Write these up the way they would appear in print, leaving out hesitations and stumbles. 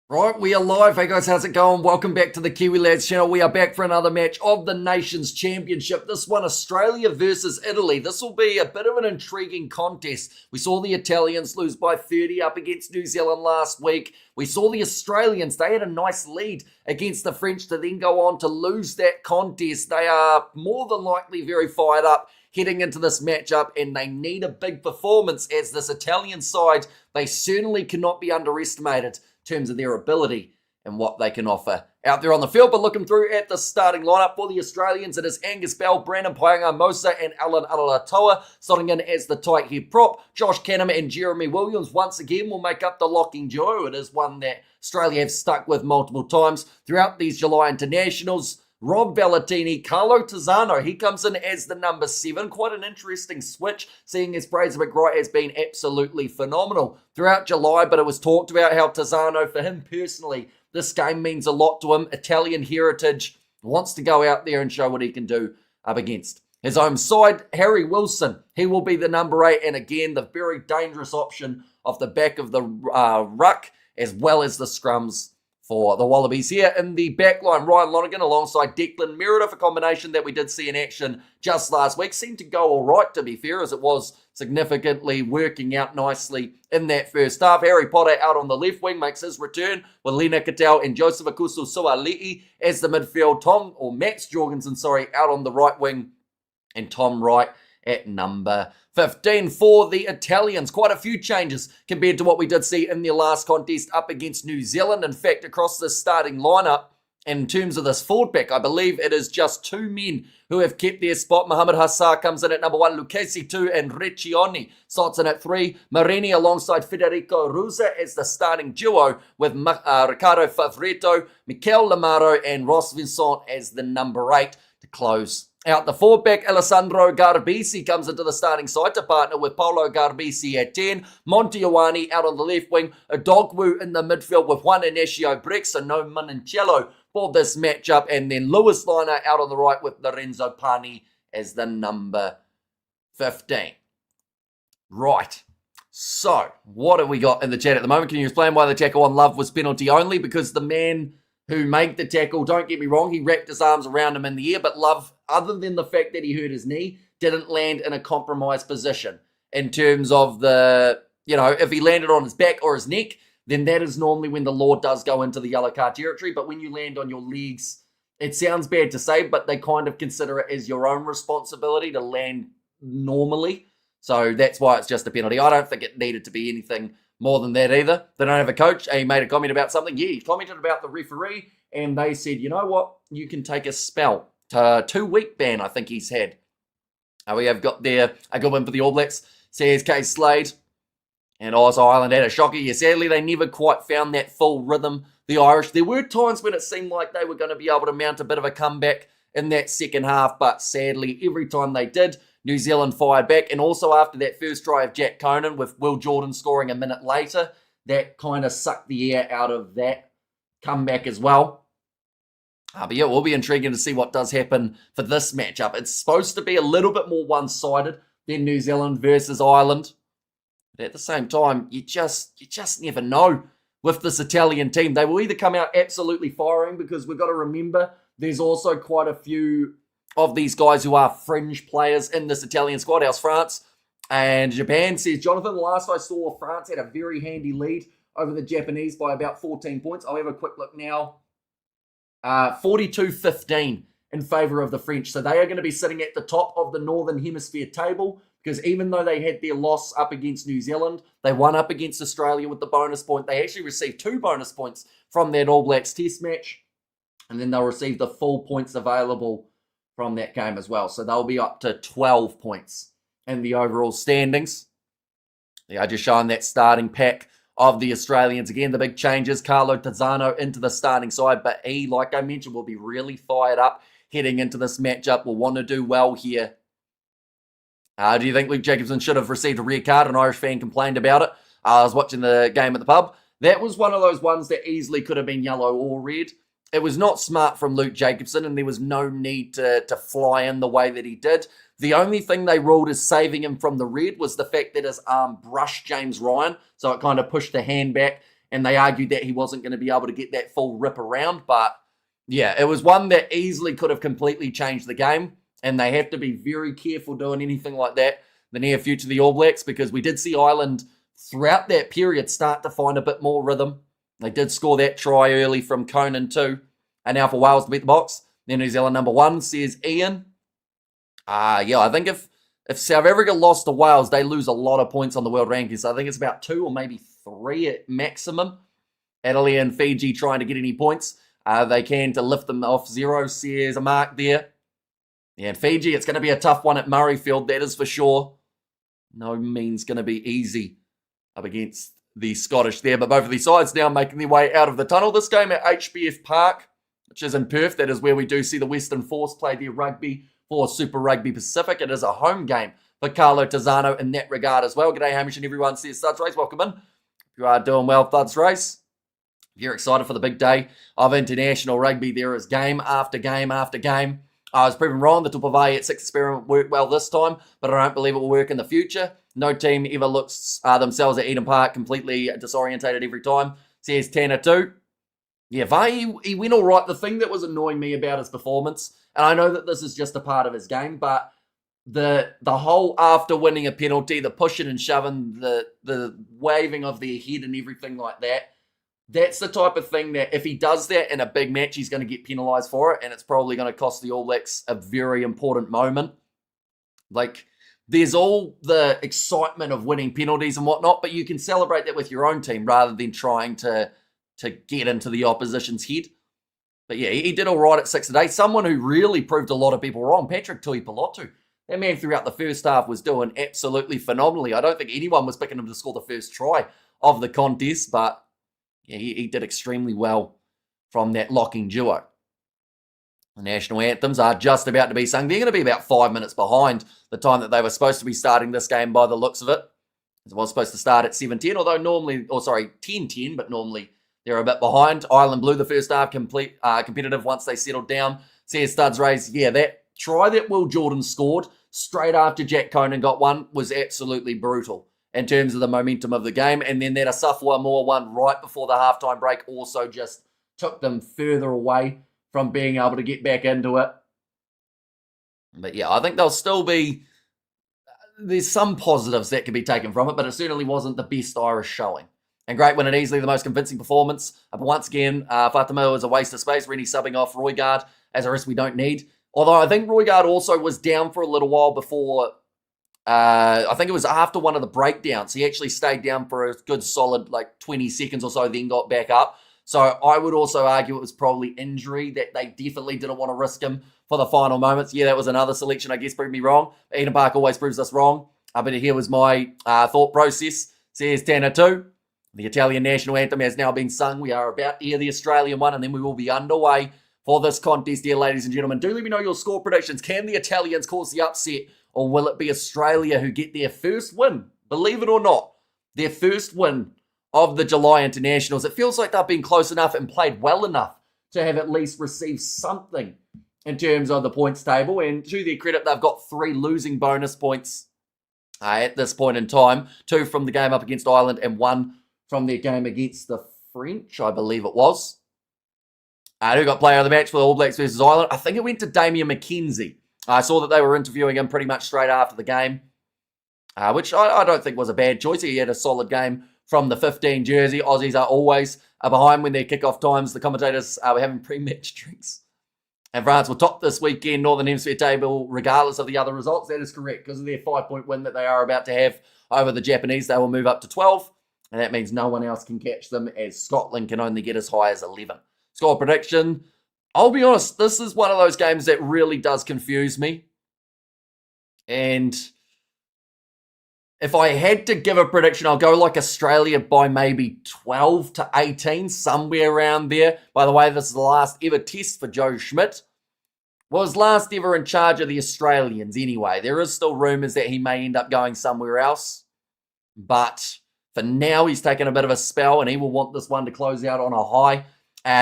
Right, we are live. Hey guys, how's it going? Welcome back to the Kiwi Lads channel. We are back for another match of the Nations Championship. This one, Australia versus Italy. This will be a bit of an intriguing contest. We saw the Italians lose by 30 up against New Zealand last week. We saw the Australians, they had a nice lead against the French to then go on to lose that contest. They are more than likely very fired up heading into this matchup, and they need a big performance as this Italian side, they certainly cannot be underestimated in terms of their ability and what they can offer out there on the field. But looking through at the starting lineup for the Australians, it is Angus Bell, Brandon Paenga-Amosa, and Alan Alatoa starting in as the tight head prop. Josh Canham and Jeremy Williams once again will make up the locking duo. It is one that Australia have stuck with multiple times throughout these July internationals. Rob Valentini, Carlo Tizzano, he comes in as the number 7. Quite an interesting switch, seeing as Fraser McGrath has been absolutely phenomenal throughout July, but it was talked about how Tizzano, for him personally, this game means a lot to him. Italian heritage, wants to go out there and show what he can do up against his home side. Harry Wilson, he will be the number 8, and again, the very dangerous option off the back of the ruck, as well as the scrums for the Wallabies here. In the back line, Ryan Lonergan alongside Declan Meredith, a combination that we did see in action just last week. Seemed to go all right, to be fair, as it was significantly working out nicely in that first half. Harry Potter out on the left wing makes his return with Lena Cattell and Joseph Akusu Suali'i as the midfield. Max Jorgensen, out on the right wing, and Tom Wright at number 15 for the Italians. Quite a few changes compared to what we did see in their last contest up against New Zealand. In fact, across this starting lineup, in terms of this forward pack, I believe it is just 2 men who have kept their spot. Mohamed Hassar comes in at number 1, Lucchesi 2, and Recchioni slots in at 3. Marini alongside Federico Rusa as the starting duo, with Ricardo Favretto, Mikel Lamaro, and Ross Vincent as the number 8 to close out the forward back. Alessandro Garbisi comes into the starting side to partner with Paolo Garbisi at 10. Monty Ioane out on the left wing. Adogwu in the midfield with Juan Inesio Breck, so no Manincello for this matchup. And then Lewis Liner out on the right with Lorenzo Pani as the number 15. Right. So, what have we got in the chat at the moment? Can you explain why the tackle on Love was penalty only? Because the man who made the tackle, don't get me wrong, he wrapped his arms around him in the air, but Love, other than the fact that he hurt his knee, didn't land in a compromised position in terms of if he landed on his back or his neck, then that is normally when the law does go into the yellow card territory. But when you land on your legs, it sounds bad to say, but they kind of consider it as your own responsibility to land normally. So that's why it's just a penalty. I don't think it needed to be anything more than that either. They don't have a coach. He made a comment about something. Yeah, he commented about the referee, and they said, you know what? You can take a spell. 2-week ban, I think he's had. We have got there a good one for the All Blacks. CSK Slade and also Ireland had a shocker. Yeah, sadly, they never quite found that full rhythm, the Irish. There were times when it seemed like they were going to be able to mount a bit of a comeback in that second half, but sadly, every time they did, New Zealand fired back. And also after that first try of Jack Conan with Will Jordan scoring a minute later, that kind of sucked the air out of that comeback as well. But yeah, it will be intriguing to see what does happen for this matchup. It's supposed to be a little bit more one-sided than New Zealand versus Ireland. But at the same time, you just never know with this Italian team. They will either come out absolutely firing, because we've got to remember there's also quite a few of these guys who are fringe players in this Italian squad. How's France? And Japan, says Jonathan. Last I saw, France had a very handy lead over the Japanese by about 14 points. I'll have a quick look now. 42-15 in favour of the French. So they are going to be sitting at the top of the Northern Hemisphere table, because even though they had their loss up against New Zealand, they won up against Australia with the bonus point. They actually received 2 bonus points from that All Blacks test match, and then they'll receive the full points available from that game as well. So they'll be up to 12 points in the overall standings. They are just showing that starting pack of the Australians. Again, the big changes, Carlo Tizzano into the starting side, but he, like I mentioned, will be really fired up heading into this matchup. Will want to do well here. Do you think Luke Jacobson should have received a red card? An Irish fan complained about it. I was watching the game at the pub. That was one of those ones that easily could have been yellow or red. It was not smart from Luke Jacobson, and there was no need to fly in the way that he did. The only thing they ruled as saving him from the red was the fact that his arm brushed James Ryan, so it kind of pushed the hand back and they argued that he wasn't going to be able to get that full rip around. But yeah, it was one that easily could have completely changed the game, and they have to be very careful doing anything like that in the near future, the All Blacks, because we did see Ireland throughout that period start to find a bit more rhythm. They did score that try early from Conan too, and now for Wales to beat the Box. Then New Zealand number 1, says Ian. Yeah, I think if South Africa lost to Wales, they lose a lot of points on the world rankings. So I think it's about 2 or maybe 3 at maximum. Italy and Fiji trying to get any points. They can to lift them off 0, says a mark there. Yeah, and Fiji, it's going to be a tough one at Murrayfield, that is for sure. No means going to be easy up against the Scottish there. But both of these sides now making their way out of the tunnel. This game at HBF Park, which is in Perth. That is where we do see the Western Force play their rugby for Super Rugby Pacific. It is a home game for Carlo Tizzano in that regard as well. G'day, Hamish, and everyone, says Thuds Race. Welcome in. If you are doing well, Thuds Race. If you're excited for the big day of international rugby, there is game after game after game. I was proven wrong. The Tupavai at 6 experiment worked well this time, but I don't believe it will work in the future. No team ever looks themselves at Eden Park completely disorientated every time, says Tanner too. Yeah, Vai, he went all right. The thing that was annoying me about his performance, and I know that this is just a part of his game, but the whole after winning a penalty, the pushing and shoving, the waving of their head and everything like that, that's the type of thing that if he does that in a big match, he's going to get penalised for it, and it's probably going to cost the All Blacks a very important moment. Like, there's all the excitement of winning penalties and whatnot, but you can celebrate that with your own team rather than trying to get into the opposition's head. But yeah, he did all right at 6 today. Someone who really proved a lot of people wrong, Patrick Tuipulotu. That man throughout the first half was doing absolutely phenomenally. I don't think anyone was picking him to score the first try of the contest, but yeah, he did extremely well from that locking duo. The national anthems are just about to be sung. They're going to be about 5 minutes behind the time that they were supposed to be starting this game by the looks of it. It was supposed to start at 7:10, although normally, 10:10, but normally they're a bit behind. Ireland blew the first half competitive once they settled down. Says Studs Race, yeah, that try that Will Jordan scored straight after Jack Conan got one was absolutely brutal in terms of the momentum of the game. And then that Asafua Moore one right before the halftime break also just took them further away from being able to get back into it. But yeah, I think they'll still be... There's some positives that can be taken from it, but it certainly wasn't the best Irish showing. And great win and easily the most convincing performance. But once again, Fatima was a waste of space. Really subbing off Roygaard as a risk we don't need. Although I think Roygaard also was down for a little while before... I think it was after one of the breakdowns. He actually stayed down for a good solid 20 seconds or so, then got back up. So I would also argue it was probably injury that they definitely didn't want to risk him for the final moments. Yeah, that was another selection, I guess, proved me wrong. Eden Park always proves us wrong. But here was my thought process. Says Tanner too. The Italian national anthem has now been sung. We are about to hear the Australian one, and then we will be underway for this contest here, ladies and gentlemen. Do let me know your score predictions. Can the Italians cause the upset, or will it be Australia who get their first win? Believe it or not, their first win of the July internationals. It feels like they've been close enough and played well enough to have at least received something in terms of the points table. And to their credit, they've got 3 losing bonus points at this point in time. 2 from the game up against Ireland and 1 from their game against the French, I believe it was. Who got player of the match for the All Blacks versus Ireland? I think it went to Damien McKenzie. I saw that they were interviewing him pretty much straight after the game, which I don't think was a bad choice. He had a solid game from the 15 jersey. Aussies are always behind when their kickoff times. The commentators were having pre-match drinks. And France will top this weekend Northern Hemisphere table regardless of the other results. That is correct. Because of their 5-point win that they are about to have over the Japanese, they will move up to 12. And that means no one else can catch them, as Scotland can only get as high as 11. Score prediction. I'll be honest, this is one of those games that really does confuse me. And if I had to give a prediction, I'll go like Australia by maybe 12 to 18, somewhere around there. By the way, this is the last ever test for Joe Schmidt. Was last ever in charge of the Australians anyway. There is still rumours that he may end up going somewhere else. But for now, he's taken a bit of a spell and he will want this one to close out on a high.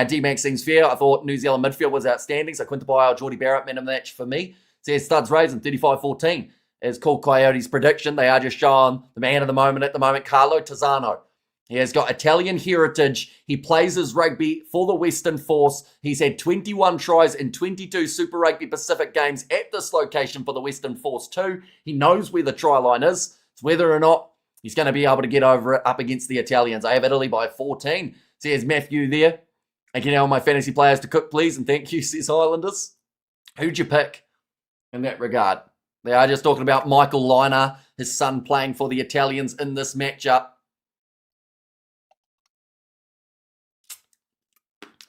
D-Max seems fair. I thought New Zealand midfield was outstanding. So Quinta Bio, Geordie Barrett, man of the match for me. Says Studs Raising 35-14 is called Coyote's prediction. They are just showing the man of the moment at the moment, Carlo Tizzano. He has got Italian heritage. He plays his rugby for the Western Force. He's had 21 tries in 22 Super Rugby Pacific games at this location for the Western Force too. He knows where the try line is. It's whether or not he's going to be able to get over it up against the Italians. I have Italy by 14. Says Matthew there. And can you all my fantasy players to cook, please? And thank you, says Highlanders. Who'd you pick in that regard? They are just talking about Michael Liner, his son, playing for the Italians in this matchup.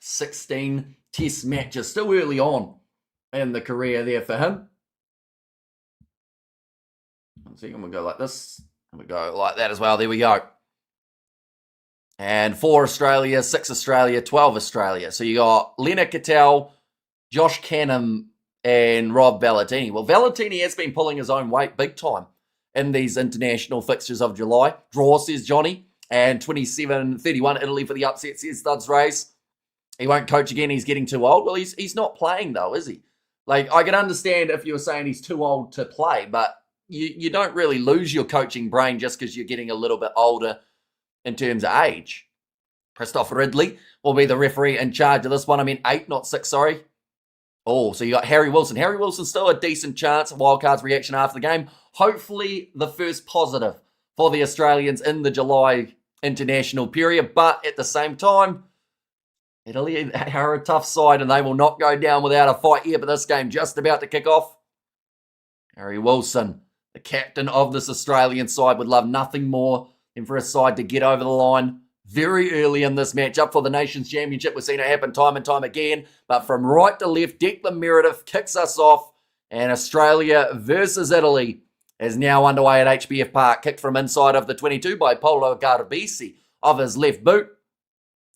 16 test matches, still early on in the career there for him. So I'm going to go like this. And we go like that as well. There we go. And 4 Australia, 6 Australia, 12 Australia. So you got Leonard Cattell, Josh Canham, and Rob Valentini. Well, Valentini has been pulling his own weight big time in these international fixtures of July. Draw, says Johnny. And 27-31 Italy for the upset, says Thuds Race. He won't coach again. He's getting too old. Well, he's not playing, though, is he? Like, I can understand if you were saying he's too old to play, but you don't really lose your coaching brain just because you're getting a little bit older in terms of age. Christopher Ridley will be the referee in charge of this one. I mean, 8, not 6, sorry. Oh, so you got Harry Wilson. Harry Wilson's still a decent chance. Wildcards reaction after the game. Hopefully the first positive for the Australians in the July international period. But at the same time, Italy are a tough side and they will not go down without a fight here. But this game just about to kick off. Harry Wilson, the captain of this Australian side, would love nothing more than for his side to get over the line very early in this matchup for the Nations Championship. We've seen it happen time and time again. But from right to left, Declan Meredith kicks us off. And Australia versus Italy is now underway at HBF Park. Kicked from inside of the 22 by Polo Garbisi of his left boot.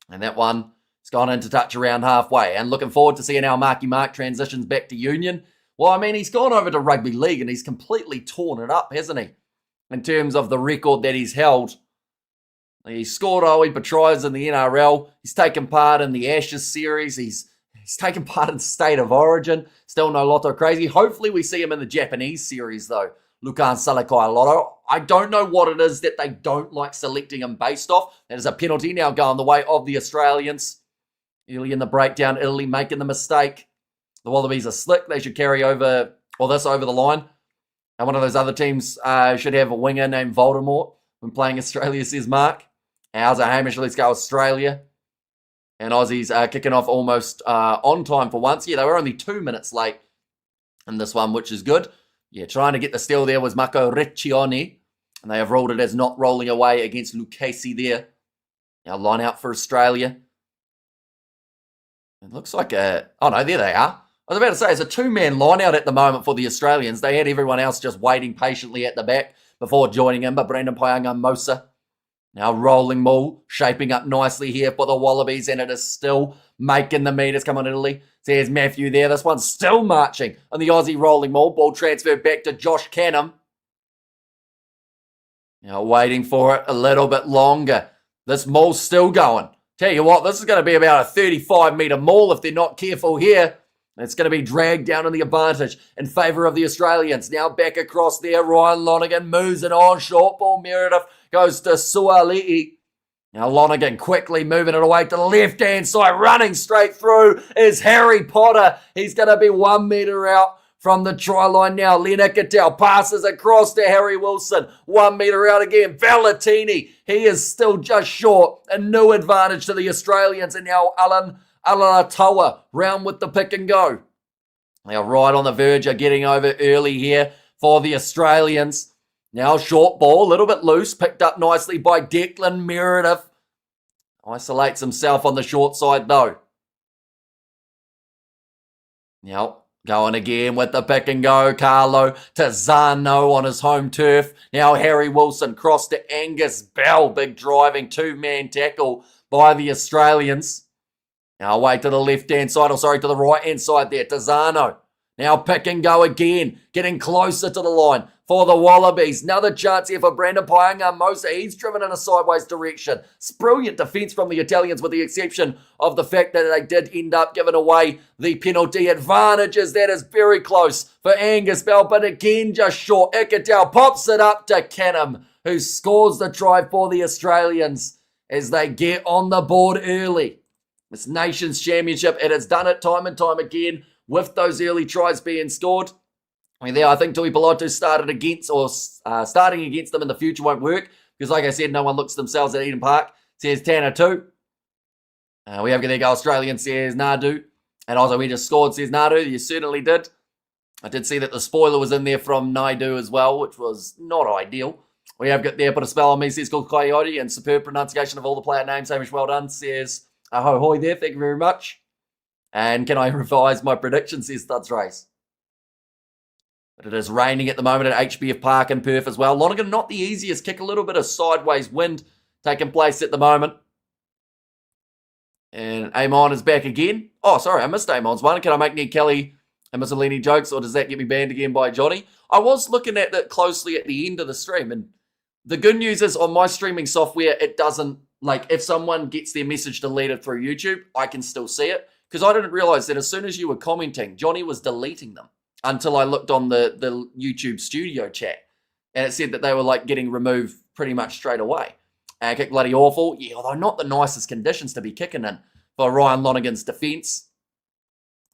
And that one has gone into touch around halfway. And looking forward to seeing how Marky Mark transitions back to Union. Well, I mean, he's gone over to Rugby League and he's completely torn it up, hasn't he? In terms of the record that he's held. He scored heap tries in the NRL. He's taken part in the Ashes series. He's taken part in State of Origin. Still no Lotto crazy. Hopefully we see him in the Japanese series, though. Lukan Salakai Lotto. I don't know what it is that they don't like selecting him based off. That is a penalty now going the way of the Australians. Early in the breakdown, Italy making the mistake. The Wallabies are slick. They should carry over, or this over the line. And one of those other teams should have a winger named Voldemort when playing Australia, says Mark. Ours are Hamish. Let's go Australia. And Aussies are kicking off almost on time for once. Yeah, they were only 2 minutes late in this one, which is good. Yeah, trying to get the steal there was Marco Reccioni. And they have ruled it as not rolling away against Lucchesi there. Now line out for Australia. It looks like a... Oh, no, there they are. I was about to say, it's a 2-man line out at the moment for the Australians. They had everyone else just waiting patiently at the back before joining in, but Brandon Paenga-Mosa. Now rolling maul, shaping up nicely here for the Wallabies, and it is still making the meters. Come on, Italy. There's Matthew there. This one's still marching on the Aussie rolling maul. Ball transferred back to Josh Canham. Now waiting for it a little bit longer. This maul's still going. Tell you what, this is going to be about a 35-metre maul if they're not careful here. It's going to be dragged down on the advantage in favour of the Australians. Now back across there, Ryan Lonergan moves it on. Short ball, Meredith goes to Suali'i. Now Lonergan quickly moving it away to the left-hand side. Running straight through is Harry Potter. He's going to be 1 metre out from the try line now. Leonard Cattell passes across to Harry Wilson. 1 metre out again. Valentini, he is still just short. A new advantage to the Australians. And now Alatoa round with the pick and go. They are right on the verge of getting over early here for the Australians. Now short ball, a little bit loose, picked up nicely by Declan Meredith. Isolates himself on the short side though. Now going again with the pick and go. Carlo to Zano on his home turf. Now Harry Wilson cross to Angus Bell. Big driving 2-man tackle by the Australians. Now away to the left-hand side, to the right-hand side there, to Zano. Now pick and go again, getting closer to the line for the Wallabies. Another chance here for Brandon Paenga-Mosa. He's driven in a sideways direction. It's brilliant defence from the Italians with the exception of the fact that they did end up giving away the penalty advantages. That is very close for Angus Bell, but again just short. Ikatel pops it up to Canham, who scores the try for the Australians. as they get on the board early. This Nations Championship, it has done it time and time again with those early tries being scored. I mean, there, I think Tui Piloto starting against them in the future won't work because, like I said, no one looks at themselves at Eden Park. Says Tanner too. We have there go Australian, says Nadu. And also, we just scored, says Nadu. You certainly did. I did see that the spoiler was in there from Naidu as well, which was not ideal. We have got there, put a spell on me, says called Coyote, and superb pronunciation of all the player names. Hamish, well done, says ho hoy there. Thank you very much. And can I revise my prediction, says Studs Race. But it is raining at the moment at HBF Park in Perth as well. Lonergan, not the easiest kick, a little bit of sideways wind taking place at the moment. And Amon is back again. Oh, sorry, I missed Amon's one. Can I make Ned Kelly and Mussolini jokes, or does that get me banned again by Johnny? I was looking at that closely at the end of the stream, and the good news is on my streaming software, it doesn't, like, if someone gets their message deleted through YouTube, I can still see it. Because I didn't realize that as soon as you were commenting, Johnny was deleting them until I looked on the YouTube studio chat. And it said that they were, like, getting removed pretty much straight away. Kick bloody awful. Yeah, although not the nicest conditions to be kicking in for Ryan Lonergan's defence.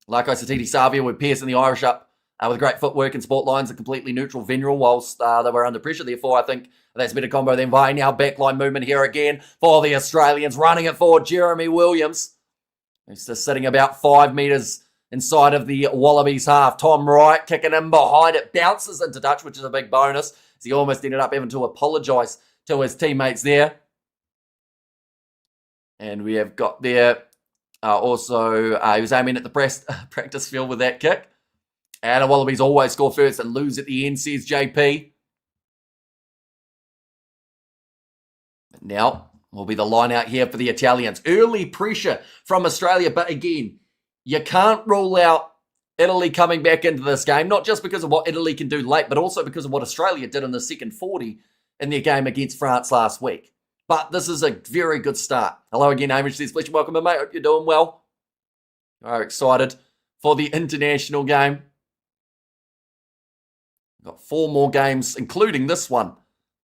Like I said, Titi Savia with Pearson the Irish up with great footwork and sport lines, a completely neutral Veneral whilst they were under pressure. Therefore, I think that's a better combo than Vay. Now backline movement here again for the Australians. Running it forward, Jeremy Williams. He's just sitting about 5 metres inside of the Wallabies half. Tom Wright kicking in behind it. Bounces into touch, which is a big bonus. As he almost ended up having to apologise to his teammates there. And we have got there also, he was aiming at the practice field with that kick. And the Wallabies always score first and lose at the end, says JP. Now will be the line out here for the Italians. Early pressure from Australia, but again, you can't rule out Italy coming back into this game, not just because of what Italy can do late, but also because of what Australia did in the second 40 in their game against France last week. But this is a very good start. Hello again, Hamish says, Fletcher, welcome in, mate. Hope you're doing well. You are excited for the international game. We've got 4 more games, including this one,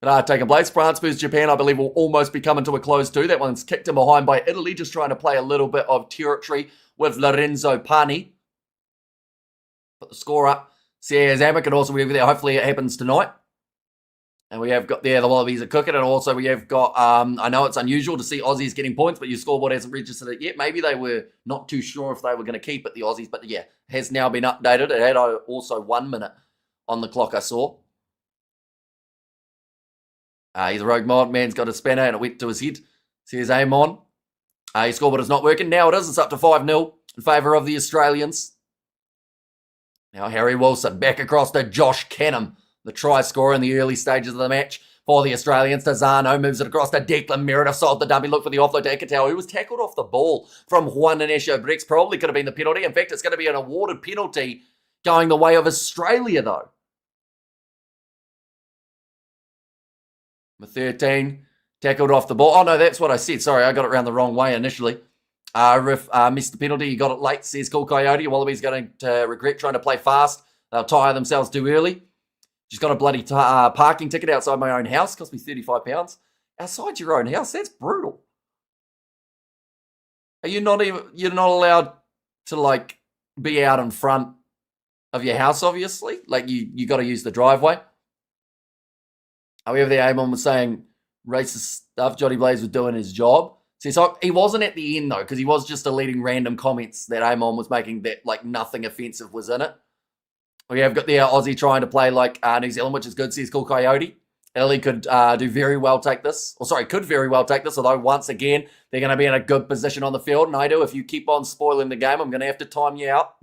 that are taking place. France versus Japan, I believe, will almost be coming to a close too. That one's kicked in behind by Italy, just trying to play a little bit of territory with Lorenzo Pani. Put the score up. Says Amick, and also we're there. Hopefully it happens tonight. And we have got there the Wallabies are cooking, and also we have got, I know it's unusual to see Aussies getting points, but your scoreboard hasn't registered it yet. Maybe they were not too sure if they were going to keep it, the Aussies, but yeah, has now been updated. It had also 1 minute on the clock, I saw. He's a rogue mod, man's got a spanner and it went to his head. Says Amon. His scoreboard is not working. Now it is, it's up to 5-0 in favour of the Australians. Now Harry Wilson back across to Josh Canham, the try scorer in the early stages of the match for the Australians. Tazano moves it across to Declan Meredith. Sold the dummy look for the offload to Ikatau, who was tackled off the ball from Juan Inesio Brex. Probably could have been the penalty. In fact, it's going to be an awarded penalty going the way of Australia, though. Number 13, tackled off the ball. Oh, no, that's what I said. Sorry, I got it around the wrong way initially. Ref missed the penalty. He got it late, says Cool Coyote. Wallabies going to regret trying to play fast. They'll tire themselves too early. Just got a bloody parking ticket outside my own house. Cost me £35. Outside your own house? That's brutal. Are you not even, you're not allowed to, like, be out in front of your house, obviously? Like, you got to use the driveway. However, the Amon was saying racist stuff. Johnny Blaze was doing his job. So he wasn't at the end, though, because he was just deleting random comments that Amon was making that, like, nothing offensive was in it. We have got the Aussie trying to play like New Zealand, which is good, says Cool Coyote. Italy could do very well take this. Could very well take this, although once again, they're going to be in a good position on the field. And I do, if you keep on spoiling the game, I'm going to have to time you out.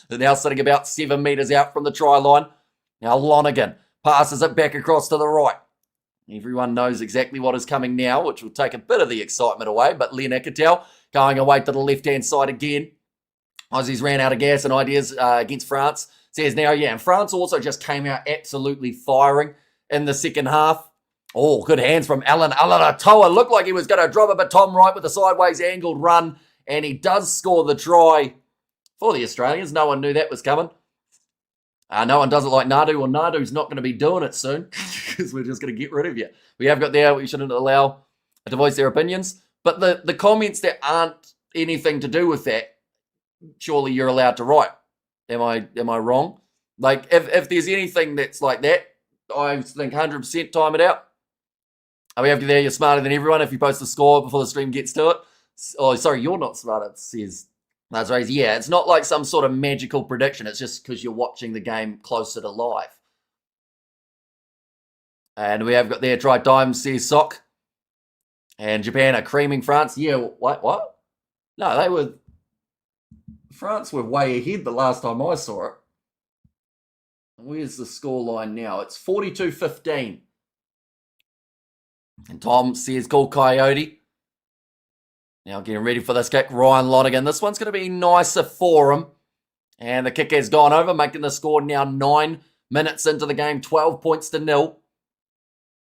They're now sitting about 7 metres out from the try line. Now Lonergan passes it back across to the right. Everyone knows exactly what is coming now, which will take a bit of the excitement away. But Len Ikatel going away to the left-hand side again. Aussies ran out of gas and ideas against France. Says now, yeah, and France also just came out absolutely firing in the second half. Oh, good hands from Alan Alanatoa. Looked like he was going to drop it, but Tom Wright with a sideways angled run, and he does score the try for the Australians. No one knew that was coming. No one does it like Nadu. Well, Nadu's not going to be doing it soon because we're just going to get rid of you. We have got there, we shouldn't allow to voice their opinions. But the comments that aren't anything to do with that, surely you're allowed to write. Am I wrong? Like, if there's anything that's like that, I think 100% time it out. Are we happy there? You're smarter than everyone if you post the score before the stream gets to it. Oh, sorry, you're not smart, it says. That's right. Yeah, it's not like some sort of magical prediction. It's just because you're watching the game closer to live. And we have got there try time, says Sock. And Japan are creaming France. Yeah, what? No, France were way ahead the last time I saw it. Where's the scoreline now? It's 42-15. And Tom says, call Coyote. Now getting ready for this kick. Ryan Lonergan. This one's going to be nicer for him. And the kick has gone over, making the score now 9 minutes into the game, 12 points to 0.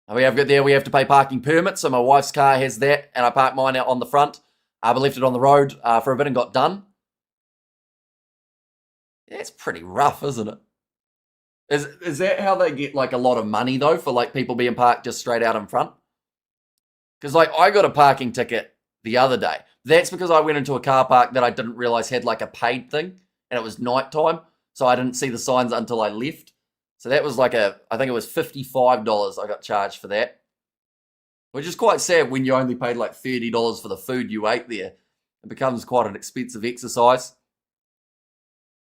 And we have got there, we have to pay parking permits. So my wife's car has that, and I parked mine out on the front. But left it on the road for a bit and got done. That's pretty rough, isn't it? Is that how they get like a lot of money though for like people being parked just straight out in front? Because like I got a parking ticket the other day. That's because I went into a car park that I didn't realize had like a paid thing, and it was nighttime, so I didn't see the signs until I left. So that was like I think it was $55 I got charged for that, which is quite sad when you only paid like $30 for the food you ate there. It becomes quite an expensive exercise.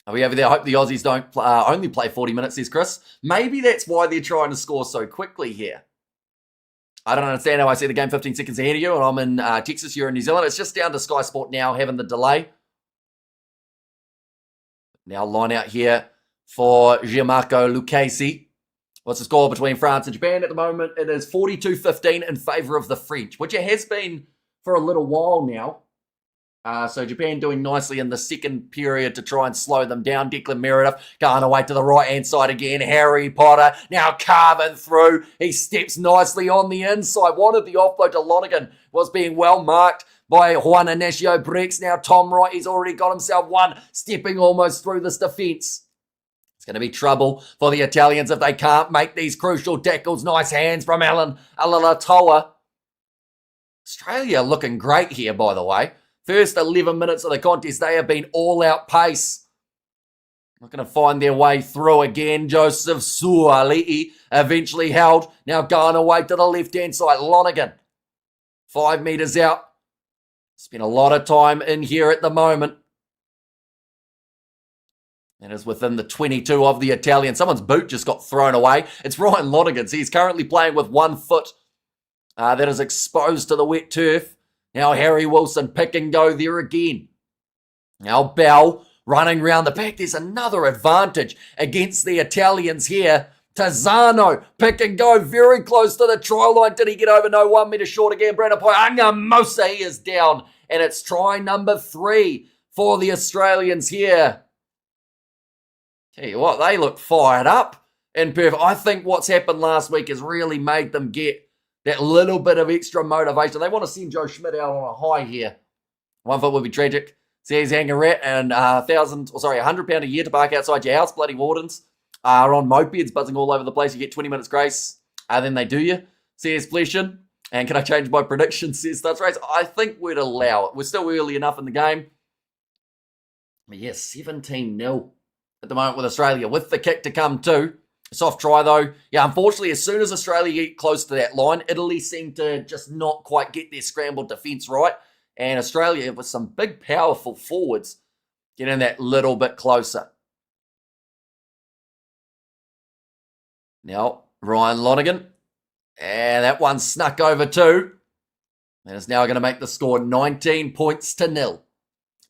Are we over there? I hope the Aussies don't only play 40 minutes, says Chris. Maybe that's why they're trying to score so quickly here. I don't understand how I see the game 15 seconds ahead of you, and I'm in Texas, you're in New Zealand. It's just down to Sky Sport now having the delay. Now line out here for Gianmarco Lucchesi. What's the score between France and Japan at the moment? It is 42-15 in favour of the French, which it has been for a little while now. So Japan doing nicely in the second period to try and slow them down. Declan Meredith going away to the right-hand side again. Harry Potter now carving through. He steps nicely on the inside. Wanted the offload to Lonergan. Was being well marked by Juan Inacio Brex. Now Tom Wright, he's already got himself one, stepping almost through this defence. It's going to be trouble for the Italians if they can't make these crucial tackles. Nice hands from Alan Alaalatoa. Australia looking great here, by the way. First 11 minutes of the contest, they have been all-out pace. Not going to find their way through again. Joseph Suali'i eventually held. Now going away to the left-hand side. Lonergan, 5 metres out. Spent a lot of time in here at the moment. And is within the 22 of the Italian. Someone's boot just got thrown away. It's Ryan Lonergan's. He's currently playing with 1 foot that is exposed to the wet turf. Now Harry Wilson pick and go there again. Now Bell running round the back. There's another advantage against the Italians here. Tazzano pick and go very close to the try line. Did he get over? No, 1 metre short again. Brandon Poiangamosa is down. And it's try number 3 for the Australians here. Tell you what, they look fired up in Perth. I think what's happened last week has really made them get that little bit of extra motivation. They want to send Joe Schmidt out on a high here. 1 foot would be tragic. Says Angaret, and £100 a year to park outside your house. Bloody wardens are on mopeds buzzing all over the place. You get 20 minutes grace, then they do you. Says Fleshin. And can I change my prediction? Says Studs Race. I think we'd allow it. We're still early enough in the game. But yes, 17-0 at the moment with Australia, with the kick to come too. Soft try though. Yeah, unfortunately, as soon as Australia get close to that line, Italy seem to just not quite get their scrambled defence right. And Australia, with some big, powerful forwards, getting that little bit closer. Now, Ryan Lonergan. And that one snuck over too. And it's now going to make the score 19 points to 0.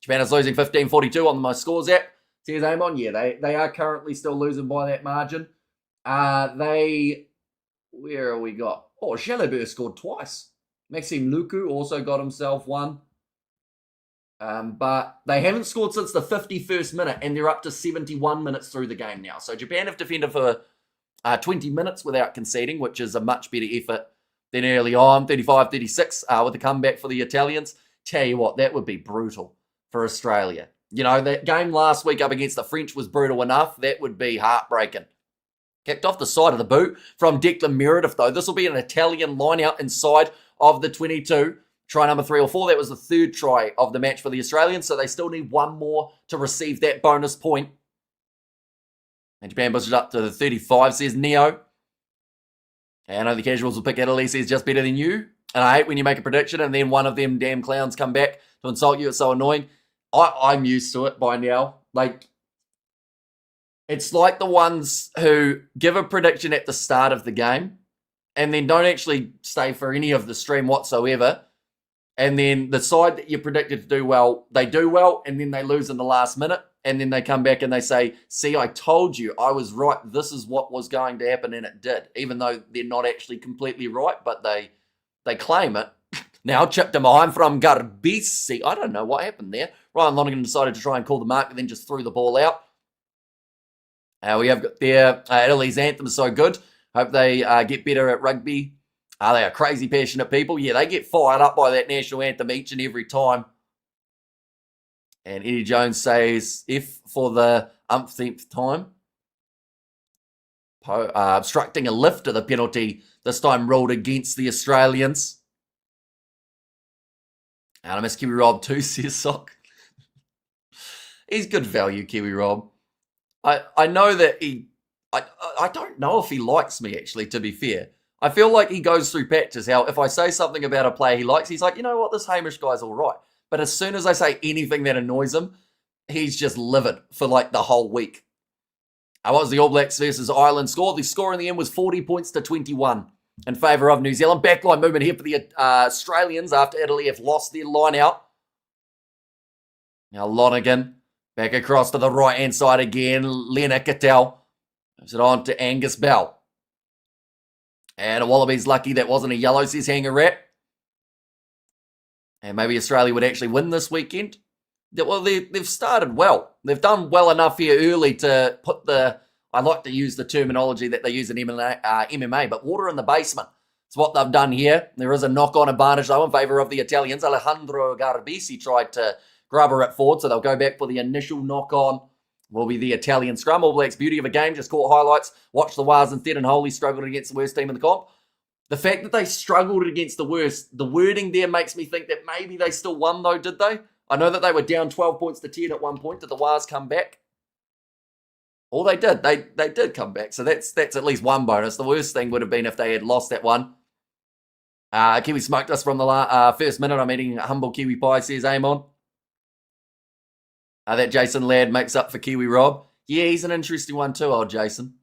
Japan is losing 15-42 on my scores app. Says Amon, yeah, they are currently still losing by that margin. Where have we got? Oh, Jalabert scored twice. Maxime Luku also got himself one. But they haven't scored since the 51st minute, and they're up to 71 minutes through the game now. So Japan have defended for 20 minutes without conceding, which is a much better effort than early on. 35-36 with a comeback for the Italians. Tell you what, that would be brutal for Australia. You know, that game last week up against the French was brutal enough. That would be heartbreaking. Kicked off the side of the boot from Declan Meredith, though. This will be an Italian line out inside of the 22. Try number 3 or 4. That was the third try of the match for the Australians, so they still need one more to receive that bonus point. And Japan pushes it up to the 35, says Neo. And I know the casuals will pick Italy, says just better than you. And I hate when you make a prediction and then one of them damn clowns come back to insult you. It's so annoying. I'm used to it by now. Like, it's like the ones who give a prediction at the start of the game and then don't actually stay for any of the stream whatsoever. And then the side that you predicted to do well, they do well, and then they lose in the last minute. And then they come back and they say, see, I told you, I was right. This is what was going to happen, and it did. Even though they're not actually completely right, but they claim it. Now, chipped him behind from Garbisi. I don't know what happened there. Ryan Lonergan decided to try and call the mark, and then just threw the ball out. We have got their Italy's anthem is so good. Hope they get better at rugby. They are crazy passionate people. Yeah, they get fired up by that national anthem each and every time. And Eddie Jones says, if for the umpteenth time, obstructing a lift of the penalty, this time ruled against the Australians. And I miss Kiwi Rob too, says Sock. He's good value, Kiwi Rob. I know that I don't know if he likes me, actually, to be fair. I feel like he goes through patches how if I say something about a player he likes, he's like, you know what, this Hamish guy's all right. But as soon as I say anything that annoys him, he's just livid for like the whole week. What was the All Blacks versus Ireland score? The score in the end was 40 points to 21 in favour of New Zealand. Backline movement here for the Australians after Italy have lost their line out. Now Lonergan back across to the right-hand side again. Lena Cattell moves it on to Angus Bell. And a Wallabies lucky that wasn't a yellow, says Hanger Rat. And maybe Australia would actually win this weekend. Well, they've started well. They've done well enough here early to put I like to use the terminology that they use in MMA, but water in the basement. It's what they've done here. There is a knock-on advantage, though, in favour of the Italians. Alejandro Garbisi tried to grab her at forward, so they'll go back for the initial knock-on. Will be the Italian scrum. All Blacks beauty of a game. Just caught highlights. Watch the Wars and Thed and Holy struggled against the worst team in the comp. The fact that they struggled against the worst, the wording there makes me think that maybe they still won though, did they? I know that they were down 12 points to 10 at one point. Did the Wars come back? All they did. They did come back. So that's at least one bonus. The worst thing would have been if they had lost that one. Kiwi smoked us from the first minute. I'm eating humble Kiwi pie, says Amon. That Jason Ladd makes up for Kiwi Rob. Yeah, he's an interesting one too, old Jason.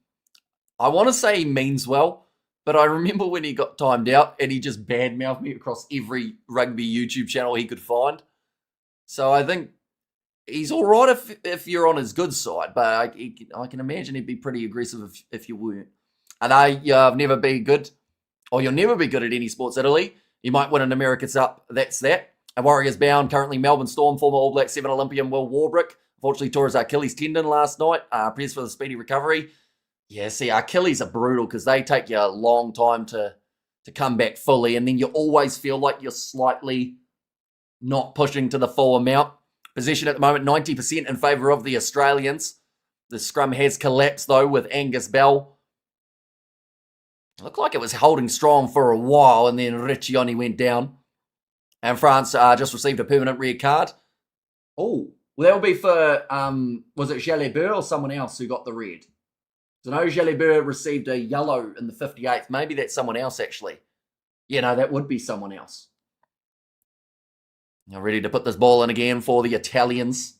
I want to say he means well, but I remember when he got timed out and he just badmouthed me across every rugby YouTube channel he could find. So I think he's all right if you're on his good side, but I can imagine he'd be pretty aggressive if you weren't. And you've never been good, or you'll never be good at any sports, Italy. You might win an America's Cup, that's that. And Warriors bound, currently Melbourne Storm, former All Black 7 Olympian Will Warbrick. Unfortunately, tore his Achilles tendon last night. Prayers for the speedy recovery. Yeah, see, Achilles are brutal because they take you a long time to come back fully, and then you always feel like you're slightly not pushing to the full amount. Position at the moment, 90% in favour of the Australians. The scrum has collapsed, though, with Angus Bell. Looked like it was holding strong for a while, and then Riccioni went down. And France just received a permanent red card. Oh, well, that would be for, was it Jalibert or someone else who got the red? So no, Jalibert received a yellow in the 58th. Maybe that's someone else, actually. Yeah, no, that would be someone else. Now ready to put this ball in again for the Italians.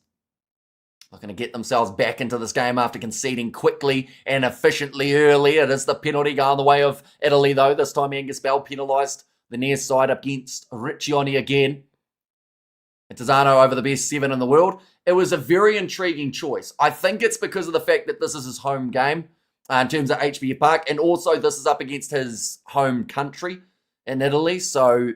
Looking to get themselves back into this game after conceding quickly and efficiently early. It is the penalty going the way of Italy, though. This time Angus Bell penalised the near side against Riccioni again. Tizano over the best 7 in the world. It was a very intriguing choice. I think it's because of the fact that this is his home game in terms of HBF Park, and also this is up against his home country in Italy. So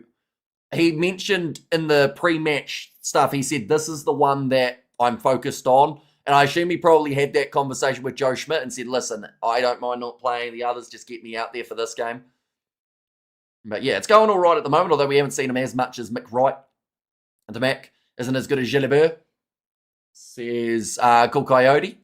he mentioned in the pre-match stuff, he said, this is the one that I'm focused on. And I assume he probably had that conversation with Joe Schmidt and said, listen, I don't mind not playing the others, just get me out there for this game. But yeah, it's going all right at the moment, although we haven't seen him as much as Mick Wright. And the Mac isn't as good as Jalibert, says Cool Coyote.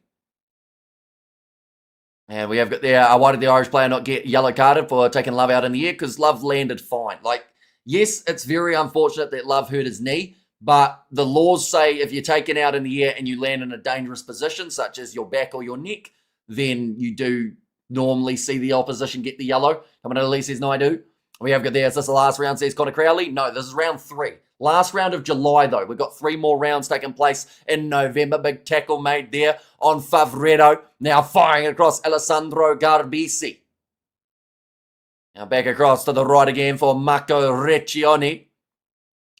And we have got there, why did the Irish player not get yellow carded for taking Love out in the air? Because Love landed fine. Like, Yes, it's very unfortunate that Love hurt his knee, but the laws say if you're taken out in the air and you land in a dangerous position, such as your back or your neck, then you do normally see the opposition get the yellow. Coming to Lee says, no, I do. We have got there. Is this the last round, says Connor Crowley? No, this is round 3. Last round of July, though. We've got 3 more rounds taking place in November. Big tackle made there on Favredo. Now firing across Alessandro Garbisi. Now back across to the right again for Marco Recchioni.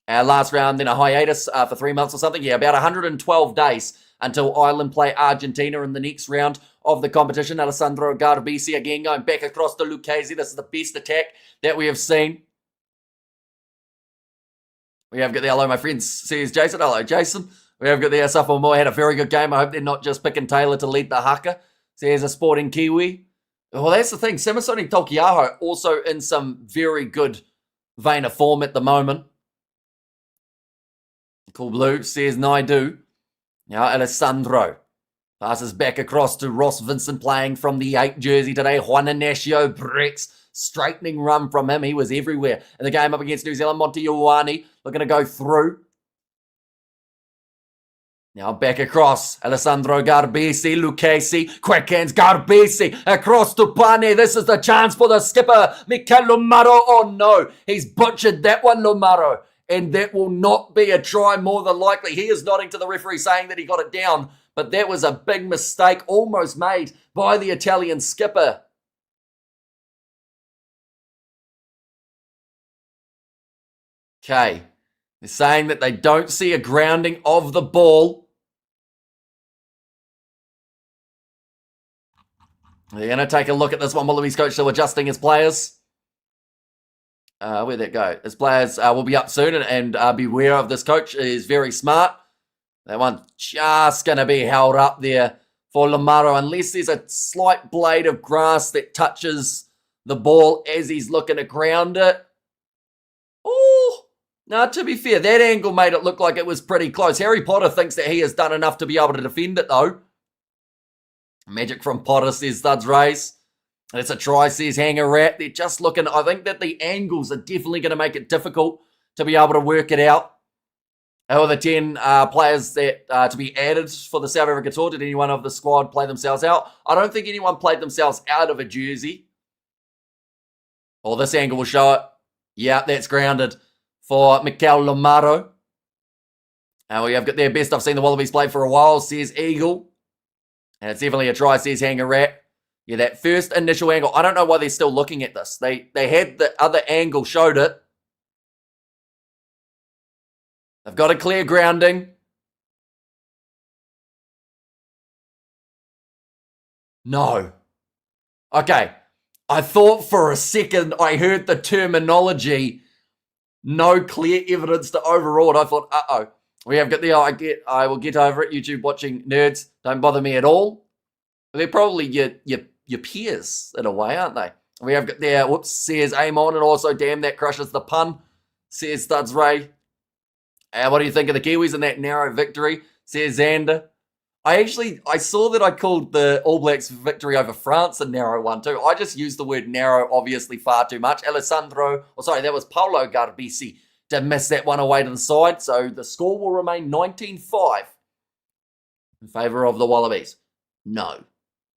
Last round, then a hiatus for 3 months or something. Yeah, about 112 days until Ireland play Argentina in the next round of the competition. Alessandro Garbisi again going back across to Lucchese. This is the best attack that we have seen. We have got the hello, my friends, says Jason. Hello, Jason. We have got the Asafo Moore. Had a very good game. I hope they're not just picking Taylor to lead the haka. Says a sporting Kiwi. Well, that's the thing. Samasoni Tokiaho also in some very good vein of form at the moment. Cool Blue says Naidu. Now Alessandro passes back across to Ross Vincent playing from the 8 jersey today. Juan Ignacio Brex. Straightening run from him. He was everywhere in the game up against New Zealand. Monty Ioane looking to go through. Now back across. Alessandro Garbisi, Lucchese, quick hands, Garbisi, across to Pane. This is the chance for the skipper, Mikel Lomaro. Oh no, he's butchered that one, Lomaro. And that will not be a try more than likely. He is nodding to the referee saying that he got it down. But that was a big mistake almost made by the Italian skipper. Okay, they're saying that they don't see a grounding of the ball. They're going to take a look at this one. Wallabies coach still adjusting his players. Where'd that go? His players will be up soon and beware of this coach. He's very smart. That one just going to be held up there for Lomaro unless there's a slight blade of grass that touches the ball as he's looking to ground it. Oh! Now, to be fair, that angle made it look like it was pretty close. Harry Potter thinks that he has done enough to be able to defend it, though. Magic from Potter, says Thuds Rays. It's a try, says Hanger Rat. They're just looking. I think that the angles are definitely going to make it difficult to be able to work it out. Who are the 10 players that to be added for the South Africa tour? Did anyone of the squad play themselves out? I don't think anyone played themselves out of a jersey. Well, this angle will show it. Yeah, that's grounded for Mikel Lomaro. We have got their best I've seen the Wallabies play for a while, says Eagle. And it's definitely a try, says Hanger Rat. Yeah, that first initial angle, I don't know why they're still looking at this. They had the other angle, showed it. They've got a clear grounding. No. Okay. I thought for a second I heard the terminology, no clear evidence to overrule. I thought, uh-oh. We have got the, I will get over it. YouTube watching nerds don't bother me at all. They're probably your peers in a way, aren't they? We have got there, whoops, says Amon, and also, damn, that crushes the pun, says Studs Ray. What do you think of the Kiwis in that narrow victory, says Xander. I saw that I called the All Blacks victory over France a narrow one too. I just used the word narrow obviously far too much. That was Paulo Garbisi to miss that one away to the side. So the score will remain 19-5 in favour of the Wallabies. No,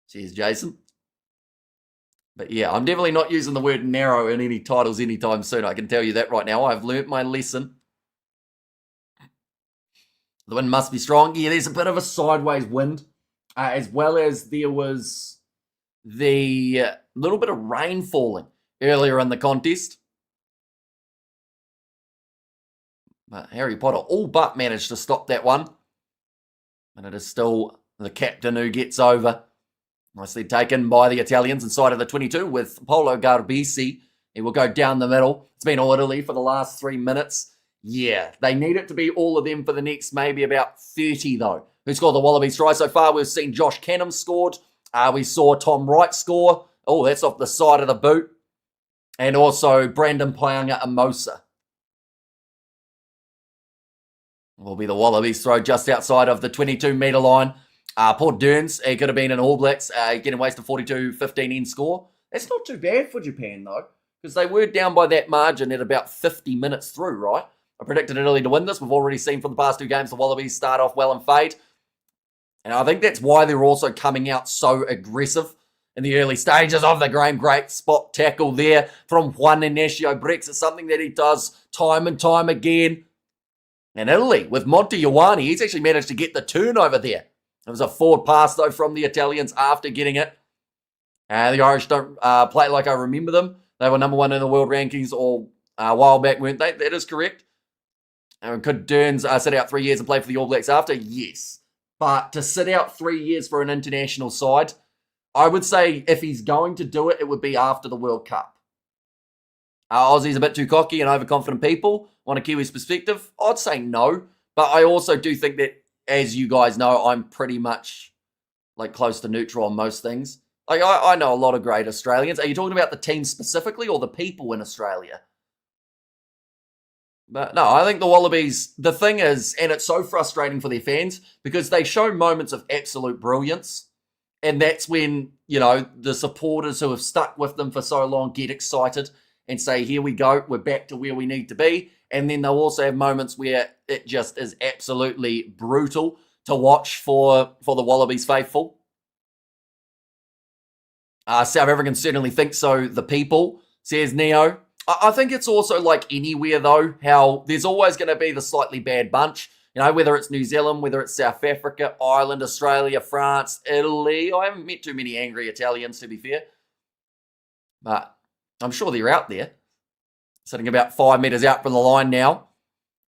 says Jason. But yeah, I'm definitely not using the word narrow in any titles anytime soon. I can tell you that right now. I've learnt my lesson. The wind must be strong. Yeah, there's a bit of a sideways wind, as well as there was the little bit of rain falling earlier in the contest. But Harry Potter all but managed to stop that one. And it is still the captain who gets over. Nicely taken by the Italians inside of the 22 with Paulo Garbisi. He will go down the middle. It's been all Italy for the last 3 minutes. Yeah, they need it to be all of them for the next maybe about 30 though. Who scored the Wallabies try so far? We've seen Josh Canham scored. We saw Tom Wright score. Oh, that's off the side of the boot. And also Brandon Paanga Amosa. Will be the Wallabies throw just outside of the 22-metre line. Poor Derns, he could have been an All Blacks, getting wasted 42-15 in score. That's not too bad for Japan though. because they were down by that margin at about 50 minutes through, right? I predicted Italy to win this. We've already seen from the past 2 games the Wallabies start off well and fade. And I think that's why they're also coming out so aggressive in the early stages of the game. Great spot tackle there from Juan Inacio Brex. It's something that he does time and time again. And Italy, with Monte Ioane, he's actually managed to get the turnover there. It was a forward pass, though, from the Italians after getting it. The Irish don't play like I remember them. They were number 1 in the world rankings a while back, weren't they? That is correct. And could Derns sit out 3 years and play for the All Blacks after? Yes. But to sit out 3 years for an international side, I would say if he's going to do it, it would be after the World Cup. Aussie's a bit too cocky and overconfident people. Want a Kiwi's perspective? I'd say no. But I also do think that, as you guys know, I'm pretty much like close to neutral on most things. Like I know a lot of great Australians. Are you talking about the team specifically or the people in Australia? But no, I think the Wallabies, the thing is, and it's so frustrating for their fans, because they show moments of absolute brilliance. And that's when, you know, the supporters who have stuck with them for so long get excited and say, here we go, we're back to where we need to be. And then they'll also have moments where it just is absolutely brutal to watch for the Wallabies faithful. South Africans certainly think so, the people, says Neo. I think it's also like anywhere, though, how there's always going to be the slightly bad bunch. You know, whether it's New Zealand, whether it's South Africa, Ireland, Australia, France, Italy. I haven't met too many angry Italians, to be fair. But I'm sure they're out there. Sitting about 5 metres out from the line now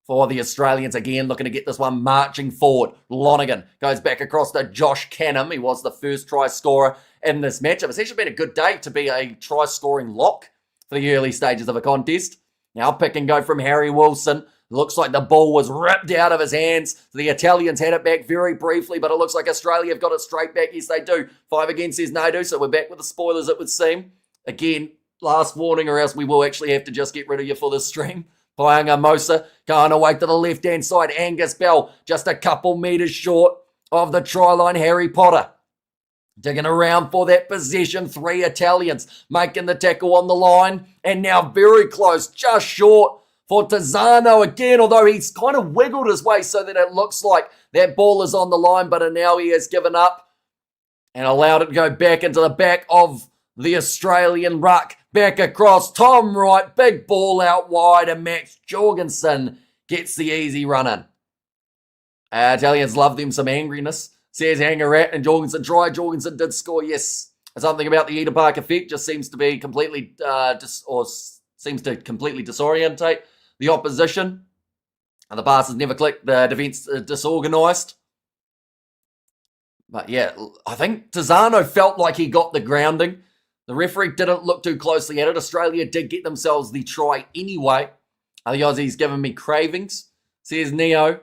for the Australians again, looking to get this one marching forward. Lonergan goes back across to Josh Canham. He was the first try scorer in this matchup. It's actually been a good day to be a try-scoring lock for the early stages of a contest. Now pick and go from Harry Wilson. Looks like the ball was ripped out of his hands. The Italians had it back very briefly, but it looks like Australia have got it straight back. Yes, they do. 5 again, says Naidu, so we're back with the spoilers, it would seem. Again, last warning, or else we will actually have to just get rid of you for this stream. Paanga Mosa going away to the left-hand side. Angus Bell just a couple metres short of the try line. Harry Potter digging around for that possession. 3 Italians making the tackle on the line. And now very close, just short for Tizzano again, although he's kind of wiggled his way so that it looks like that ball is on the line, but now he has given up and allowed it to go back into the back of the Australian ruck. Back across, Tom Wright, big ball out wide, and Max Jorgensen gets the easy run in. Italians love them some angriness, says Hangarat, and Jorgensen tried. Jorgensen did score, yes. Something about the HBF Park effect just seems to be completely, seems to completely disorientate the opposition. And the passes never clicked, the defence disorganised. But yeah, I think Tizzano felt like he got the grounding. The referee didn't look too closely at it. Australia did get themselves the try anyway. The Aussies giving me cravings, says Neo.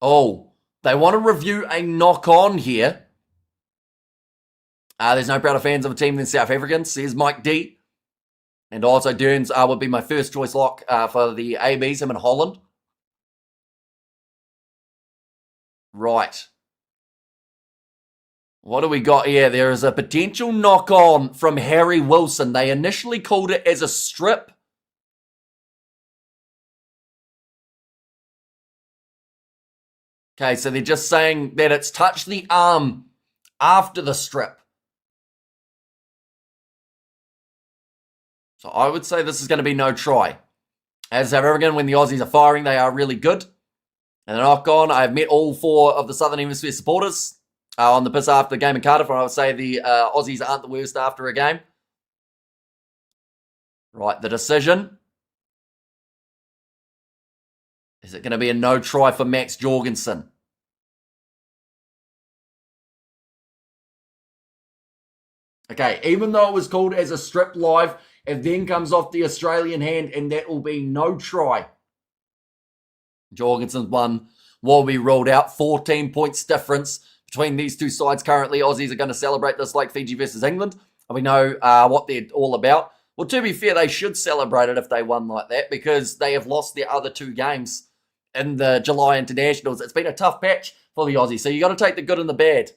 Oh, they want to review a knock-on here. There's no prouder fans of a team than South Africans, says Mike D. And also Derns would be my first choice lock for the ABs, him in Holland. Right. What do we got here? There is a potential knock-on from Harry Wilson. They initially called it as a strip. Okay, so they're just saying that it's touched the arm after the strip. So I would say this is going to be no try. As South African, when the Aussies are firing, they are really good. And the knock-on, I've met all 4 of the Southern Hemisphere supporters on the piss after the game in Cardiff, and I would say the Aussies aren't the worst after a game. Right, the decision. Is it going to be a no try for Max Jorgensen? Okay, even though it was called as a strip live, it then comes off the Australian hand, and that will be no try. Jorgensen's one will be ruled out. 14 points difference between these two sides currently. Aussies are going to celebrate this like Fiji versus England. And we know what they're all about. Well, to be fair, they should celebrate it if they won like that, because they have lost their other 2 games in the July internationals. It's been a tough patch for the Aussies, so you got to take the good and the bad.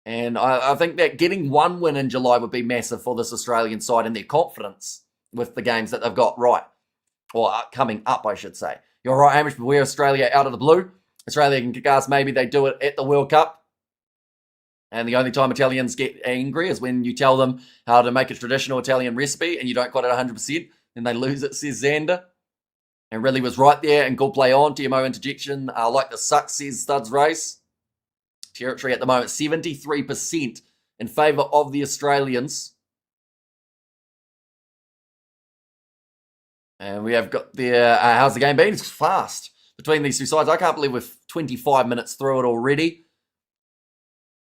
And I think that getting one win in July would be massive for this Australian side and their confidence with the games that they've got right. Or coming up, I should say. You're right, Hamish, but we're Australia out of the blue. Australia can kick ass. Maybe they do it at the World Cup. And the only time Italians get angry is when you tell them how to make a traditional Italian recipe and you don't quite it 100%. Then they lose it, says Xander. And really was right there and good play on. TMO interjection. Like the suck, says Studs Race. Territory at the moment, 73% in favour of the Australians. And we have got the, how's the game been? It's fast between these two sides. I can't believe we're 25 minutes through it already.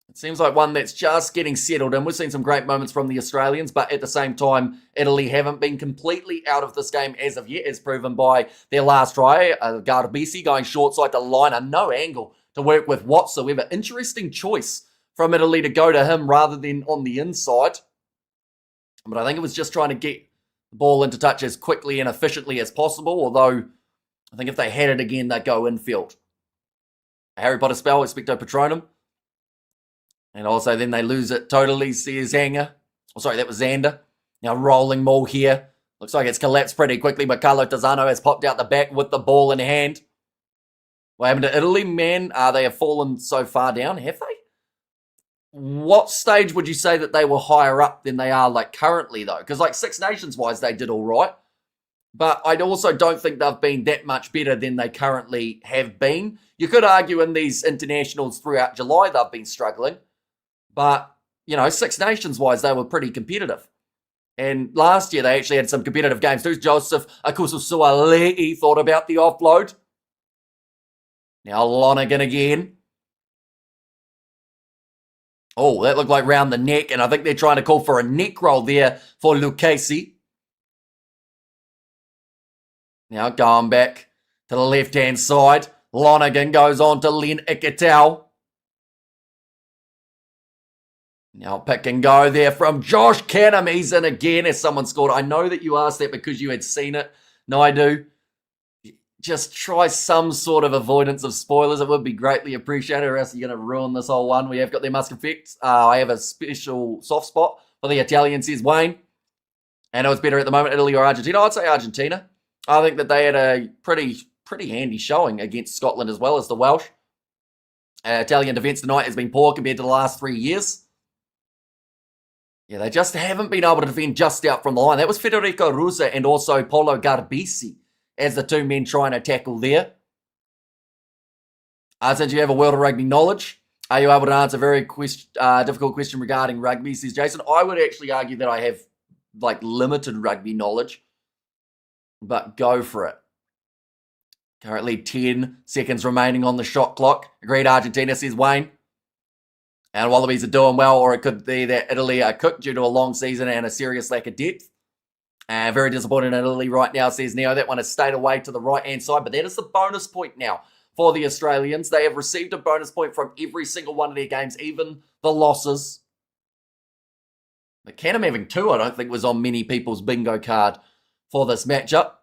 It seems like one that's just getting settled in. We've seen some great moments from the Australians, but at the same time, Italy haven't been completely out of this game as of yet, as proven by their last try. Garbisi going short side to liner, no angle to work with whatsoever. Interesting choice from Italy to go to him rather than on the inside. But I think it was just trying to get the ball into touch as quickly and efficiently as possible, although I think if they had it again, they'd go infield. Harry Potter spell, Expecto Patronum. And also then they lose it totally, says Hanger. Oh, sorry, that was Xander. Now rolling maul here. Looks like it's collapsed pretty quickly, but Carlo Tazzano has popped out the back with the ball in hand. What happened to Italy, man? They have fallen so far down, have they? What stage would you say that they were higher up than they are like currently, though? Because like Six Nations-wise, they did all right. But I also don't think they've been that much better than they currently have been. You could argue in these internationals throughout July they've been struggling. But, you know, Six Nations-wise, they were pretty competitive. And last year, they actually had some competitive games too. Joseph Akususualei thought about the offload. Now Lonergan again. Oh, that looked like round the neck, and I think they're trying to call for a neck roll there for Lucchesi. Now going back to the left-hand side. Lonergan goes on to Len Ikitau. Now pick and go there from Josh Canham. He's in again as someone scored. I know that you asked that because you had seen it. No, I do. Just try some sort of avoidance of spoilers. It would be greatly appreciated, or else you're going to ruin this whole one. We have got their Musk effects. I have a special soft spot for the Italian, says Wayne. And it was better at the moment, Italy or Argentina. I'd say Argentina. I think that they had a pretty handy showing against Scotland as well as the Welsh. Italian defence tonight has been poor compared to the last 3 years. Yeah, they just haven't been able to defend just out from the line. That was Federico Rusa and also Polo Garbisi as the two men trying to tackle there. Since you have a world of rugby knowledge, are you able to answer a very difficult question regarding rugby, says Jason? I would actually argue that I have like limited rugby knowledge, but go for it. Currently 10 seconds remaining on the shot clock. Agreed, Argentina, says Wayne. And Wallabies are doing well, or it could be that Italy are cooked due to a long season and a serious lack of depth. Very disappointed in Italy right now, says Neo. That one has stayed away to the right-hand side, but that is the bonus point now for the Australians. They have received a bonus point from every single one of their games, even the losses. But Canham having 2, I don't think, was on many people's bingo card for this matchup.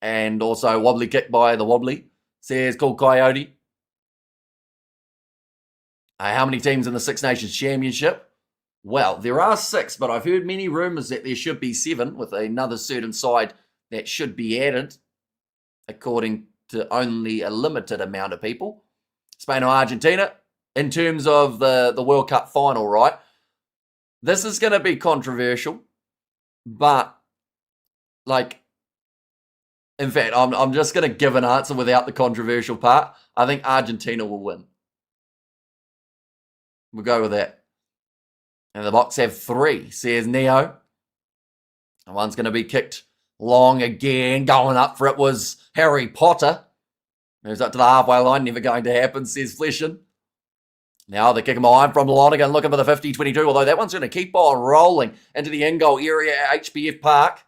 And also wobbly kick by the wobbly, says Cool Coyote. How many teams in the Six Nations Championship? Well, there are 6, but I've heard many rumours that there should be 7, with another certain side that should be added, according to only a limited amount of people. Spain or Argentina, in terms of the World Cup final, right? This is going to be controversial, but, like, in fact, I'm just going to give an answer without the controversial part. I think Argentina will win. We'll go with that. And the Box have 3, says Neo. And one's going to be kicked long again. Going up for it was Harry Potter. Moves up to the halfway line. Never going to happen, says Fleshin. Now the kick him behind from Lonergan. Looking for the 50-22. Although that one's going to keep on rolling into the end goal area at HBF Park.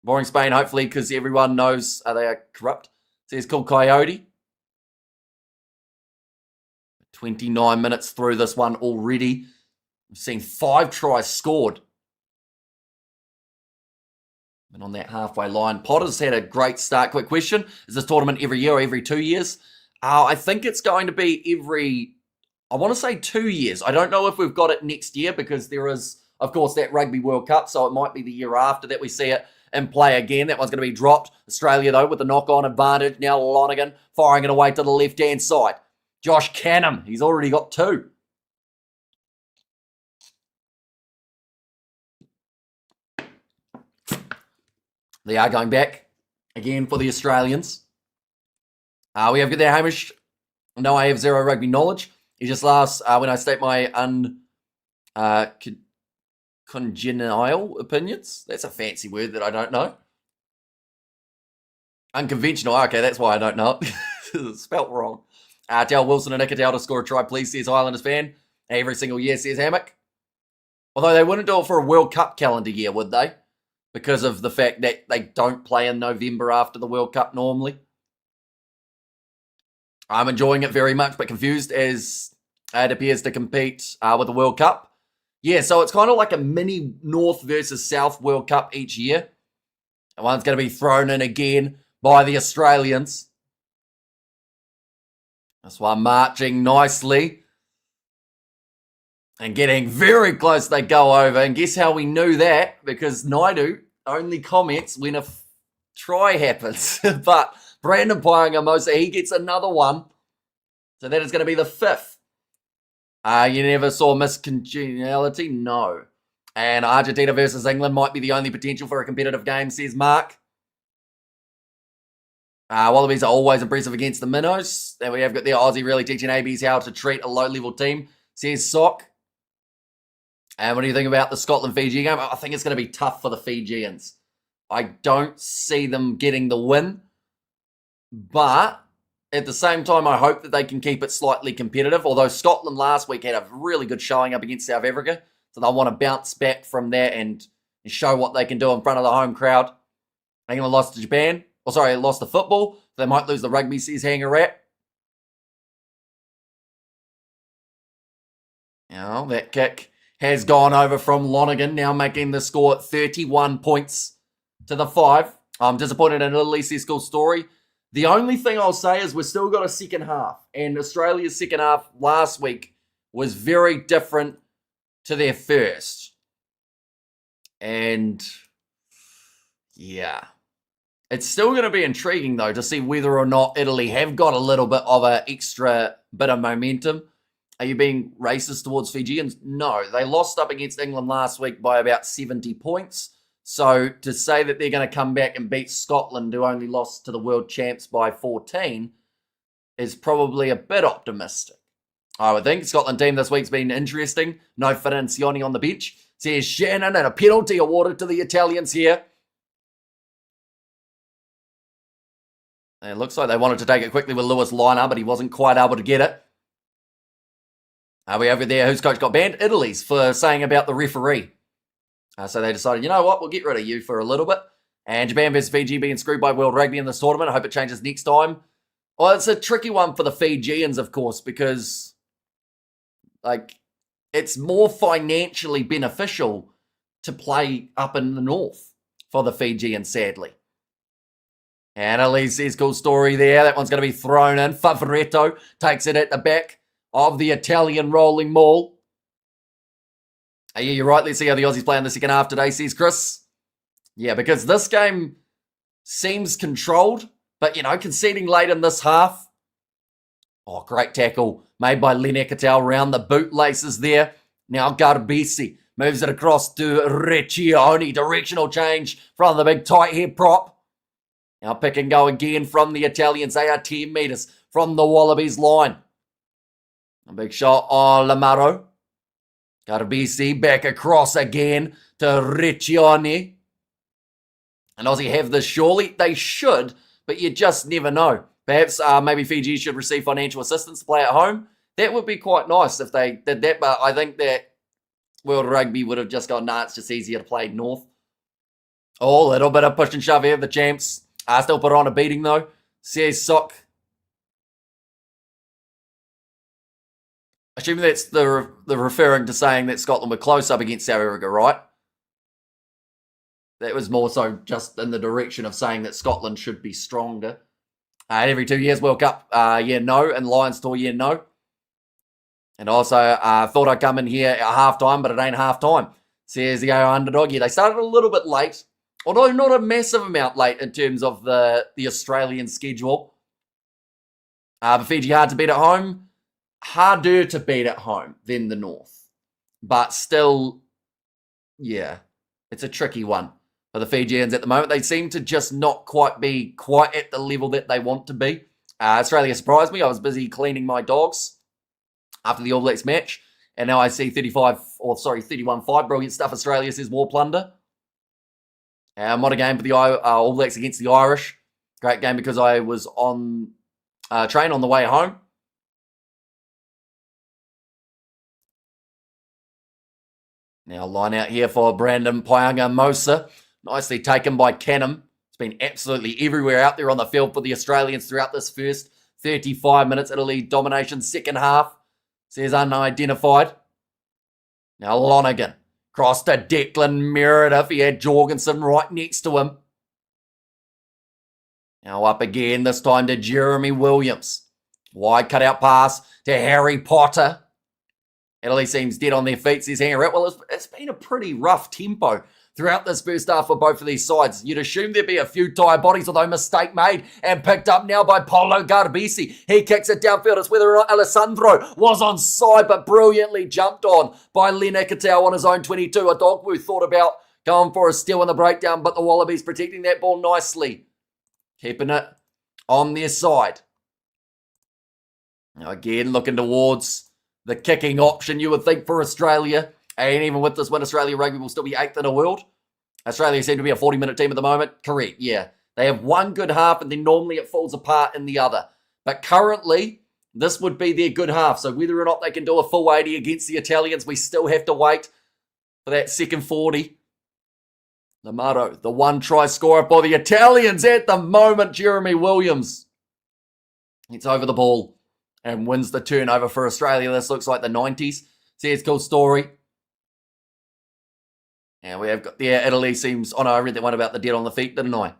Boring Spain, hopefully, because everyone knows they are corrupt. Says Cool Coyote. 29 minutes through this one already. We've seen 5 tries scored. And on that halfway line, Potter's had a great start. Quick question. Is this tournament every year or every 2 years? I think it's going to be every I want to say 2 years. I don't know if we've got it next year because there is, of course, that Rugby World Cup, so it might be the year after that we see it in play again. That one's going to be dropped. Australia, though, with the knock-on advantage. Now Lonergan firing it away to the left-hand side. Josh Canham, he's already got 2. They are going back again for the Australians. We have there Hamish. No, I have zero rugby knowledge. He just laughs when I state my congenial opinions. That's a fancy word that I don't know. Unconventional. Okay, that's why I don't know it. Spelt wrong. Tell Wilson and Ikatau to score a try, please, says Highlanders fan. Every single year, says Hammock. Although they wouldn't do it for a World Cup calendar year, would they? Because of the fact that they don't play in November after the World Cup normally. I'm enjoying it very much, but confused as it appears to compete with the World Cup. Yeah, so it's kind of like a mini North versus South World Cup each year. And one's going to be thrown in again by the Australians. This one marching nicely. And getting very close, they go over. And guess how we knew that? Because Naidu only comments when a try happens. But Brandon Paenga-Amosa, he gets another one. So that is going to be the 5th. You never saw miscongeniality? No. And Argentina versus England might be the only potential for a competitive game, says Mark. Wallabies are always impressive against the Minnows. And we have got the Aussie really teaching ABs how to treat a low-level team, says Sock. And what do you think about the Scotland-Fiji game? I think it's going to be tough for the Fijians. I don't see them getting the win. But at the same time, I hope that they can keep it slightly competitive. Although Scotland last week had a really good showing up against South Africa. So they'll want to bounce back from that and show what they can do in front of the home crowd. England lost to Japan. Lost to football. They might lose the rugby, says Hanger Rat. Now, that kick has gone over from Lonergan, now making the score 31 points to the 5. I'm disappointed in Italy, says Cool Story. The only thing I'll say is we've still got a second half. And Australia's second half last week was very different to their first. And, yeah. It's still going to be intriguing, though, to see whether or not Italy have got a little bit of an extra bit of momentum. Are you being racist towards Fijians? No. They lost up against England last week by about 70 points. So to say that they're going to come back and beat Scotland, who only lost to the world champs by 14, is probably a bit optimistic. I would think. Scotland team this week's been interesting. No Francioni on the bench. Says Shannon, and a penalty awarded to the Italians here. It looks like they wanted to take it quickly with Lewis Liner, but he wasn't quite able to get it. Are we over there? Whose coach got banned? Italy's, for saying about the referee. So they decided, you know what, we'll get rid of you for a little bit. And Japan versus Fiji being screwed by World Rugby in this tournament. I hope it changes next time. Well, it's a tricky one for the Fijians, of course, because it's more financially beneficial to play up in the north for the Fijians, sadly. And Elise says, cool story there. That one's going to be thrown in. Favoretto takes it at the back of the Italian rolling maul. Yeah, you're right. Let's see how the Aussies play in the second half today, says Chris. Yeah, because this game seems controlled, but, conceding late in this half. Oh, great tackle made by Len Ikatau round the bootlaces there. Now Garbisi moves it across to Recchioni. Directional change from the big tight head prop. Now pick and go again from the Italians. They are 10 metres from the Wallabies line. A big shot on Lamaro. Garbisi back across again to Recchioni. And Aussie have this surely. They should, but you just never know. Perhaps maybe Fiji should receive financial assistance to play at home. That would be quite nice if they did that, but I think that World Rugby would have just gone, nah, it's just easier to play north. Oh, a little bit of push and shove here. The champs still put on a beating, though. Says Sock. Assuming that's the referring to saying that Scotland were close up against South Africa, right? That was more so just in the direction of saying that Scotland should be stronger. Every 2 years, World Cup, yeah, no. And Lions Tour, yeah, no. And also, thought I'd come in here at halftime, but it ain't halftime. Says the AO underdog. Yeah, they started a little bit late, although not a massive amount late in terms of the Australian schedule. But Fiji hard to beat at home. Harder to beat at home than the North. But still, yeah, it's a tricky one for the Fijians at the moment. They seem to just not quite be quite at the level that they want to be. Australia surprised me. I was busy cleaning my dogs after the All Blacks match. And now I see 31-5. Brilliant stuff. Australia says more plunder. What a game for the All Blacks against the Irish. Great game because I was on train on the way home. Now line out here for Brandon Paianga-Mosa. Nicely taken by Canham. It's been absolutely everywhere out there on the field for the Australians throughout this first 35 minutes. Italy domination second half. Says unidentified. Now Lonergan. Cross to Declan Meredith. He had Jorgensen right next to him. Now up again, this time to Jeremy Williams. Wide cutout pass to Harry Potter. Italy seems dead on their feet, says Harry. Well, it's been a pretty rough tempo throughout this first half for both of these sides. You'd assume there'd be a few tired bodies, although mistake made and picked up now by Paulo Garbisi. He kicks it downfield. It's whether or not Alessandro was onside, but brilliantly jumped on by Len Ikitau on his own 22. Adogwu thought about going for a steal in the breakdown, but the Wallabies protecting that ball nicely. Keeping it on their side. Now again, looking towards the kicking option, you would think, for Australia. And even with this win, Australia Rugby will still be 8th in the world. Australia seem to be a 40-minute team at the moment. Correct, yeah. They have one good half, and then normally it falls apart in the other. But currently, this would be their good half. So whether or not they can do a full 80 against the Italians, we still have to wait for that second 40. Lamato, the one try scorer for the Italians at the moment, Jeremy Williams. It's over the ball and wins the turnover for Australia. This looks like the 90s. Says cool story. And we have got there, Italy seems, oh no, I read that one about the dead on the feet, didn't I?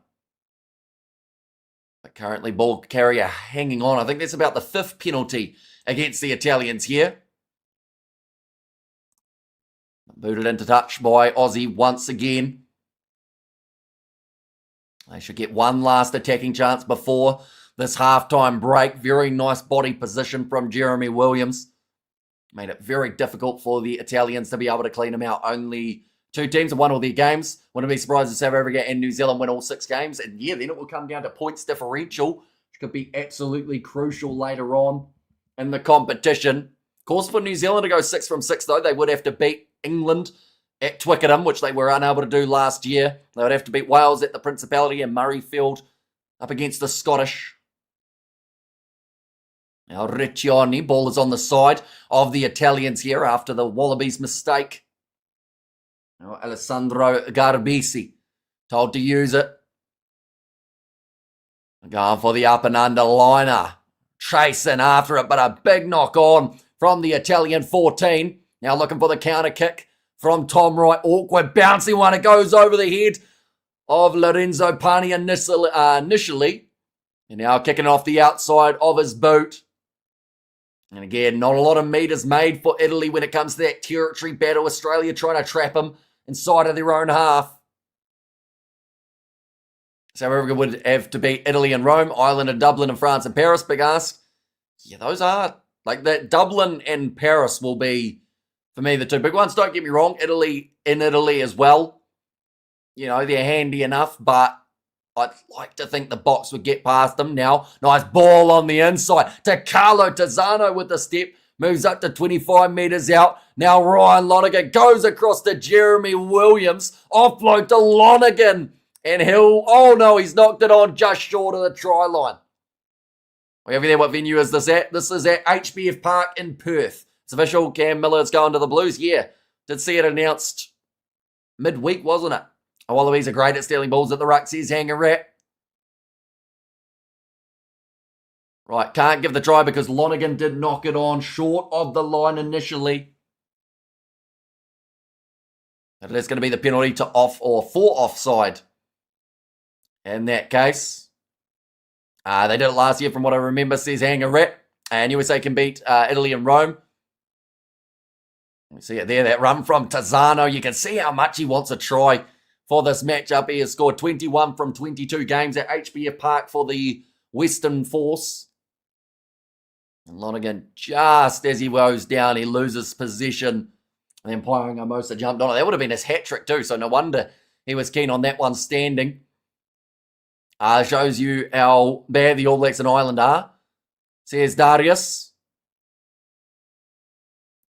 But currently ball carrier hanging on. I think that's about the 5th penalty against the Italians here. Booted into touch by Aussie once again. They should get one last attacking chance before this halftime break. Very nice body position from Jeremy Williams. Made it very difficult for the Italians to be able to clean them out. Only 2 teams have won all their games. Wouldn't be surprised if South Africa and New Zealand win all 6 games. And yeah, then it will come down to points differential, which could be absolutely crucial later on in the competition. Of course, for New Zealand to go 6 from 6, though, they would have to beat England at Twickenham, which they were unable to do last year. They would have to beat Wales at the Principality and Murrayfield up against the Scottish. Now Riccioni, ball is on the side of the Italians here after the Wallabies mistake. Now Alessandro Garbisi told to use it. Going for the up and under liner. Chasing after it, but a big knock on from the Italian 14. Now looking for the counter kick from Tom Wright. Awkward bouncing one. It goes over the head of Lorenzo Pani initially. And now kicking off the outside of his boot. And again, not a lot of meters made for Italy when it comes to that territory battle. Australia trying to trap them inside of their own half. South Africa would have to beat Italy and Rome, Ireland and Dublin and France and Paris. Big ask. Yeah, those are, like that Dublin and Paris will be, for me, the 2 big ones. Don't get me wrong, Italy in Italy as well. You know, they're handy enough, but I'd like to think the Box would get past them now. Nice ball on the inside to Carlo Tazzano with the step. Moves up to 25 metres out. Now Ryan Lonergan goes across to Jeremy Williams. Offload to Lonergan. And oh no, he's knocked it on just short of the try line. We have there, what venue is this at? This is at HBF Park in Perth. It's official, Cam Miller's going to the Blues. Yeah, did see it announced midweek, wasn't it? Wallabies are great at stealing balls at the ruck, says Hanger Rat. Right, can't give the try because Lonergan did knock it on short of the line initially. And that's going to be the penalty to off or for offside. In that case, they did it last year from what I remember, says Hanger Rat. And USA can beat Italy and Rome. You see it there, that run from Tazzano. You can see how much he wants a try for this matchup. He has scored 21 from 22 games at HBF Park for the Western Force. And Lonergan, just as he goes down, he loses possession. And then Paenga-Amosa jumped on it. That would have been his hat trick too, so no wonder he was keen on that one standing. Shows you how bad the All Blacks and Ireland are, says Darius.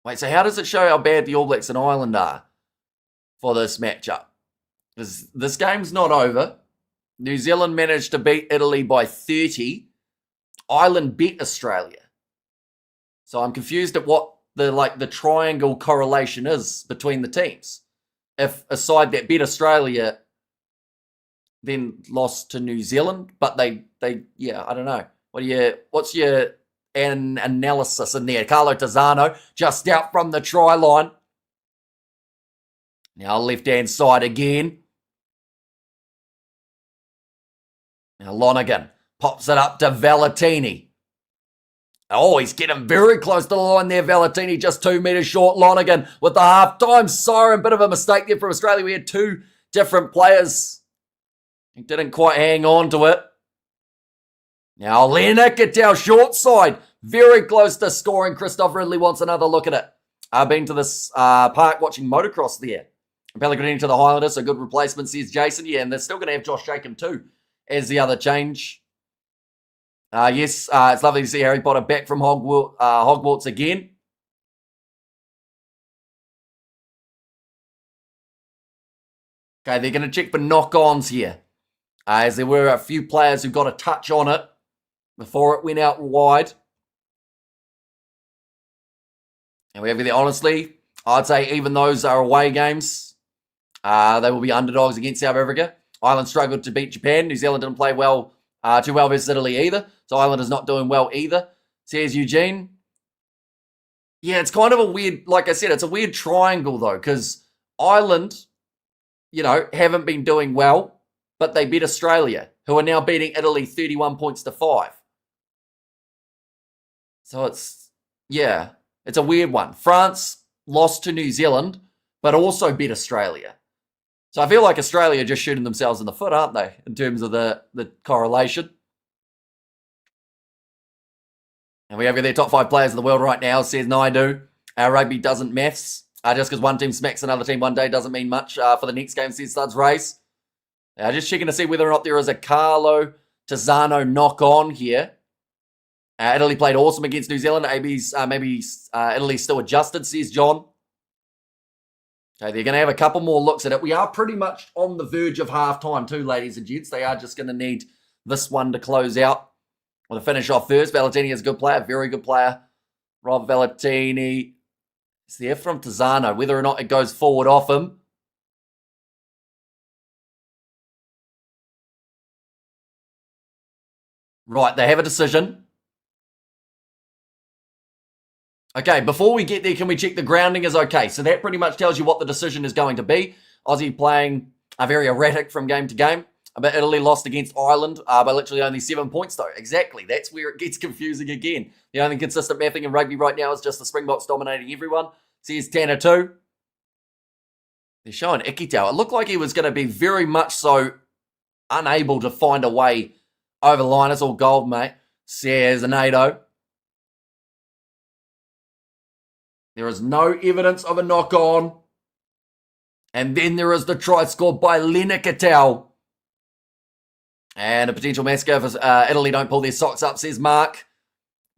Wait, so how does it show how bad the All Blacks and Ireland are for this matchup? Because this game's not over. New Zealand managed to beat Italy by 30. Ireland beat Australia. So I'm confused at what the triangle correlation is between the teams. If a side that beat Australia then lost to New Zealand, but they I don't know. What's your analysis in there? Carlo Tazzano just out from the try line. Now left-hand side again. Now Lonergan pops it up to Valentini. Oh, he's getting very close to the line there, Valentini, just 2 metres short. Lonergan with the half-time siren. Bit of a mistake there from Australia. We had two different players. He didn't quite hang on to it. Now Leonard short side. Very close to scoring. Christoph Ridley wants another look at it. I've been to this park watching motocross there. Pellegrini to the Highlanders, a good replacement, says Jason. Yeah, and they're still going to have Josh Shakem too as the other change. Yes, it's lovely to see Harry Potter back from Hogwarts again. Okay, they're going to check for knock-ons here. As there were a few players who got a touch on it before it went out wide. And we have there, honestly, I'd say even those are away games. They will be underdogs against South Africa. Ireland struggled to beat Japan. New Zealand didn't play too well versus Italy either. So Ireland is not doing well either, says Eugene. Yeah, it's kind of a weird, like I said, it's a weird triangle though, because Ireland, haven't been doing well, but they beat Australia, who are now beating Italy 31 points to 5. So it's a weird one. France lost to New Zealand, but also beat Australia. So I feel like Australia are just shooting themselves in the foot, aren't they, in terms of the correlation? And we have their top 5 players in the world right now, says Naidu. Our rugby doesn't maths. Just because one team smacks another team one day doesn't mean much for the next game, says Studs Race. Just checking to see whether or not there is a Carlo Tazzano knock-on here. Italy played awesome against New Zealand. Maybe Italy's still adjusted, says John. Okay, they're going to have a couple more looks at it. We are pretty much on the verge of halftime too, ladies and gents. They are just going to need this one to close out. Or to finish off first. Valentini is a good player, very good player. Rob Valentini. It's there from Tazzano. Whether or not it goes forward off him. Right, they have a decision. Okay, before we get there, can we check the grounding is okay? So that pretty much tells you what the decision is going to be. Aussie playing very erratic from game to game. But Italy lost against Ireland by literally only 7 points, though. Exactly. That's where it gets confusing again. The only consistent mathing in rugby right now is just the Springboks dominating everyone. Says Tanner 2. They're showing Ikitau. It looked like he was going to be very much so unable to find a way over the line. It's all gold, mate. Says Anado. There is no evidence of a knock-on. And then there is the try scored by Leonard. And a potential massacre if Italy don't pull their socks up, says Mark.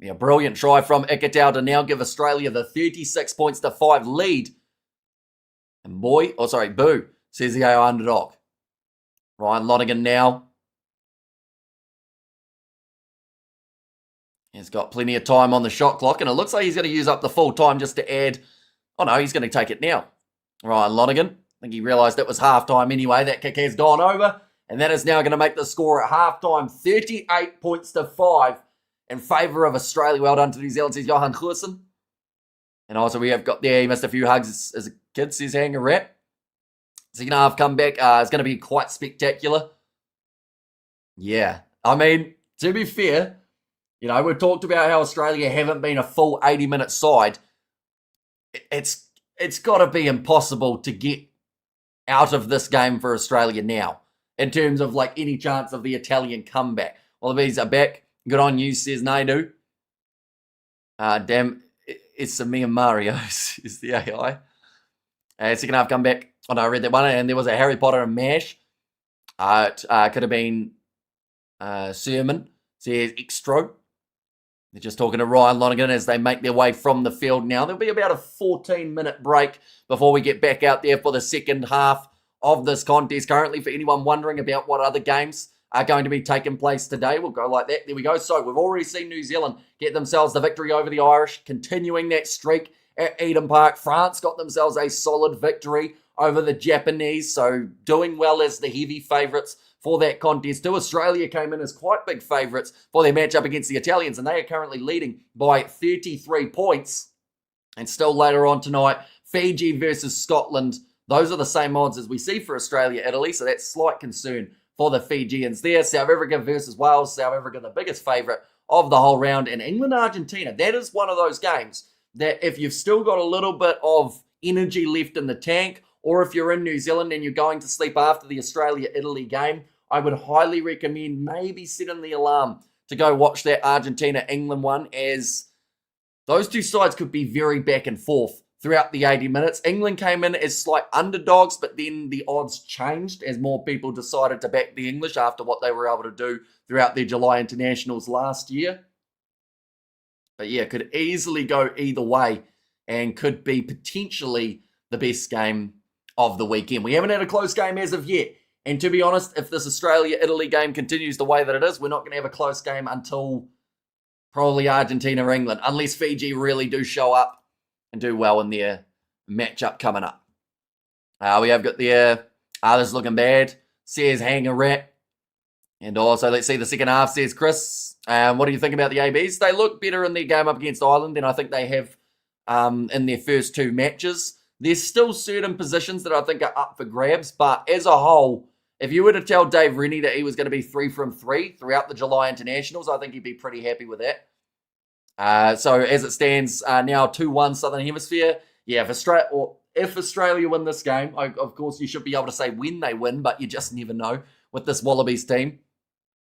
Yeah, brilliant try from Ikitau to now give Australia the 36 points to 5 lead. And Boo, says the AO underdog. Ryan Lonergan now. He's got plenty of time on the shot clock, and it looks like he's going to use up the full time just to add. Oh no, he's going to take it now. Ryan Lonergan. I think he realised it was half time anyway. That kick has gone over. And that is now going to make the score at halftime 38 points to 5 in favour of Australia. Well done to New Zealand, says Johan Goosen. And also we have got there, he missed a few hugs as a kid, says Hanger Rat. Second half comeback is going to be quite spectacular. Yeah, I mean, to be fair, we've talked about how Australia haven't been a full 80-minute side. It's it's got to be impossible to get out of this game for Australia now in terms of like any chance of the Italian comeback. Wallabies are back. Good on you, says Naidu. Damn, it's a me and Mario is the AI. Second half comeback. Oh no, I read that one, and there was a Harry Potter and MASH. It could have been Sermon, says Extro. They're just talking to Ryan Lonergan as they make their way from the field now. There'll be about a 14-minute break before we get back out there for the second half of this contest. Currently, for anyone wondering about what other games are going to be taking place today, we'll go like that. There we go. So we've already seen New Zealand get themselves the victory over the Irish, continuing that streak at Eden Park. France got themselves a solid victory over the Japanese, so doing well as the heavy favourites for that contest too. Australia came in as quite big favourites for their matchup against the Italians, and they are currently leading by 33 points. And still later on tonight, Fiji versus Scotland. Those are the same odds as we see for Australia, Italy, so that's slight concern for the Fijians there. South Africa versus Wales. South Africa, the biggest favourite of the whole round. And England, Argentina. That is one of those games that if you've still got a little bit of energy left in the tank, or if you're in New Zealand and you're going to sleep after the Australia-Italy game, I would highly recommend maybe setting the alarm to go watch that Argentina-England one, as those two sides could be very back and forth throughout the 80 minutes. England came in as slight underdogs, but then the odds changed as more people decided to back the English after what they were able to do throughout their July internationals last year. But yeah, could easily go either way and could be potentially the best game of the weekend. We haven't had a close game as of yet. And to be honest, if this Australia-Italy game continues the way that it is, we're not going to have a close game until probably Argentina or England, unless Fiji really do show up and do well in their matchup coming up. We have got the others looking bad, says Hanger Rat. And also, let's see the second half, says Chris. What do you think about the ABs? They look better in their game up against Ireland than I think they have in their first two matches. There's still certain positions that I think are up for grabs, but as a whole, if you were to tell Dave Rennie that he was going to be 3 from 3 throughout the July internationals, I think he'd be pretty happy with that. So as it stands now, 2-1 Southern Hemisphere. Yeah, if Australia win this game, of course you should be able to say when they win, but you just never know with this Wallabies team.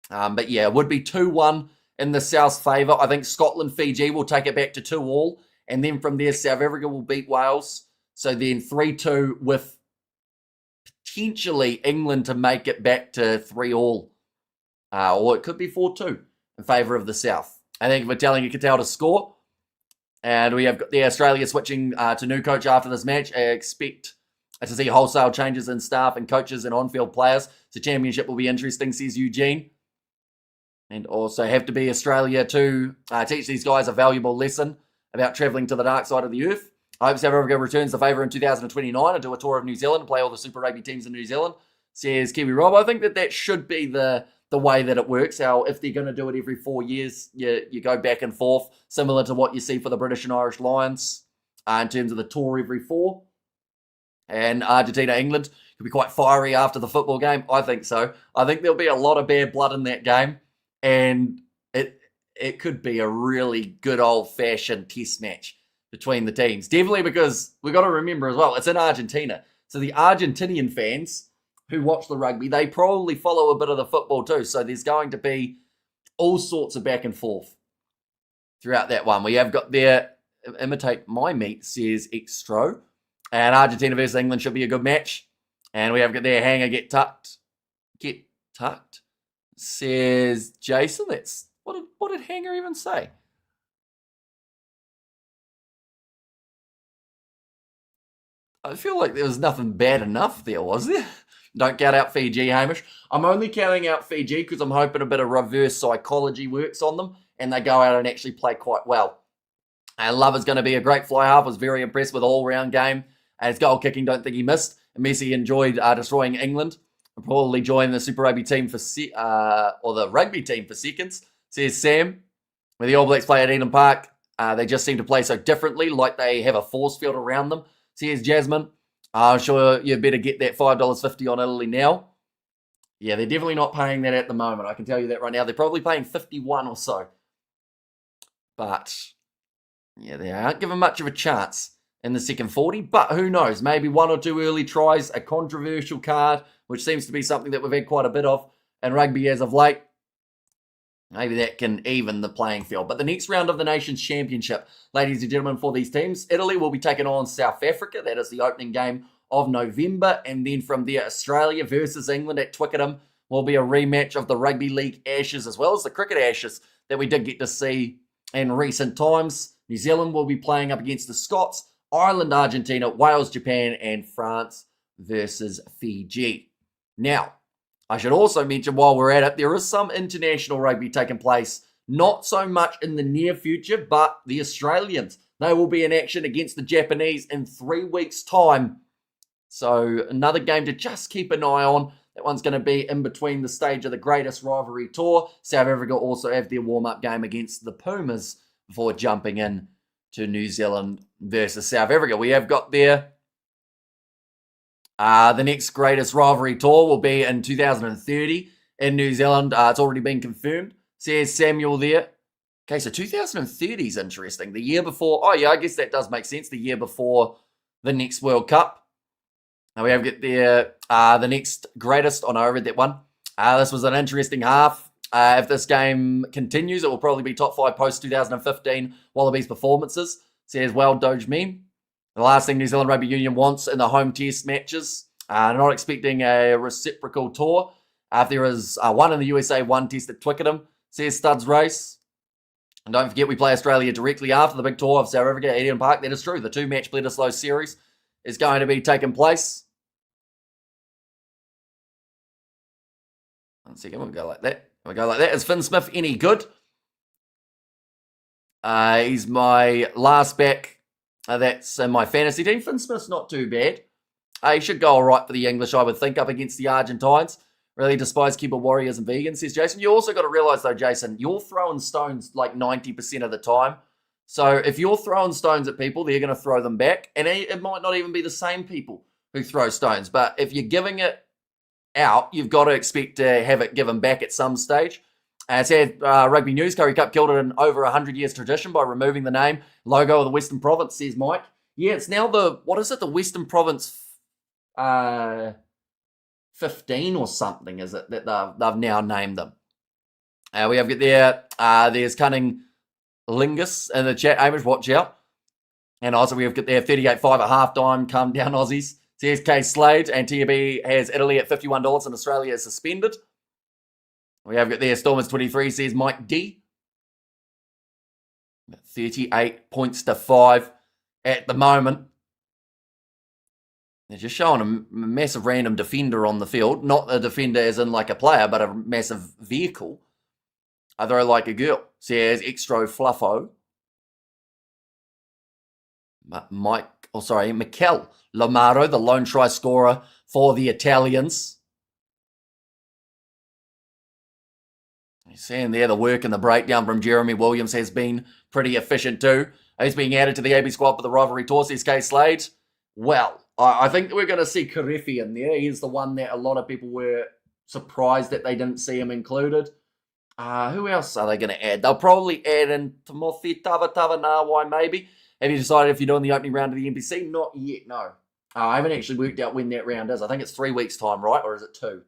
But yeah, it would be 2-1 in the South's favour. I think Scotland, Fiji will take it back to 2-2, and then from there South Africa will beat Wales. So then 3-2 with potentially England to make it back to 3-3. Or it could be 4-2 in favour of the South. I think we're telling Qatar to score. And we have got the Australia switching to new coach after this match. I expect to see wholesale changes in staff and coaches and on-field players. So championship will be interesting, says Eugene. And also have to be Australia to teach these guys a valuable lesson about travelling to the dark side of the earth. I hope South Africa returns the favour in 2029 and do a tour of New Zealand and play all the Super Rugby teams in New Zealand, says Kiwi Rob. I think that should be the way that it works. How if they're going to do it every 4 years, you go back and forth, similar to what you see for the British and Irish Lions in terms of the tour every 4. And Argentina, England could be quite fiery after the football game. I think so. I think there'll be a lot of bad blood in that game, and it could be a really good old-fashioned test match between the teams. Definitely, because we've got to remember as well, it's in Argentina. So the Argentinian fans who watch the rugby, they probably follow a bit of the football too. So there's going to be all sorts of back and forth throughout that one. We have got there, imitate my meat, says Extro. And Argentina versus England should be a good match. And we have got there, Hanger get tucked. Get tucked, says Jason. That's what did Hanger even say? I feel like there was nothing bad enough there, was there? Don't count out Fiji, Hamish. I'm only counting out Fiji because I'm hoping a bit of reverse psychology works on them and they go out and actually play quite well. And Love is going to be a great fly half. Was very impressed with all-round game. And his goal kicking, don't think he missed. And Messi enjoyed destroying England. Will probably join the Super Rugby team or the rugby team for seconds, says Sam. When the All Blacks play at Eden Park, they just seem to play so differently, like they have a force field around them. Says Jasmine. I'm sure you better get that $5.50 on Italy now. Yeah, they're definitely not paying that at the moment. I can tell you that right now. They're probably paying 51 or so. But, yeah, they aren't given much of a chance in the second 40, but who knows? Maybe 1 or 2 early tries, a controversial card, which seems to be something that we've had quite a bit of in rugby as of late. Maybe that can even the playing field. But the next round of the Nations Championship, ladies and gentlemen, for these teams, Italy will be taking on South Africa. That is the opening game of November. And then from there, Australia versus England at Twickenham will be a rematch of the Rugby League Ashes as well as the Cricket Ashes that we did get to see in recent times. New Zealand will be playing up against the Scots, Ireland, Argentina, Wales, Japan, and France versus Fiji. Now, I should also mention while we're at it, there is some international rugby taking place, not so much in the near future, but the Australians. They will be in action against the Japanese in 3 weeks' time. So another game to just keep an eye on. That one's going to be in between the stage of the greatest rivalry tour. South Africa also have their warm-up game against the Pumas before jumping in to New Zealand versus South Africa. We have got there the next greatest rivalry tour will be in 2030 in New Zealand. It's already been confirmed. Says Samuel there. Okay, so 2030 is interesting. The year before, oh yeah, I guess that does make sense. The year before the next World Cup. Now we have got there the next greatest. Oh no, I read that one. This was an interesting half. If this game continues, it will probably be top 5 post 2015 Wallabies performances. Says well Doge meme. The last thing New Zealand Rugby Union wants in the home test matches. Not expecting a reciprocal tour. If there is one in the USA, one test at Twickenham, says Studs Race. And don't forget we play Australia directly after the big tour of South Africa at HBF Park. That is true. The 2-match Bledisloe series is going to be taking place. 1 second, we'll go like that. We'll go like that. Is Finn Smith any good? He's my last back. That's in my fantasy team. Finn Smith's not too bad. He should go all right for the English, I would think, up against the Argentines. Really despise keyboard warriors and vegans, says Jason. You also got to realise, though, Jason, you're throwing stones like 90% of the time. So if you're throwing stones at people, they're going to throw them back. And it might not even be the same people who throw stones. But if you're giving it out, you've got to expect to have it given back at some stage. It's had Rugby News. Curry Cup killed it in over 100 years tradition by removing the name, logo of the Western Province, says Mike. Yeah, it's now the Western Province 15 or something, is it, that they've now named them. We have got there, there's Cunning Lingus in the chat. Amish, watch out. And also we have got there 38.5 at halftime. Calm down, Aussies. CSK Slade and TB has Italy at $51 and Australia is suspended. We have got there Stormers 23, says Mike D. 38 points to 5 at the moment. They're just showing a massive random defender on the field. Not a defender as in like a player, but a massive vehicle. I throw like a girl. Says Extro Fluffo. Mikel Lomaro, the lone try scorer for the Italians. You're seeing there the work and the breakdown from Jeremy Williams has been pretty efficient too. He's being added to the AB squad for the rivalry tour, says K Slade. Well, I think that we're going to see Karifi in there. He's the one that a lot of people were surprised that they didn't see him included. Who else are they going to add? They'll probably add in Timothy Tavatavanawa maybe. Have you decided if you're doing the opening round of the NPC? Not yet, no. I haven't actually worked out when that round is. I think it's 3 weeks' time, right? Or is it 2?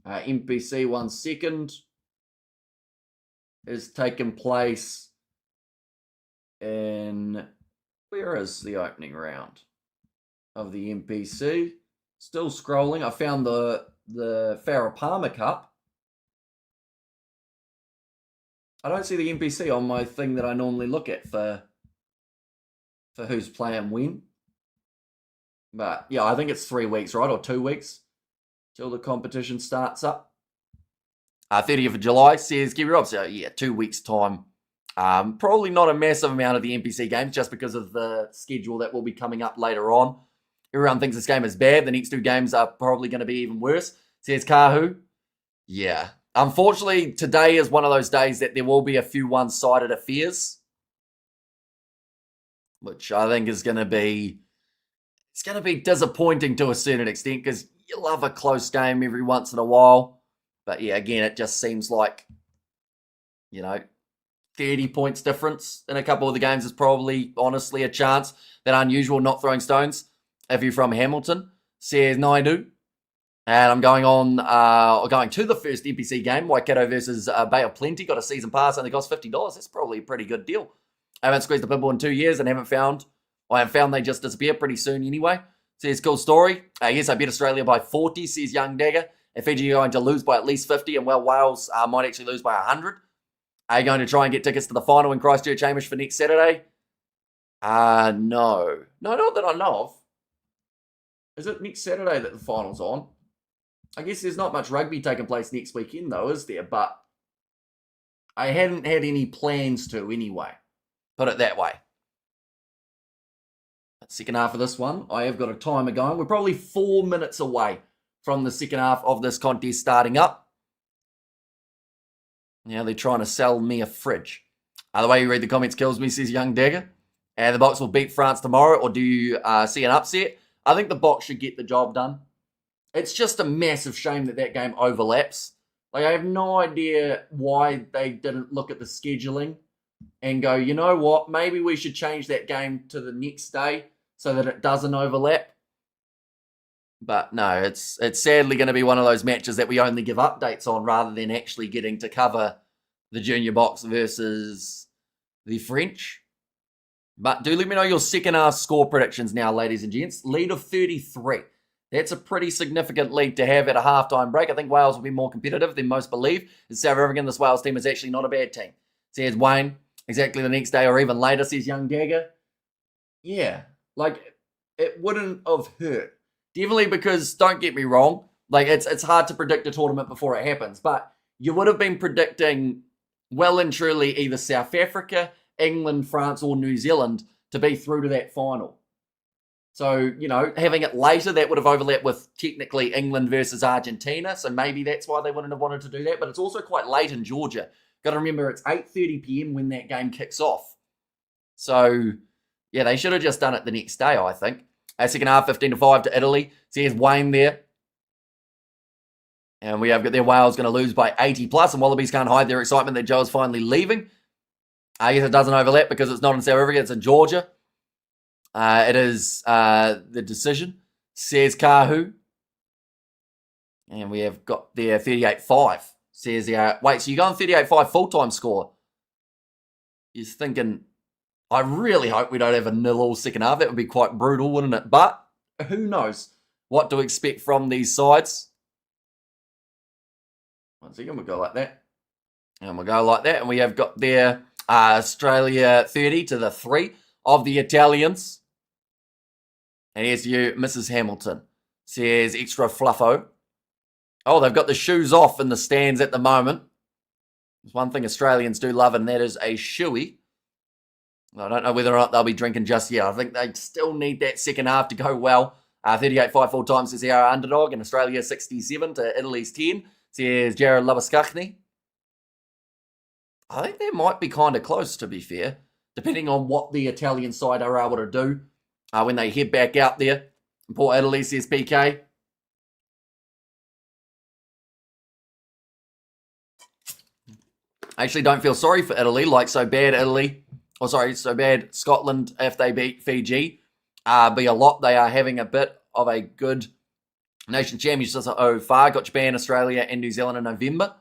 NPC 1 second is taking place in... Where is the opening round of the NPC? Still scrolling. I found the Farah Palmer Cup. I don't see the NPC on my thing that I normally look at for who's playing when. But yeah, I think it's 3 weeks, right? Or 2 weeks till the competition starts up. 30th of July, says Gary Rob. So yeah, 2 weeks' time. Probably not a massive amount of the NPC games just because of the schedule that will be coming up later on. Everyone thinks this game is bad. The next 2 games are probably going to be even worse, says Kahu. Yeah. Unfortunately, today is one of those days that there will be a few one-sided affairs, which I think is going to be... It's going to be disappointing to a certain extent because you love a close game every once in a while. But yeah, again, it just seems like, 30 points difference in a couple of the games is probably, honestly, a chance. That unusual not throwing stones. If you're from Hamilton, says Naidu. And I'm going to the first NPC game, Waikato versus Bay of Plenty. Got a season pass, only cost $50. That's probably a pretty good deal. I haven't squeezed the pinball in 2 years and I haven't found they just disappear pretty soon anyway. Says cool story. Yes, I beat Australia by 40, says Young Dagger. If Fiji are going to lose by at least 50, and well, Wales might actually lose by 100. Are you going to try and get tickets to the final in Christchurch, Hamish, for next Saturday? No. No, not that I know of. Is it next Saturday that the final's on? I guess there's not much rugby taking place next weekend, though, is there? But I hadn't had any plans to anyway. Put it that way. Second half of this one, I have got a timer going. We're probably 4 minutes away from the second half of this contest starting up. Now they're trying to sell me a fridge. The way you read the comments kills me, says Young Dagger. And the Box will beat France tomorrow, or do you see an upset? I think the Box should get the job done. It's just a massive shame that game overlaps. Like, I have no idea why they didn't look at the scheduling and go, you know what, maybe we should change that game to the next day so that it doesn't overlap. But no, it's sadly going to be one of those matches that we only give updates on rather than actually getting to cover the Junior Box versus the French. But do let me know your second half score predictions now, ladies and gents. Lead of 33. That's a pretty significant lead to have at a halftime break. I think Wales will be more competitive than most believe. It's South African, this Wales team is actually not a bad team. Says Wayne, exactly the next day or even later, says Young Dagger. Yeah, like, it wouldn't have hurt. Definitely because, don't get me wrong, like, it's hard to predict a tournament before it happens, but you would have been predicting well and truly either South Africa, England, France, or New Zealand to be through to that final. So, you know, having it later, that would have overlapped with technically England versus Argentina. So maybe that's why they wouldn't have wanted to do that. But it's also quite late in Georgia. Got to remember, it's 8:30 p.m. when that game kicks off. So, yeah, they should have just done it the next day, I think. Second half, 15-5 to Italy. So here's Wayne there. And we have got their Wales going to lose by 80 plus. And Wallabies can't hide their excitement that Joe's finally leaving. I guess it doesn't overlap because it's not in South Africa. It's in Georgia. It is the decision, says Kahu. And we have got their 38-5. Says, wait, so you're going 38-5 full-time score? You're thinking, I really hope we don't have a 0-0 second half. That would be quite brutal, wouldn't it? But who knows what to expect from these sides. 1 second, we'll go like that. And we'll go like that. And we have got their Australia 30 to the 3 of the Italians. And here's you, Mrs. Hamilton. Says extra fluffo. Oh, they've got the shoes off in the stands at the moment. There's one thing Australians do love, and that is a shoey. I don't know whether or not they'll be drinking just yet. I think they still need that second half to go well. 38-5 full time says they are underdog, and Australia 67 to Italy's 10. Says Jared Labaskachny. I think that might be kind of close, to be fair, depending on what the Italian side are able to do when they head back out there. And poor Italy, says PK. I actually don't feel sorry for Italy, like so bad Scotland, if they beat Fiji, be a lot. They are having a bit of a good nation championship so far. Got Japan, Australia, and New Zealand in November.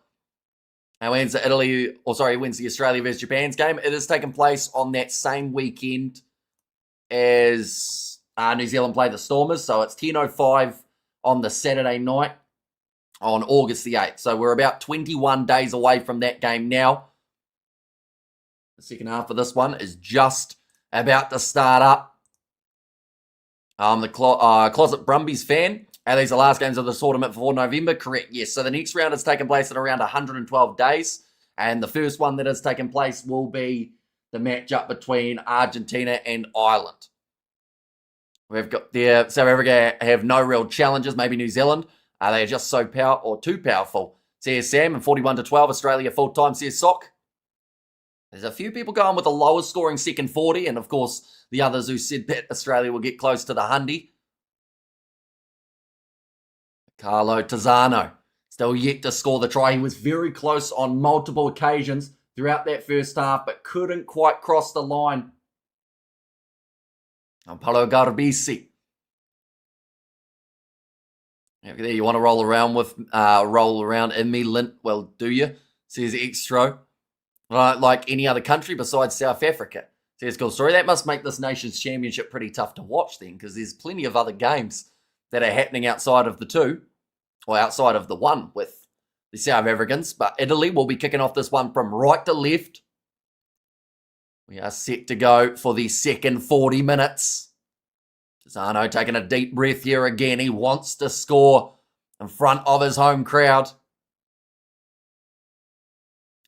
And when's the Australia versus Japan's game? It has taken place on that same weekend as New Zealand play the Stormers. So it's 10:05 on the Saturday night on August the 8th. So we're about 21 days away from that game now. The second half of this one is just about to start up. I'm the Closet Brumbies fan. Are these the last games of the tournament before November? Correct, yes. So the next round has taken place in around 112 days. And the first one that has taken place will be the matchup between Argentina and Ireland. We've got there, South Africa have no real challenges, maybe New Zealand. They are just so too powerful. Says Sam, and 41-12, Australia full-time, says Sock. There's a few people going with the lowest scoring second 40, and of course, the others who said that Australia will get close to the 100. Carlo Tizzano, still yet to score the try. He was very close on multiple occasions. throughout that first half, but couldn't quite cross the line. Paolo Garbisi. There you want to roll around in me, Lint? Well, do you? Says Extro. Like any other country besides South Africa. Says Cool Story. That must make this nation's championship pretty tough to watch then, because there's plenty of other games that are happening outside of the two, or outside of the one with the South Africans. But Italy will be kicking off this one from right to left. We are set to go for the second 40 minutes. Zano taking a deep breath here again. He wants to score in front of his home crowd.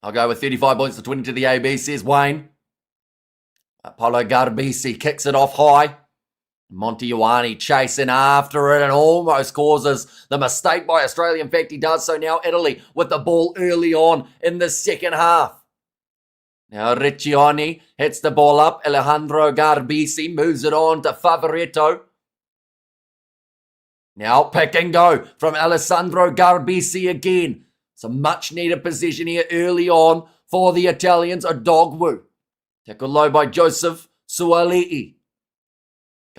I'll go with 35 points to 20 to the AB, says Wayne. Paolo Garbisi kicks it off high. Monty Ioane chasing after it and almost causes the mistake by Australia. In fact, he does so now. Italy with the ball early on in the second half. Now Riccioni hits the ball up. Alejandro Garbisi moves it on to Favoretto. Now pick and go from Alessandro Garbisi again. Some much needed possession here early on for the Italians. A Dogwu. Tackled low by Joseph Suali'i.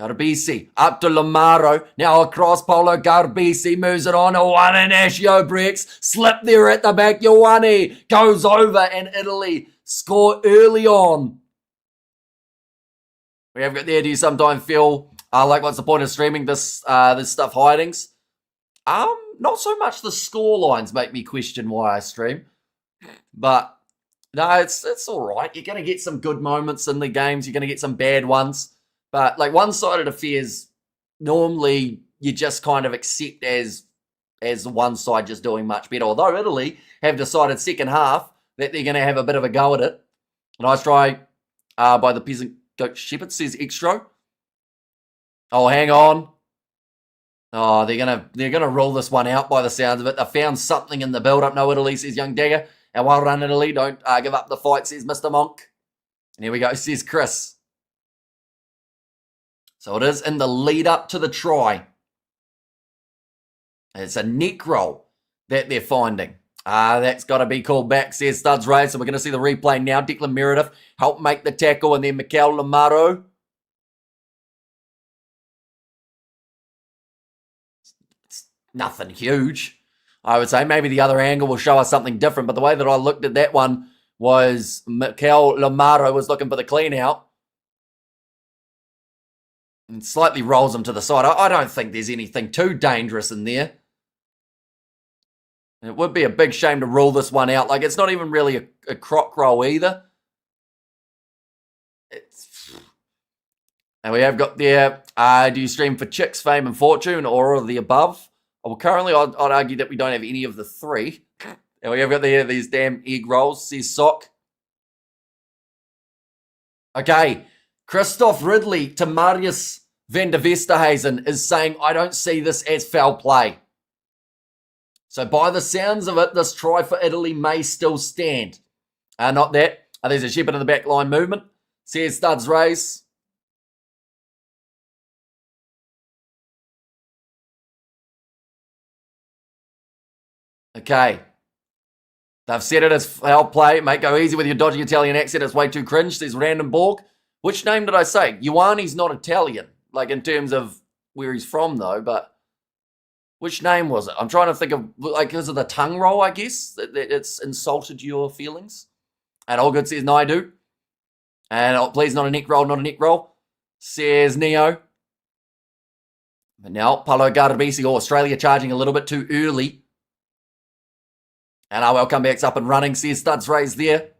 Garbisi up to Lamaro. Now across Paolo Garbisi. Moves it on. Ioane Ashio breaks. Slip there at the back. Ioane goes over and Italy score early on. We have got there. Do you sometimes feel like what's the point of streaming this stuff hidings? Not so much the score lines make me question why I stream. But no, it's all right. You're going to get some good moments in the games. You're going to get some bad ones. But like one-sided affairs, normally you just kind of accept as one side just doing much better. Although Italy have decided second half that they're going to have a bit of a go at it. A nice try by the peasant goat shepherd, says Extro. Oh, hang on. Oh, they're gonna roll this one out by the sounds of it. They found something in the build-up. No, Italy, says Young Dagger. And well run, Italy. Don't give up the fight, says Mr. Monk. And here we go, says Chris. So it is in the lead up to the try. It's a neck roll that they're finding. That's got to be called back, says Studs Ray. So we're going to see the replay now. Declan Meredith helped make the tackle, and then Mikel Lamaro. It's nothing huge, I would say. Maybe the other angle will show us something different, but the way that I looked at that one was Mikel Lamaro was looking for the clean out. And slightly rolls him to the side. I don't think there's anything too dangerous in there. It would be a big shame to rule this one out. Like, it's not even really a croc roll either. And we have got there, do you stream for chicks, fame, and fortune, or all of the above? Well, currently, I'd argue that we don't have any of the three. And we have got there these damn egg rolls, says Sock. Okay, Christoph Ridley to Marius van der Vesterhuizen is saying, I don't see this as foul play. So by the sounds of it, this try for Italy may still stand. Not that. There's a shepherd in the back line movement. Says Studs Race. Okay. They've said it as foul play. Mate, go easy with your dodgy Italian accent. It's way too cringe, says Random Borg. Which name did I say? Ioane's not Italian. Like, in terms of where he's from, though, but which name was it? I'm trying to think of, like, because of the tongue roll, I guess, that it's insulted your feelings. And All Good says Naidu. And please, not a neck roll, says Neo. But now, Paolo Garbisi, Australia charging a little bit too early. And our comeback's up and running, says Studs Rays there.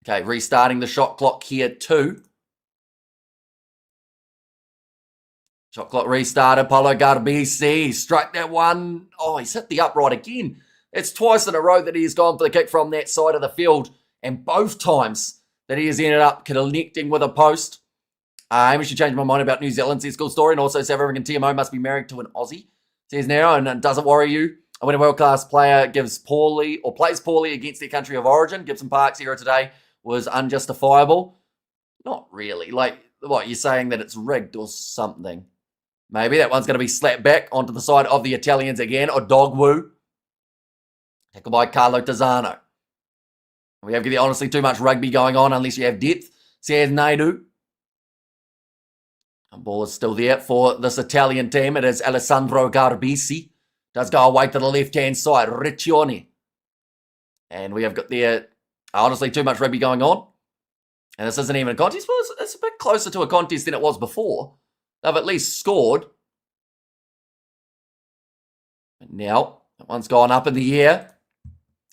Okay, restarting the shot clock here too. Shot clock restarted. Paolo Garbisi struck that one. Oh, he's hit the upright again. It's twice in a row that he's gone for the kick from that side of the field. And both times that he has ended up connecting with a post. Maybe should change my mind about New Zealand, says Cool Story. And also South African TMO must be married to an Aussie, says now, and it doesn't worry you. When a world-class player plays poorly against their country of origin, Gibson Park's era today was unjustifiable. Not really. Like, what, you're saying that it's rigged or something? Maybe that one's going to be slapped back onto the side of the Italians again, or Dogwu. Tackled by Carlo Tazzano. We have honestly too much rugby going on unless you have depth, says Naidu. The ball is still there for this Italian team. It is Alessandro Garbisi. Does go away to the left-hand side. Riccioni. And we have got there, honestly, too much rugby going on. And this isn't even a contest. Well, it's a bit closer to a contest than it was before. They've at least scored. And now, that one's gone up in the air.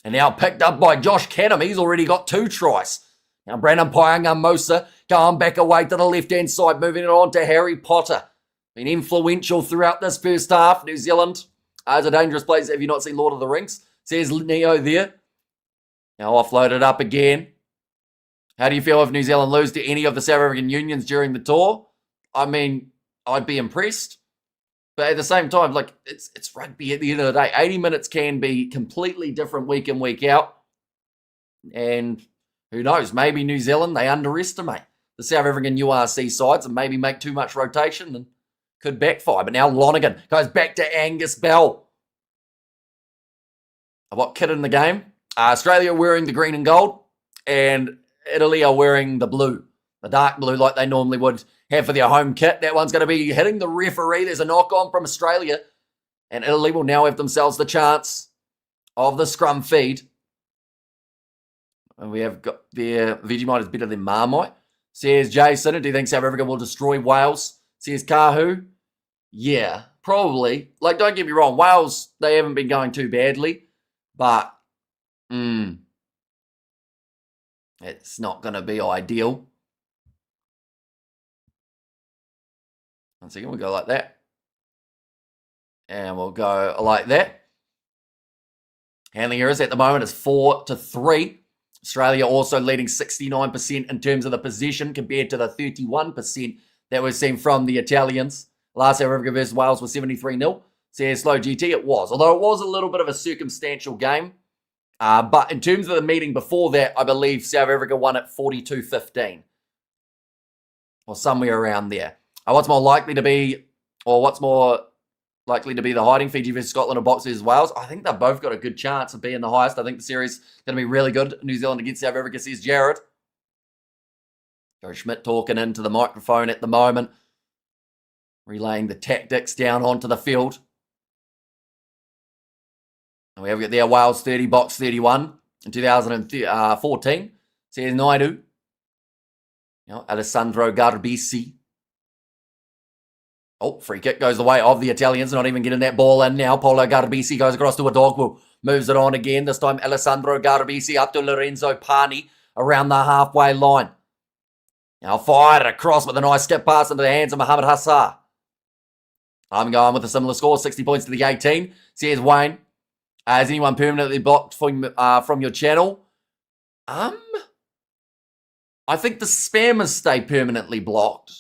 And now picked up by Josh Canham. He's already got 2 tries. Now Brandon Paenga-Mosa going back away to the left-hand side, moving it on to Harry Potter. Been influential throughout this first half. New Zealand is a dangerous place. Have you not seen Lord of the Rings? Says Neo there. Now offloaded up again. How do you feel if New Zealand lose to any of the South African unions during the tour? I mean, I'd be impressed. But at the same time, like, it's rugby at the end of the day. 80 minutes can be completely different week in, week out. And who knows, maybe New Zealand, they underestimate the South African URC sides and maybe make too much rotation and could backfire. But now Lonergan goes back to Angus Bell. What kit in the game? Australia wearing the green and gold, and Italy are wearing the blue, the dark blue like they normally would have for their home kit. That one's going to be hitting the referee. There's a knock-on from Australia, and Italy will now have themselves the chance of the scrum feed. And we have got their Vegemite is better than Marmite. Says Jason, do you think South Africa will destroy Wales? Says Kahu. Yeah, probably. Like, don't get me wrong, Wales, they haven't been going too badly, but it's not going to be ideal. Once again, we'll go like that. And we'll go like that. Handling errors at the moment is 4-3. Australia also leading 69% in terms of the possession compared to the 31% that we've seen from the Italians. Last South Africa versus Wales was 73-0. Says Slow GT, it was. Although it was a little bit of a circumstantial game. But in terms of the meeting before that, I believe South Africa won at 42-15. Or somewhere around there. What's more likely to be the hiding, Fiji versus Scotland or Boxers versus Wales? I think they've both got a good chance of being the highest. I think the series is going to be really good. New Zealand against South Africa, says Jared. Joe Schmidt talking into the microphone at the moment. Relaying the tactics down onto the field. And we have got there Wales 30, Box 31 in 2014. Says Naidu. Alessandro Garbisi. Oh, free kick goes the way of the Italians. Not even getting that ball in now. Paulo Garbisi goes across to a dogwheel. Moves it on again. This time Alessandro Garbisi up to Lorenzo Pani around the halfway line. Now fired across with a nice skip pass into the hands of Mohamed Hassar. I'm going with a similar score. 60 points to the 18. Says Wayne. Is anyone permanently blocked from your channel? I think the spammers stay permanently blocked.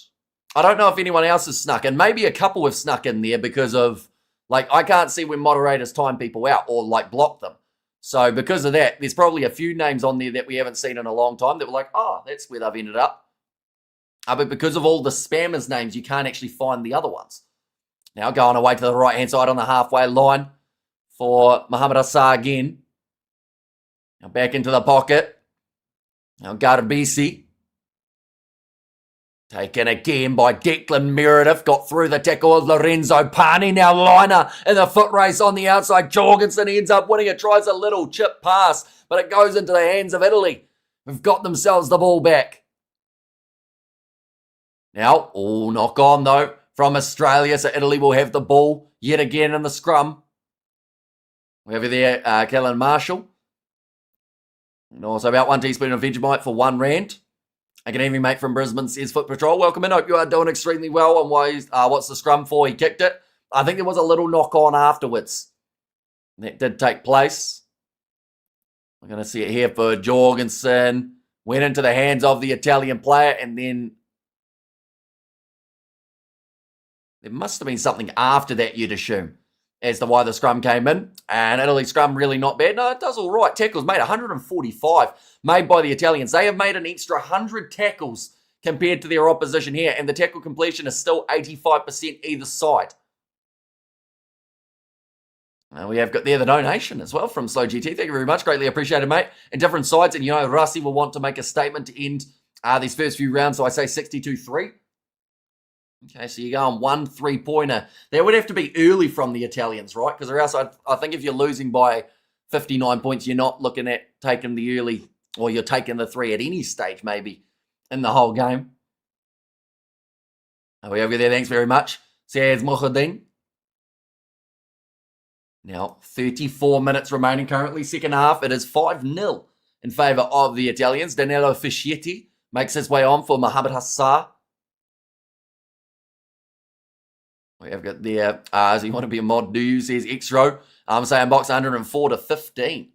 I don't know if anyone else has snuck in. Maybe a couple have snuck in there because of, like, I can't see when moderators time people out or, like, block them. So because of that, there's probably a few names on there that we haven't seen in a long time that were like, oh, that's where they've ended up. But because of all the spammers' names, you can't actually find the other ones. Now going away to the right-hand side on the halfway line for Mohamed Hassar again. Now back into the pocket. Now Garbisi. Taken again by Declan Meredith. Got through the tackle of Lorenzo Pani. Now Liner in the foot race on the outside. Jorgensen ends up winning it. Tries a little chip pass, but it goes into the hands of Italy. We've got themselves the ball back. Now, knock on though from Australia. So Italy will have the ball yet again in the scrum. We have there Kellen Marshall. And also about 1 teaspoon of Vegemite for R1. I can even make from Brisbane, says Foot Patrol. Welcome in. Hope you are doing extremely well. And what's the scrum for? He kicked it. I think there was a little knock on afterwards. That did take place. We're going to see it here for Jorgensen. Went into the hands of the Italian player, and then there must have been something after that, you'd assume, as to why the scrum came in. And Italy scrum really not bad. No, it does all right. Tackles made 145 made by the Italians. They have made an extra 100 tackles compared to their opposition here. And the tackle completion is still 85% either side. And we have got there the donation as well from Slow GT. Thank you very much. Greatly appreciated, mate. And different sides. And, Rossi will want to make a statement to end these first few rounds. So I say 62-3. Okay, so you're going 1 3-pointer. That would have to be early from the Italians, right? Because or else I think if you're losing by 59 points, you're not looking at taking the early, or you're taking the 3 at any stage maybe in the whole game. We over there, thanks very much. Says Mohadin. Now, 34 minutes remaining currently, second half. It is 5-0 in favour of the Italians. Danilo Fischietti makes his way on for Mohamed Hassar. We have got there, so you want to be a mod, do you? Says X-Row. I'm saying box 104-15.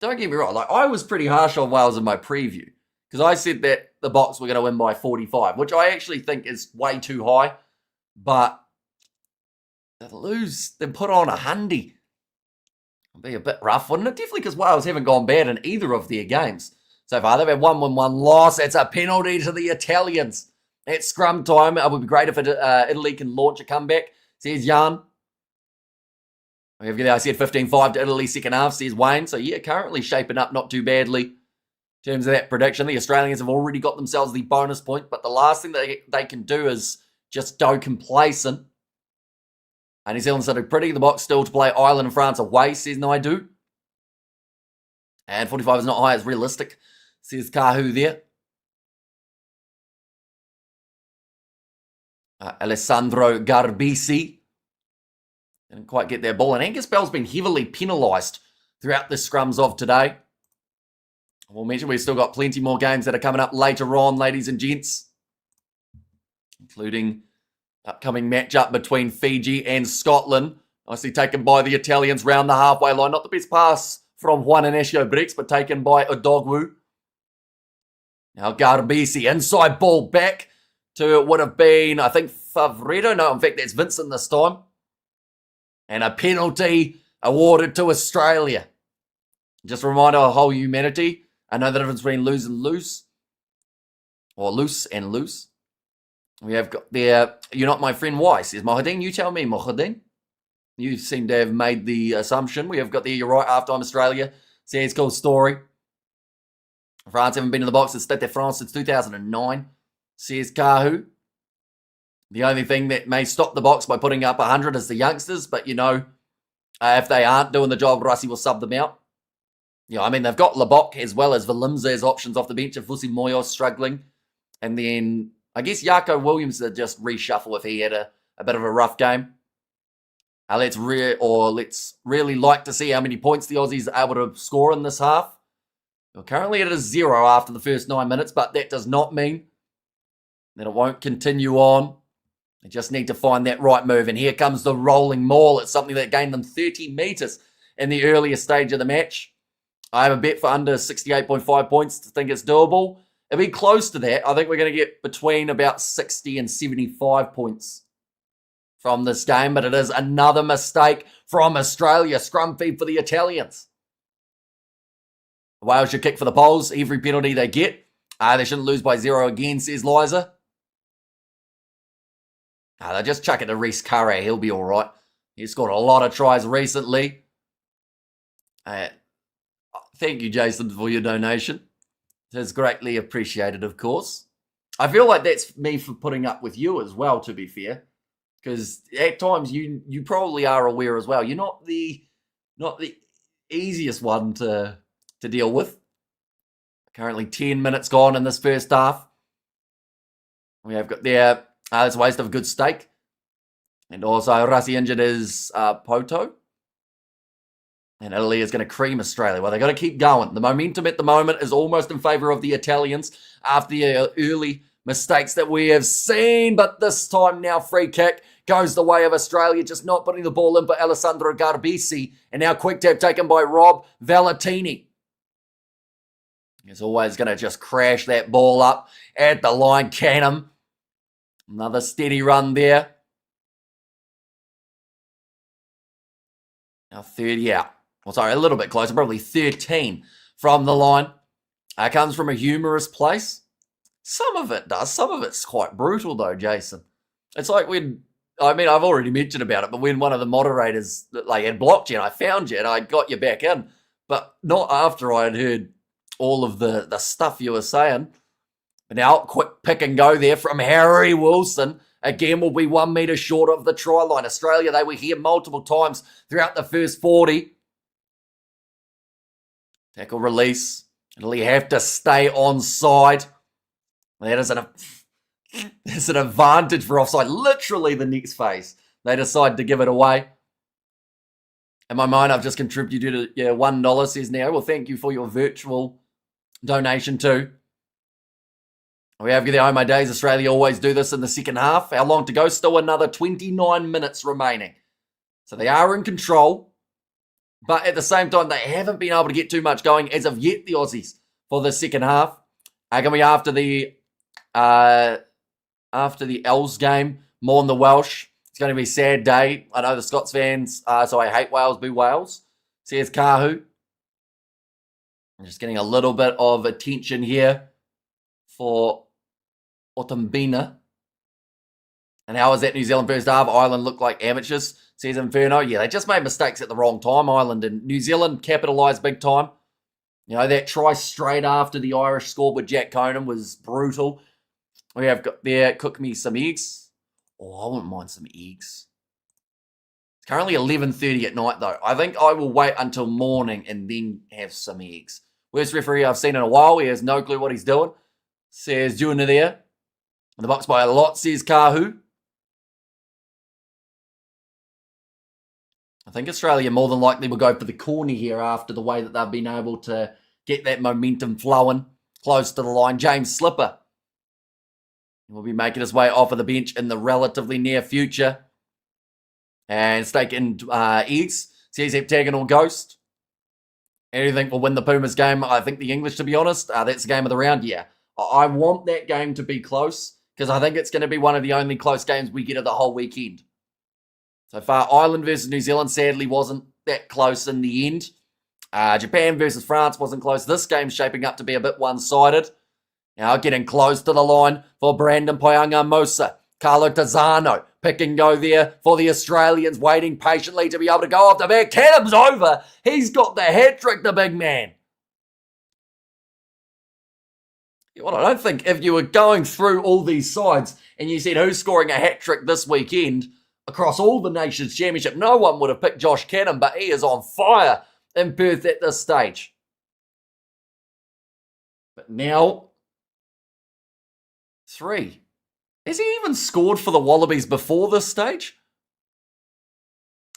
Don't get me wrong, I was pretty harsh on Wales in my preview because I said that the box were going to win by 45, which I actually think is way too high. But they put on a hundy. It'll be a bit rough, wouldn't it? Definitely because Wales haven't gone bad in either of their games so far. They've had 1 win, 1 loss. It's a penalty to the Italians. At scrum time, it would be great if Italy can launch a comeback, says Jan. I said 15-5 to Italy second half, says Wayne. So, yeah, currently shaping up not too badly in terms of that prediction. The Australians have already got themselves the bonus point, but the last thing they can do is just go complacent. And New Zealand's looking pretty. The box still to play Ireland and France away, says Naidu. And 45 is not high, it's realistic, says Kahu there. Alessandro Garbisi didn't quite get their ball. And Angus Bell's been heavily penalised throughout the scrums of today. We'll mention we've still got plenty more games that are coming up later on, ladies and gents, including upcoming matchup between Fiji and Scotland. Nicely taken by the Italians round the halfway line. Not the best pass from Juan Inacio Brix, but taken by Odogwu. Now Garbisi, inside ball back to it would have been, I think, Favretto. No, in fact, that's Vincent this time. And a penalty awarded to Australia. Just a reminder of whole humanity. I know the difference between lose and loose. Or loose and loose. We have got there, you're not my friend, why? Says Mohadin. You tell me, Mohadin. You seem to have made the assumption. We have got there, you're right, halftime Australia. Says cool story. France haven't been in the box at Stade de France since 2009. Says Kahu. The only thing that may stop the box by putting up 100 is the youngsters, but if they aren't doing the job, Rossi will sub them out. They've got Labok as well as Valimza as options off the bench if Vusi Moyo struggling. And then I guess Jaco Williams to just reshuffle if he had a bit of a rough game. Let's really like to see how many points the Aussies are able to score in this half. Well, currently it is 0 after the first 9 minutes, but that does not mean that it won't continue on. They just need to find that right move. And here comes the rolling maul. It's something that gained them 30 metres in the earlier stage of the match. I have a bet for under 68.5 points to think it's doable. It'll be close to that. I think we're going to get between about 60 and 75 points from this game. But it is another mistake from Australia. Scrum feed for the Italians. Wales should kick for the Poles. Every penalty they get. They shouldn't lose by 0 again, says Liza. They'll just chuck it to Reece Curry. He'll be all right. He's scored a lot of tries recently. Thank you, Jason, for your donation. It's greatly appreciated, of course. I feel like that's me for putting up with you as well, to be fair. Because at times you probably are aware as well. You're not the easiest one to deal with. Currently 10 minutes gone in this first half. We have got there, it's a waste of a good steak. And also, Rossi injured his Poto. And Italy is going to cream Australia. Well, they've got to keep going. The momentum at the moment is almost in favour of the Italians after the early mistakes that we have seen. But this time now, free kick goes the way of Australia, just not putting the ball in for Alessandro Garbisi. And now quick tap taken by Rob Valentini. He's always going to just crash that ball up at the line. Canham. Another steady run there. Now 30 out. Well, sorry, a little bit closer, probably 13 from the line. Comes from a humorous place. Some of it does. Some of it's quite brutal, though, Jason. It's like when I mean, I've already mentioned about it, but when one of the moderators had blocked you and I found you and I got you back in, but not after I had heard all of the stuff you were saying. But now, quick pick and go there from Harry Wilson. Again, will be 1 metre short of the try line. Australia, they were here multiple times throughout the first 40. Tackle release. Italy have to stay onside. That is an advantage for offside. Literally the next phase. They decide to give it away. In my mind, I've just contributed $1, says Neo. Well, thank you for your virtual donation too. We have the Oh My Days. Australia always do this in the second half. How long to go? Still another 29 minutes remaining. So they are in control. But at the same time, they haven't been able to get too much going as of yet, the Aussies, for the second half. Going to be after the Els game, more on the Welsh. It's going to be a sad day. I know the Scots fans, so I hate Wales, boo Wales. Says Kahu. I'm just getting a little bit of attention here for Otambina. And how was that New Zealand first half? Ireland looked like amateurs, says Inferno. Yeah, they just made mistakes at the wrong time, Ireland. And New Zealand capitalised big time. You know, that try straight after the Irish scored with Jack Conan was brutal. We have got there, cook me some eggs. Oh, I wouldn't mind some eggs. It's currently 11:30 at night, though. I think I will wait until morning and then have some eggs. Worst referee I've seen in a while. He has no clue what he's doing. Says Juna there. In the box by a lot, says Kahu. I think Australia more than likely will go for the corner here after the way that they've been able to get that momentum flowing close to the line. James Slipper will be making his way off of the bench in the relatively near future. And staking eggs. Says Heptagonal Ghost. Anything will win the Pumas game. I think the English, to be honest, that's the game of the round. Yeah, I want that game to be close because I think it's going to be one of the only close games we get of the whole weekend. So far, Ireland versus New Zealand sadly wasn't that close in the end. Japan versus France wasn't close. This game's shaping up to be a bit one-sided. Now getting close to the line for Brandon Poyanga-Mosa. Carlo Tazzano, pick and go there for the Australians, waiting patiently to be able to go off the back. Cannon's over. He's got the hat-trick, the big man. Well, I don't think if you were going through all these sides and you said who's scoring a hat-trick this weekend across all the Nations Championship, no one would have picked Josh Cannon, but he is on fire in Perth at this stage. But now, 3. Has he even scored for the Wallabies before this stage?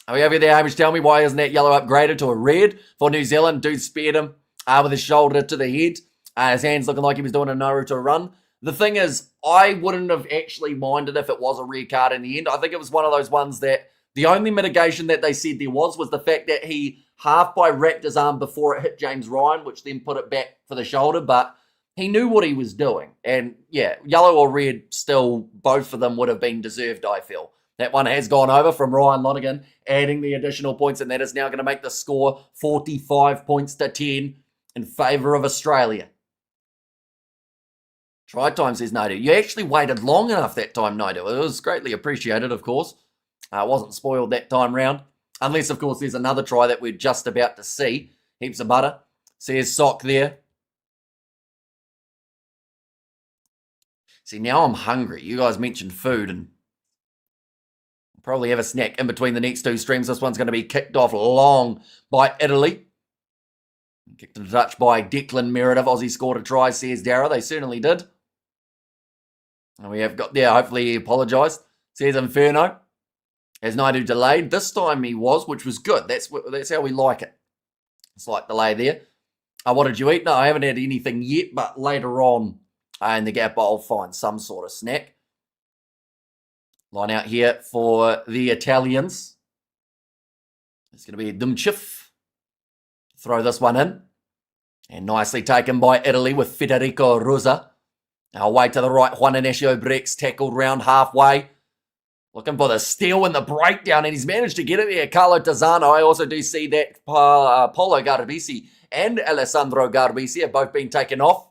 Are we over there, Hamish? Tell me, why isn't that yellow upgraded to a red for New Zealand? Dude speared him with his shoulder to the head. His hands looking like he was doing a Naruto run. The thing is, I wouldn't have actually minded if it was a red card in the end. I think it was one of those ones that the only mitigation that they said there was the fact that he half-by wrapped his arm before it hit James Ryan, which then put it back for the shoulder, but he knew what he was doing. And yeah, yellow or red, still both of them would have been deserved, I feel. That one has gone over from Ryan Lonergan, adding the additional points, and that is now going to make the score 45 points to 10 in favour of Australia. Try time, says Naidu. You actually waited long enough that time, Naidu. It was greatly appreciated, of course. Wasn't spoiled that time round. Unless, of course, there's another try that we're just about to see. Heaps of butter. Says Sock there. See, now I'm hungry. You guys mentioned food, and I'll probably have a snack in between the next two streams. This one's going to be kicked off long by Italy. Kicked into touch by Declan Meredith. Aussie scored a try, says Dara. They certainly did. And we have got there, hopefully he apologised. Says Inferno. As Naidu delayed. This time he was, which was good. That's how we like it. Slight delay there. What did you eat? No, I haven't had anything yet, but later on in the gap I'll find some sort of snack. Line out here for the Italians. It's going to be a Dumchif. Throw this one in. And nicely taken by Italy with Federico Rosa. Now away to the right, Juan Inacio Brex tackled round halfway. Looking for the steal and the breakdown, and he's managed to get it there. Carlo Tazzano. I also do see that Polo Garbisi and Alessandro Garbisi have both been taken off.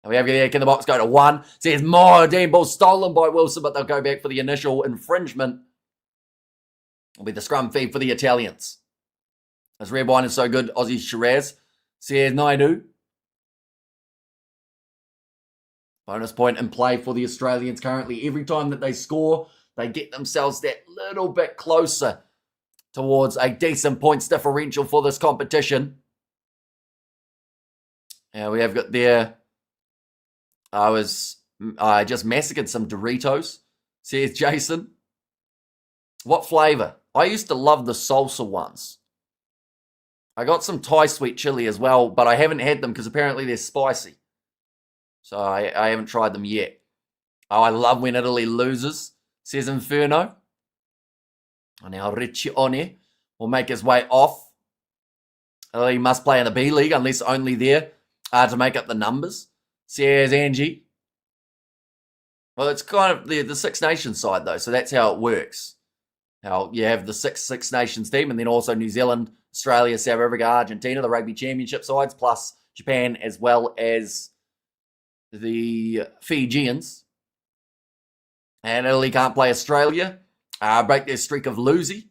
And we have the kick in the box go to 1. Says more dead ball stolen by Wilson, but they'll go back for the initial infringement. It'll be the scrum feed for the Italians. This red wine is so good, Aussie Shiraz. Says Naidu. Bonus point in play for the Australians currently. Every time that they score, they get themselves that little bit closer towards a decent points differential for this competition. And we have got there. I just massacred some Doritos, says Jason. What flavor? I used to love the salsa ones. I got some Thai sweet chili as well, but I haven't had them because apparently they're spicy. So I haven't tried them yet. Oh, I love when Italy loses, says Inferno. And now Riccione will make his way off. Italy must play in the B League unless only there to make up the numbers, says Angie. Well, it's kind of the Six Nations side, though, so that's how it works. How you have the Six Nations team, and then also New Zealand, Australia, South Africa, Argentina, the Rugby Championship sides, plus Japan, as well as the Fijians. And Italy can't play Australia. Break their streak of losing.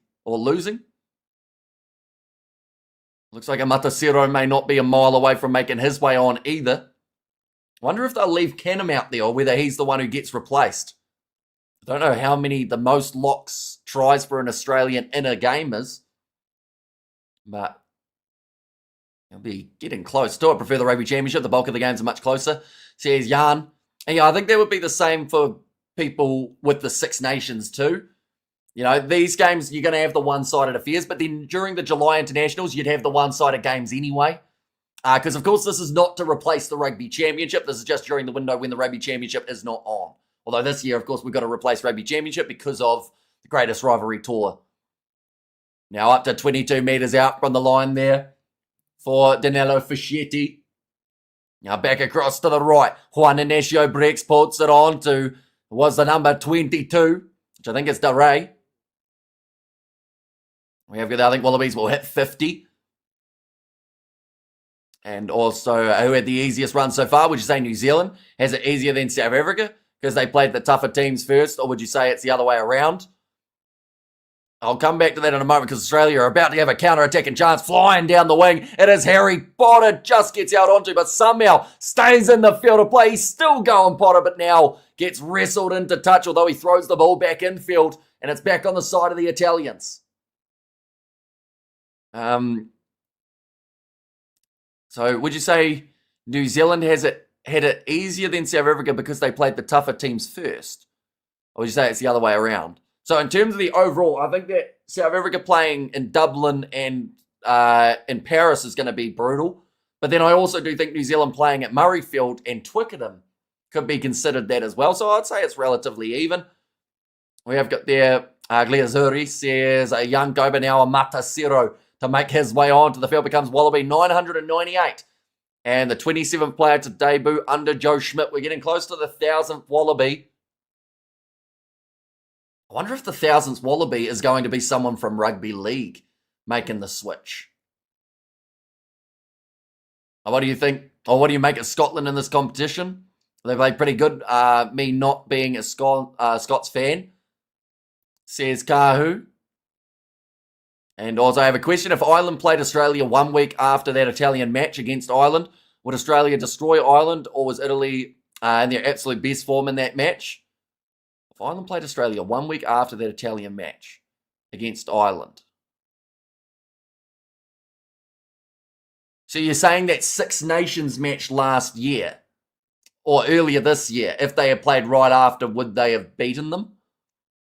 Looks like a Matasiro may not be a mile away from making his way on either. Wonder if they'll leave Canham out there or whether he's the one who gets replaced. I don't know how many the most locks tries for an Australian in a game is. But he'll be getting close to it. I prefer the Rugby Championship. The bulk of the games are much closer, says Jan. And yeah, I think that would be the same for people with the Six Nations too. You know, these games, you're going to have the one-sided affairs, but then during the July internationals, you'd have the one-sided games anyway. Because, of course, this is not to replace the Rugby Championship. This is just during the window when the Rugby Championship is not on. Although this year, of course, we've got to replace Rugby Championship because of the Greatest Rivalry Tour. Now up to 22 metres out from the line there for Danilo Fischetti. Now back across to the right. Juan Ignacio Brex puts it on to, was the number 22, which I think is DeRay. I think Wallabies will hit 50. And also, who had the easiest run so far? Would you say New Zealand has it easier than South Africa because they played the tougher teams first? Or would you say it's the other way around? I'll come back to that in a moment because Australia are about to have a counter-attacking chance flying down the wing. It is Harry Potter, just gets out onto, but somehow stays in the field of play. He's still going, Potter, but now gets wrestled into touch, although he throws the ball back infield, and it's back on the side of the Italians. So would you say New Zealand had it easier than South Africa because they played the tougher teams first? Or would you say it's the other way around? So in terms of the overall, I think that South Africa playing in Dublin and in Paris is going to be brutal. But then I also do think New Zealand playing at Murrayfield and Twickenham could be considered that as well. So I'd say it's relatively even. We have got there Gli Azzuri says a young Goba now a Matasiro to make his way on to the field becomes Wallaby 998. And the 27th player to debut under Joe Schmidt. We're getting close to the 1,000th Wallaby. I wonder if the 1,000th Wallaby is going to be someone from Rugby League making the switch. What do you think? Or what do you make of Scotland in this competition? They played pretty good. Me not being a Scots fan, says Kahu. And also I have a question. If Ireland played Australia 1 week after that Italian match against Ireland, would Australia destroy Ireland or was Italy in their absolute best form in that match? If Ireland played Australia 1 week after that Italian match against Ireland. So you're saying that Six Nations match last year or earlier this year, if they had played right after, would they have beaten them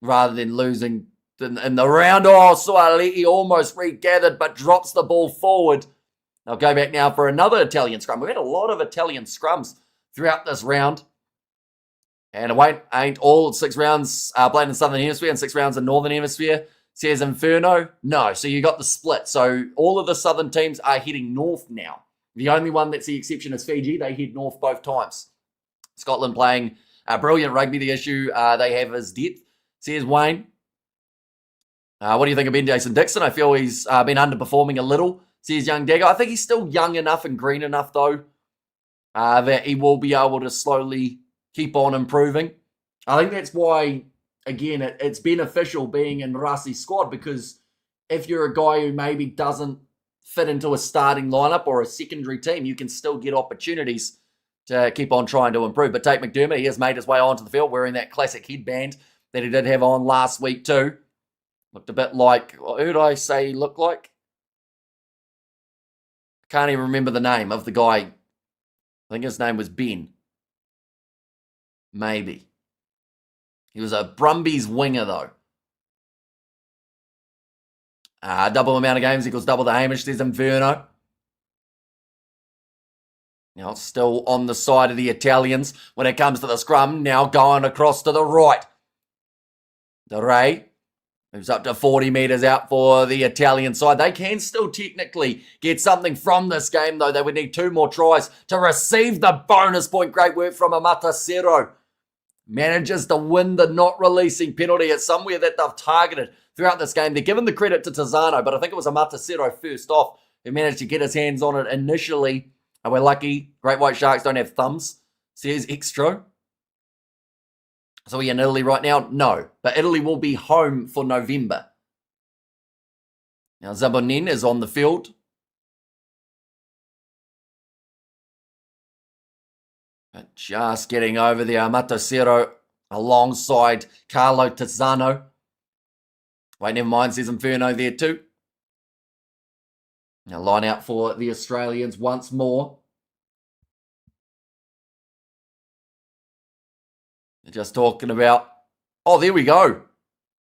rather than losing in the round? Oh, Suaalii almost regathered but drops the ball forward. I'll go back now for another Italian scrum. We've had a lot of Italian scrums throughout this round. And it ain't all 6 rounds played in the Southern Hemisphere and 6 rounds in Northern Hemisphere, says Inferno. No, so you got the split. So all of the Southern teams are heading north now. The only one that's the exception is Fiji. They head north both times. Scotland playing brilliant rugby. The issue they have is depth, says Wayne. What do you think of Ben Jason Dixon? I feel he's been underperforming a little, says Young Dagger. I think he's still young enough and green enough, though, that he will be able to slowly keep on improving. I think that's why, again, it's beneficial being in Rassi's squad, because if you're a guy who maybe doesn't fit into a starting lineup or a secondary team, you can still get opportunities to keep on trying to improve. But Tate McDermott, he has made his way onto the field wearing that classic headband that he did have on last week too. Looked a bit like, who did I say he looked like? I can't even remember the name of the guy. I think his name was Ben. Maybe. He was a Brumbies winger though. Double amount of games equals double the Hamish. There's Inferno. Now still on the side of the Italians when it comes to the scrum. Now going across to the right. DeRay moves up to 40 metres out for the Italian side. They can still technically get something from this game, though. They would need 2 more tries to receive the bonus point. Great work from Amatasero. Manages to win the not releasing penalty. It's somewhere that they've targeted throughout this game. They're giving the credit to Tizano, but I think it was Amatasero first off who managed to get his hands on it initially. And we're lucky. Great White Sharks don't have thumbs, says Extra. So are we in Italy right now? No. But Italy will be home for November. Now Zabonin is on the field. But just getting over there. Amatasero alongside Carlo Tizzano. Wait, never mind. Says Inferno there too. Now line out for the Australians once more. They're just talking about... Oh, there we go.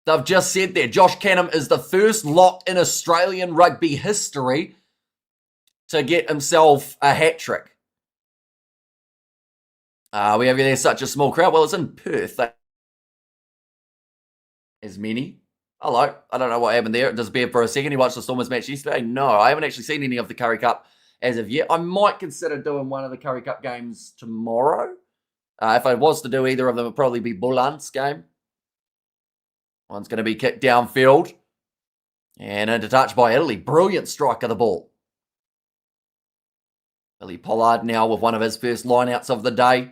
They've just said there. Josh Canham is the first lock in Australian rugby history to get himself a hat-trick. We have there such a small crowd. Well, it's in Perth. As many. Hello. I don't know what happened there. It disappeared for a second. You watched the Stormers match yesterday? No, I haven't actually seen any of the Curry Cup as of yet. I might consider doing one of the Curry Cup games tomorrow. If I was to do either of them, it would probably be Bulant's game. One's going to be kicked downfield. And into touch by Italy. Brilliant strike of the ball. Billy Pollard now with one of his first lineouts of the day.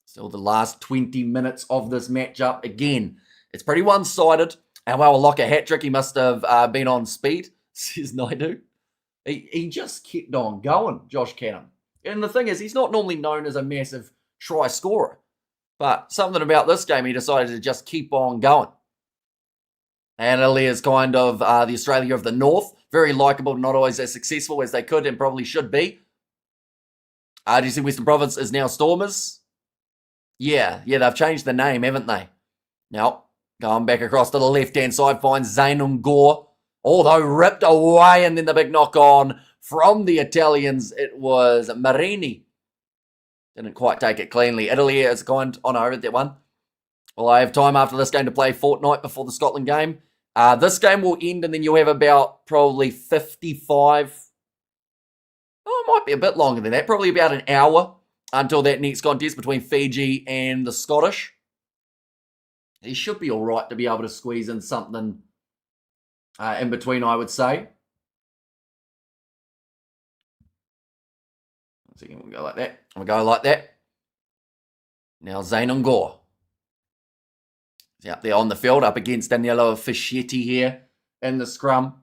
Still the last 20 minutes of this matchup. Again, it's pretty one-sided. And while a locker hat-trick, he must have been on speed, says Naidu. He just kept on going, Josh Canham. And the thing is, he's not normally known as a massive try scorer. But something about this game, he decided to just keep on going. And Italy is kind of the Australia of the North. Very likeable, not always as successful as they could and probably should be. Do you see Western Province is now Stormers? Yeah, they've changed the name, haven't they? Now, going back across to the left-hand side, finds Zainun Gore. Although ripped away, and then the big knock-on from the Italians, it was Marini. Didn't quite take it cleanly. Italy is going... Oh, no, I read that one. Well, I have time after this game to play fortnight before the Scotland game. This game will end, and then you'll have about probably 55... Oh, it might be a bit longer than that. Probably about an hour until that next contest between Fiji and the Scottish. He should be all right to be able to squeeze in something in between, I would say. So we'll go like that. We'll go like that. Now Zainun Gore. He's out there on the field up against Danilo Fischetti here in the scrum.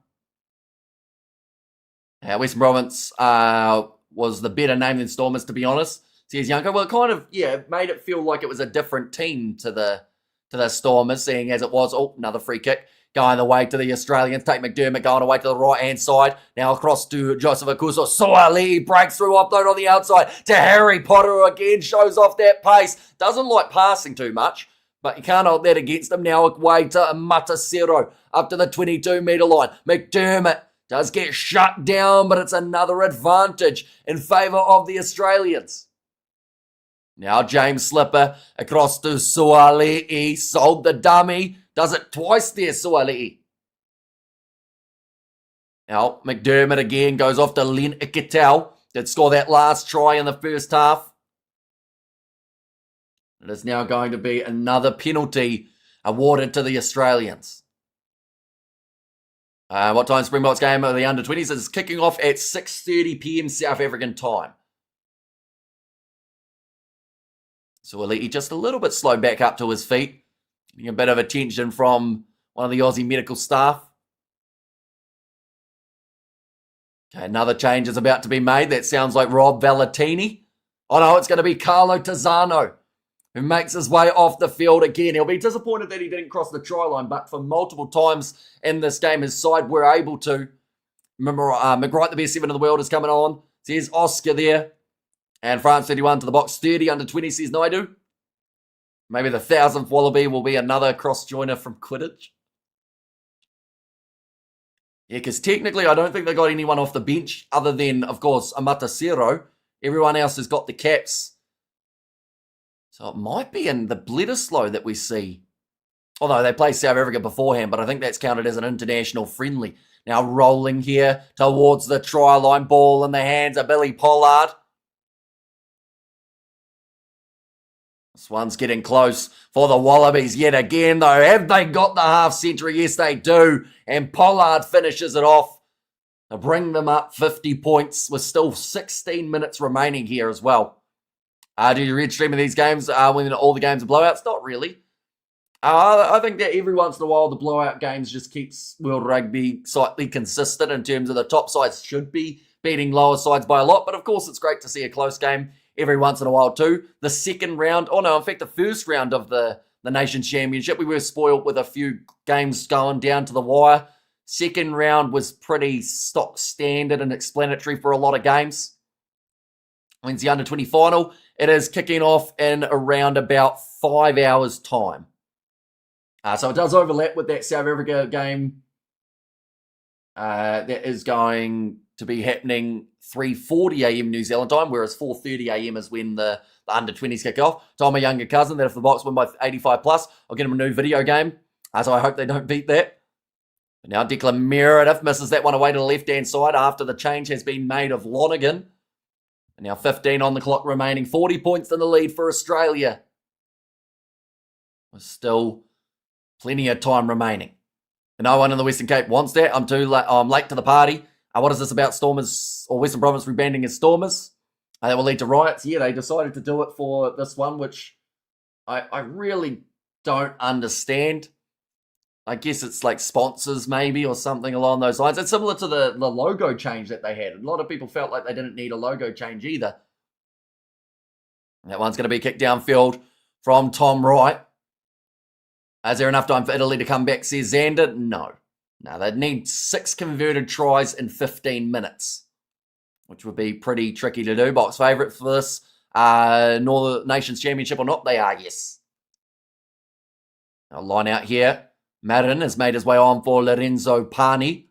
Western Province was the better name than Stormers, to be honest, says Yanko. Well, it kind of, made it feel like it was a different team to the Stormers, seeing as it was, another free kick. Going away to the Australians. Tate McDermott going away to the right-hand side. Now across to Joseph Akuso. Soali breaks through offload on the outside to Harry Potter, who again shows off that pace. Doesn't like passing too much, but you can't hold that against him. Now away to Matasero up to the 22-metre line. McDermott does get shut down, but it's another advantage in favour of the Australians. Now James Slipper across to Suali'i. Sold the dummy. Does it twice there, Suali'i. Now McDermott again goes off to Len Iketel. Did score that last try in the first half. It is now going to be another penalty awarded to the Australians. What time Springboks game of the under-20s is kicking off at 6:30 p.m. South African time. Suoliti just a little bit slow back up to his feet. Getting a bit of attention from one of the Aussie medical staff. Okay, another change is about to be made. That sounds like Rob Valentini. Oh no, it's going to be Carlo Tazzano, who makes his way off the field again. He'll be disappointed that he didn't cross the try line, but for multiple times in this game, his side were able to. Remember, McWright, the best 7 in the world, is coming on. Says Oscar there. And France 31 to the box 30, under 20, says Naidu. Maybe the 1,000th Wallaby will be another cross-joiner from Quidditch. Yeah, because technically I don't think they got anyone off the bench other than, of course, Amatasero. Everyone else has got the caps. So it might be in the Bledisloe that we see. Although they played South Africa beforehand, but I think that's counted as an international friendly. Now rolling here towards the try line, ball in the hands of Billy Pollard. This one's getting close for the Wallabies yet again, though. Have they got the half century? Yes, they do. And Pollard finishes it off to bring them up 50 points with still 16 minutes remaining here as well. Do you read stream of these games when all the games are blowouts? Not really. I think that every once in a while the blowout games just keeps World Rugby slightly consistent in terms of the top sides should be beating lower sides by a lot. But of course, it's great to see a close game every once in a while too. The second round, in fact, the first round of the Nations Championship, we were spoiled with a few games going down to the wire. Second round was pretty stock standard and explanatory for a lot of games. Wednesday under 20 final, it is kicking off in around about 5 hours' time. So it does overlap with that South Africa game that is going to be happening 3:40 a.m. New Zealand time, whereas 4:30 a.m. is when the under-20s kick off. Told my younger cousin that if the Box win by 85 plus, I'll get him a new video game. So I hope they don't beat that. But now Declan Meredith misses that one away to the left-hand side after the change has been made of Lonergan. And now 15 on the clock remaining. 40 points in the lead for Australia. There's still plenty of time remaining. And no one in the Western Cape wants that. I'm late to the party. What is this about Stormers or Western Province rebranding as Stormers? That will lead to riots. Yeah, they decided to do it for this one, which I really don't understand. I guess it's like sponsors maybe or something along those lines. It's similar to the logo change that they had. A lot of people felt like they didn't need a logo change either. That one's going to be kicked downfield from Tom Wright. Is there enough time for Italy to come back, says Xander? No. No, they'd need 6 converted tries in 15 minutes, which would be pretty tricky to do. Box favourite for this Northern Nations Championship or not? They are, yes. A line out here. Marin has made his way on for Lorenzo Pani.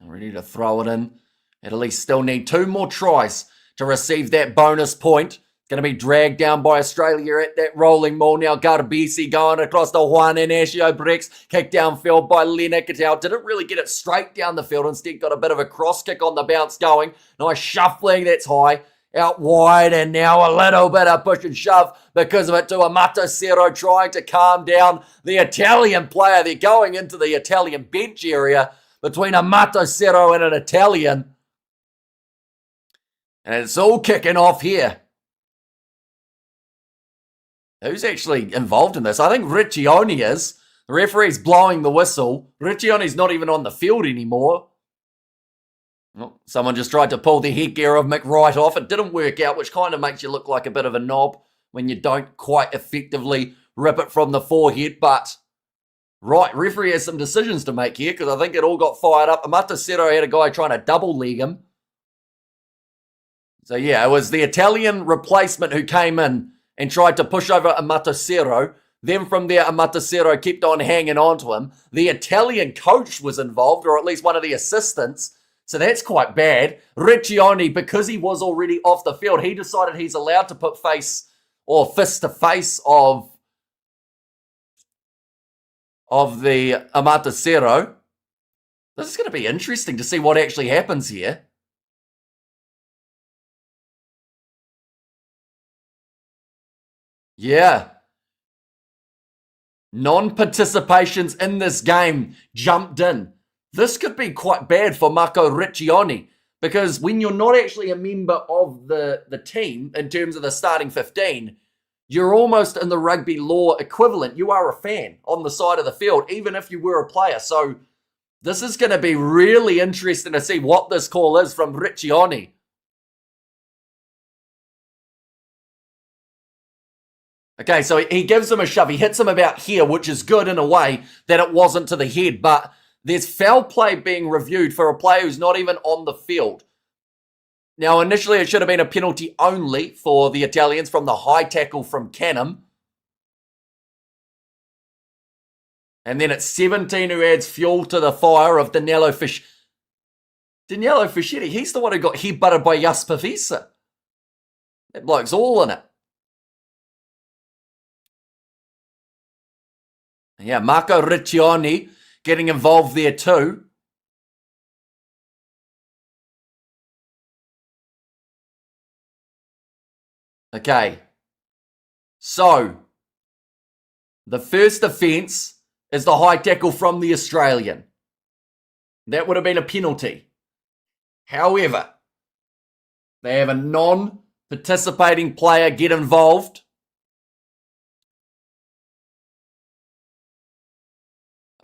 Ready to throw it in. Italy still need 2 more tries to receive that bonus point. Going to be dragged down by Australia at that rolling ball now. Garbisi going across the Juan Inacio Brex. Kicked downfield by Leonard Cattell. Didn't really get it straight down the field. Instead got a bit of a cross kick on the bounce going. Nice shuffling. That's high. Out wide, and now a little bit of push and shove because of it to Amatasero trying to calm down the Italian player. They're going into the Italian bench area between Amatasero and an Italian. And it's all kicking off here. Who's actually involved in this? I think Riccioni is. The referee's blowing the whistle. Riccioni's not even on the field anymore. Well, someone just tried to pull the headgear of McWright off. It didn't work out, which kind of makes you look like a bit of a knob when you don't quite effectively rip it from the forehead. But, right, referee has some decisions to make here because I think it all got fired up. Amatasero had a guy trying to double leg him. So, yeah, it was the Italian replacement who came in and tried to push over Amatasero. Then from there, Amatasero kept on hanging on to him. The Italian coach was involved, or at least one of the assistants. So that's quite bad. Riccioni, because he was already off the field, he decided he's allowed to put face or fist to face of the Amatasero. This is going to be interesting to see what actually happens here. Yeah. Non-participations in this game jumped in. This could be quite bad for Marco Riccioni Because when you're not actually a member of the team in terms of the starting 15, you're almost in the rugby law equivalent. You are a fan on the side of the field, even if you were a player. So this is going to be really interesting to see what this call is from Riccioni. Okay, so he gives him a shove. He hits him about here, which is good in a way that it wasn't to the head. But there's foul play being reviewed for a player who's not even on the field. Now, initially, it should have been a penalty only for the Italians from the high tackle from Canham. And then it's 17 who adds fuel to the fire of Danilo Fischetti. He's the one who got headbutted by Jasper Wiese. That bloke's all in it. Yeah, Marco Riccioni getting involved there too. Okay. So, the first offence is the high tackle from the Australian. That would have been a penalty. However, they have a non-participating player get involved.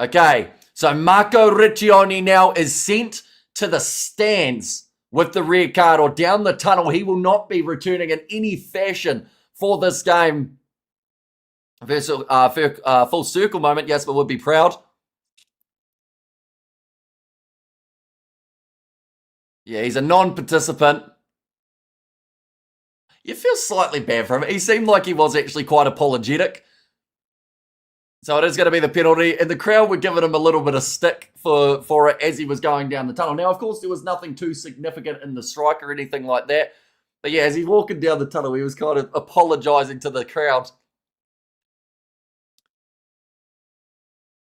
Okay, so Marco Riccioni now is sent to the stands with the red card or down the tunnel. He will not be returning in any fashion for this game. Full circle moment, Jasper would be proud. Yeah, he's a non-participant. You feel slightly bad for him. He seemed like he was actually quite apologetic. So it is going to be the penalty. And the crowd were giving him a little bit of stick for it as he was going down the tunnel. Now, of course, there was nothing too significant in the strike or anything like that. But yeah, as he's walking down the tunnel, he was kind of apologising to the crowd.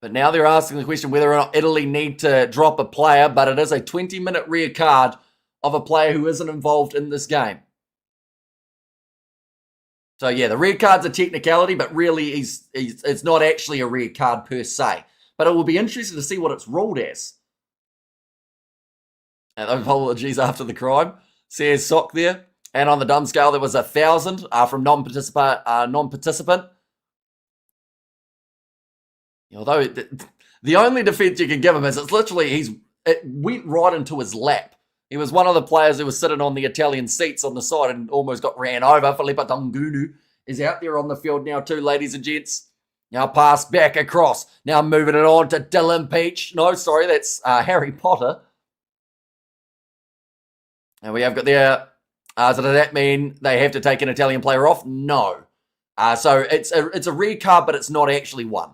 But now they're asking the question whether or not Italy need to drop a player. But it is a 20-minute red card of a player who isn't involved in this game. So yeah, the red card's a technicality, but really it's not actually a red card per se. But it will be interesting to see what it's ruled as. And apologies after the crime, says Sock there. And on the dumb scale, there was 1,000 from non-participant. Although the only defence you can give him is it's literally it went right into his lap. He was one of the players who was sitting on the Italian seats on the side and almost got ran over. Filippo Tangunu is out there on the field now too, ladies and gents. Now pass back across. Now moving it on to Dylan Peach. No, sorry, that's Harry Potter. And we have got there. So does that mean they have to take an Italian player off? No. So it's a red card, but it's not actually one.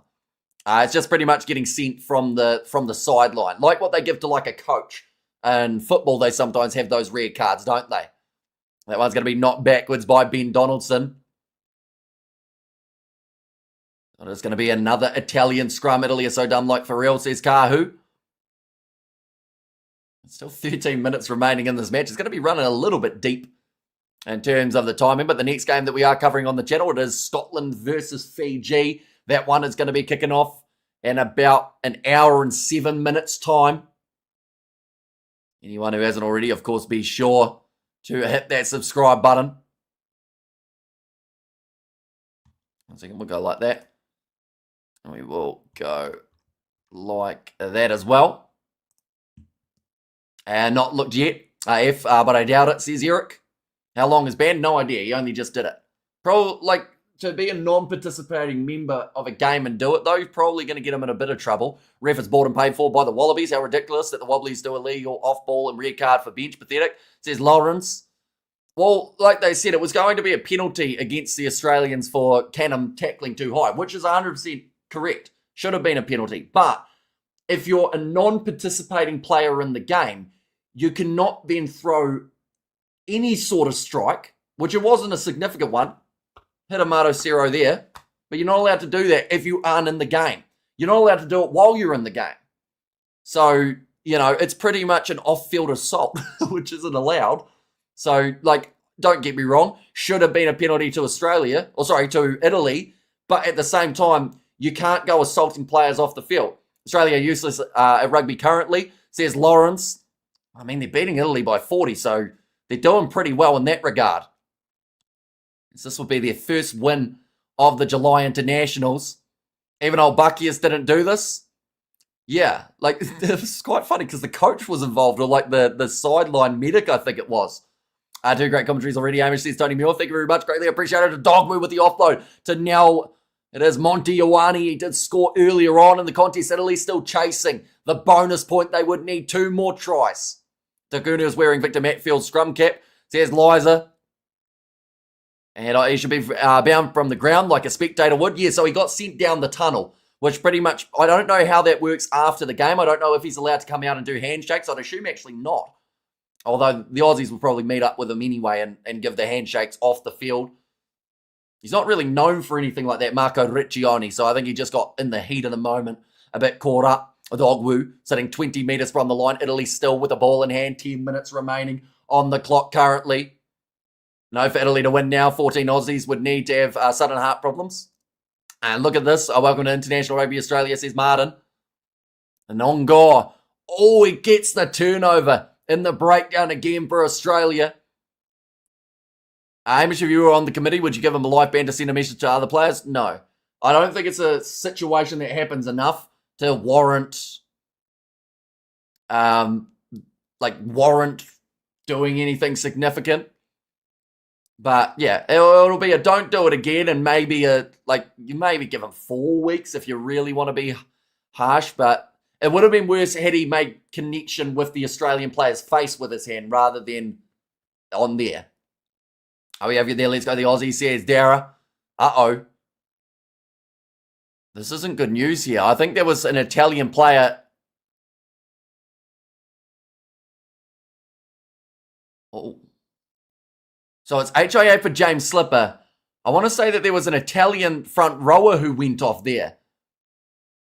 It's just pretty much getting sent from the sideline, like what they give to like a coach. In football, they sometimes have those red cards, don't they? That one's going to be knocked backwards by Ben Donaldson. And it's going to be another Italian scrum. Italy is so dumb like for real, says Kahu. Still 13 minutes remaining in this match. It's going to be running a little bit deep in terms of the timing. But the next game that we are covering on the channel, it is Scotland versus Fiji. That one is going to be kicking off in about an hour and 7 minutes time. Anyone who hasn't already, of course, be sure to hit that subscribe button. 1 second, we'll go like that. And we will go like that as well. And not looked yet. But I doubt it, says Eric. How long is banned? No idea. He only just did it. To be a non-participating member of a game and do it, though, probably going to get him in a bit of trouble. Ref is bought and paid for by the Wallabies. How ridiculous that the Wallabies do illegal off-ball and red card for bench. Pathetic, says Lawrence. Well, like they said, it was going to be a penalty against the Australians for Canham tackling too high, which is 100% correct. Should have been a penalty. But if you're a non-participating player in the game, you cannot then throw any sort of strike, which it wasn't a significant one. Hit a Mato Cero there, but you're not allowed to do that if you aren't in the game. You're not allowed to do it while you're in the game. So, it's pretty much an off-field assault, which isn't allowed. So, don't get me wrong, should have been a penalty to to Italy, but at the same time, you can't go assaulting players off the field. Australia are useless at rugby currently, says Lawrence. I mean, they're beating Italy by 40, so they're doing pretty well in that regard. This will be their first win of the July internationals. Even old Buckius didn't do this. Yeah, like, it was quite funny because the coach was involved, or like the sideline medic, I think it was. Two great commentaries already. Amish says Tony Muir. Thank you very much. Greatly appreciated. A dog move with the offload to now. It is Monty Ioane. He did score earlier on in the contest. Italy still chasing the bonus point. They would need 2 more tries. Takuna is wearing Victor Matfield's scrum cap. Says Liza. And he should be bound from the ground like a spectator would. Yeah, so he got sent down the tunnel, which pretty much, I don't know how that works after the game. I don't know if he's allowed to come out and do handshakes. I'd assume actually not. Although the Aussies will probably meet up with him anyway and give the handshakes off the field. He's not really known for anything like that, Marco Riccioni, so I think he just got in the heat of the moment, a bit caught up. Dogwu sitting 20 metres from the line. Italy still with the ball in hand, 10 minutes remaining on the clock currently. No, for Italy to win now, 14 Aussies would need to have sudden heart problems. And look at this. Welcome to International Rugby Australia, says Martin. And Ongor. Oh, he gets the turnover in the breakdown again for Australia. Hamish, if you were on the committee, would you give him a live band to send a message to other players? No. I don't think it's a situation that happens enough to warrant doing anything significant. But yeah, it'll be a don't do it again, and maybe you maybe give him 4 weeks if you really want to be harsh, but it would have been worse had he made connection with the Australian player's face with his hand rather than on there. Oh, we have you there. Let's go. The Aussie says Dara. Uh-oh. This isn't good news here. I think there was an Italian player. Oh. So it's HIA for James Slipper. I want to say that there was an Italian front rower who went off there.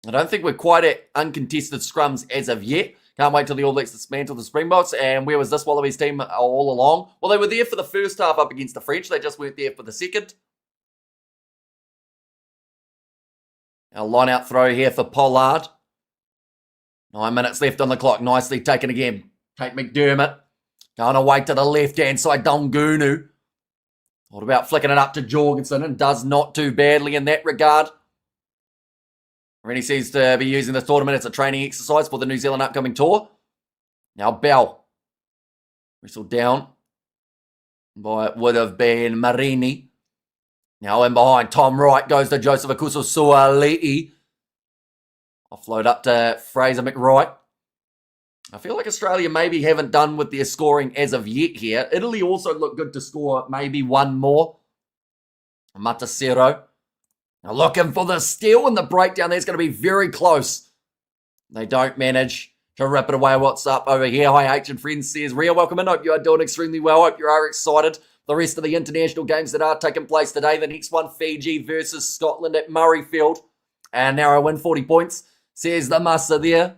I don't think we're quite at uncontested scrums as of yet. Can't wait till the All Blacks dismantle the Springboks. And where was this Wallabies team all along? Well, they were there for the first half up against the French. They just weren't there for the second. A line-out throw here for Pollard. 9 minutes left on the clock. Nicely taken again. Kate McDermott. Going away to the left-hand side. Dongunu. What about flicking it up to Jorgensen, and does not too badly in that regard. Rennie seems to be using this tournament as a training exercise for the New Zealand upcoming tour. Now Bell. Whistled down by it would have been Marini. Now in behind, Tom Wright goes to Joseph Akuso Suali'i. Offload up to Fraser McWright. I feel like Australia maybe haven't done with their scoring as of yet here. Italy also look good to score maybe one more. Matasero. Now looking for the steal in the breakdown. That's going to be very close. They don't manage to rip it away. What's up over here? Hi, H and friends, says Ria. Welcome in. Hope you are doing extremely well. Hope you are excited for the rest of the international games that are taking place today. The next one, Fiji versus Scotland at Murrayfield. And narrow win, 40 points, says the Massa there.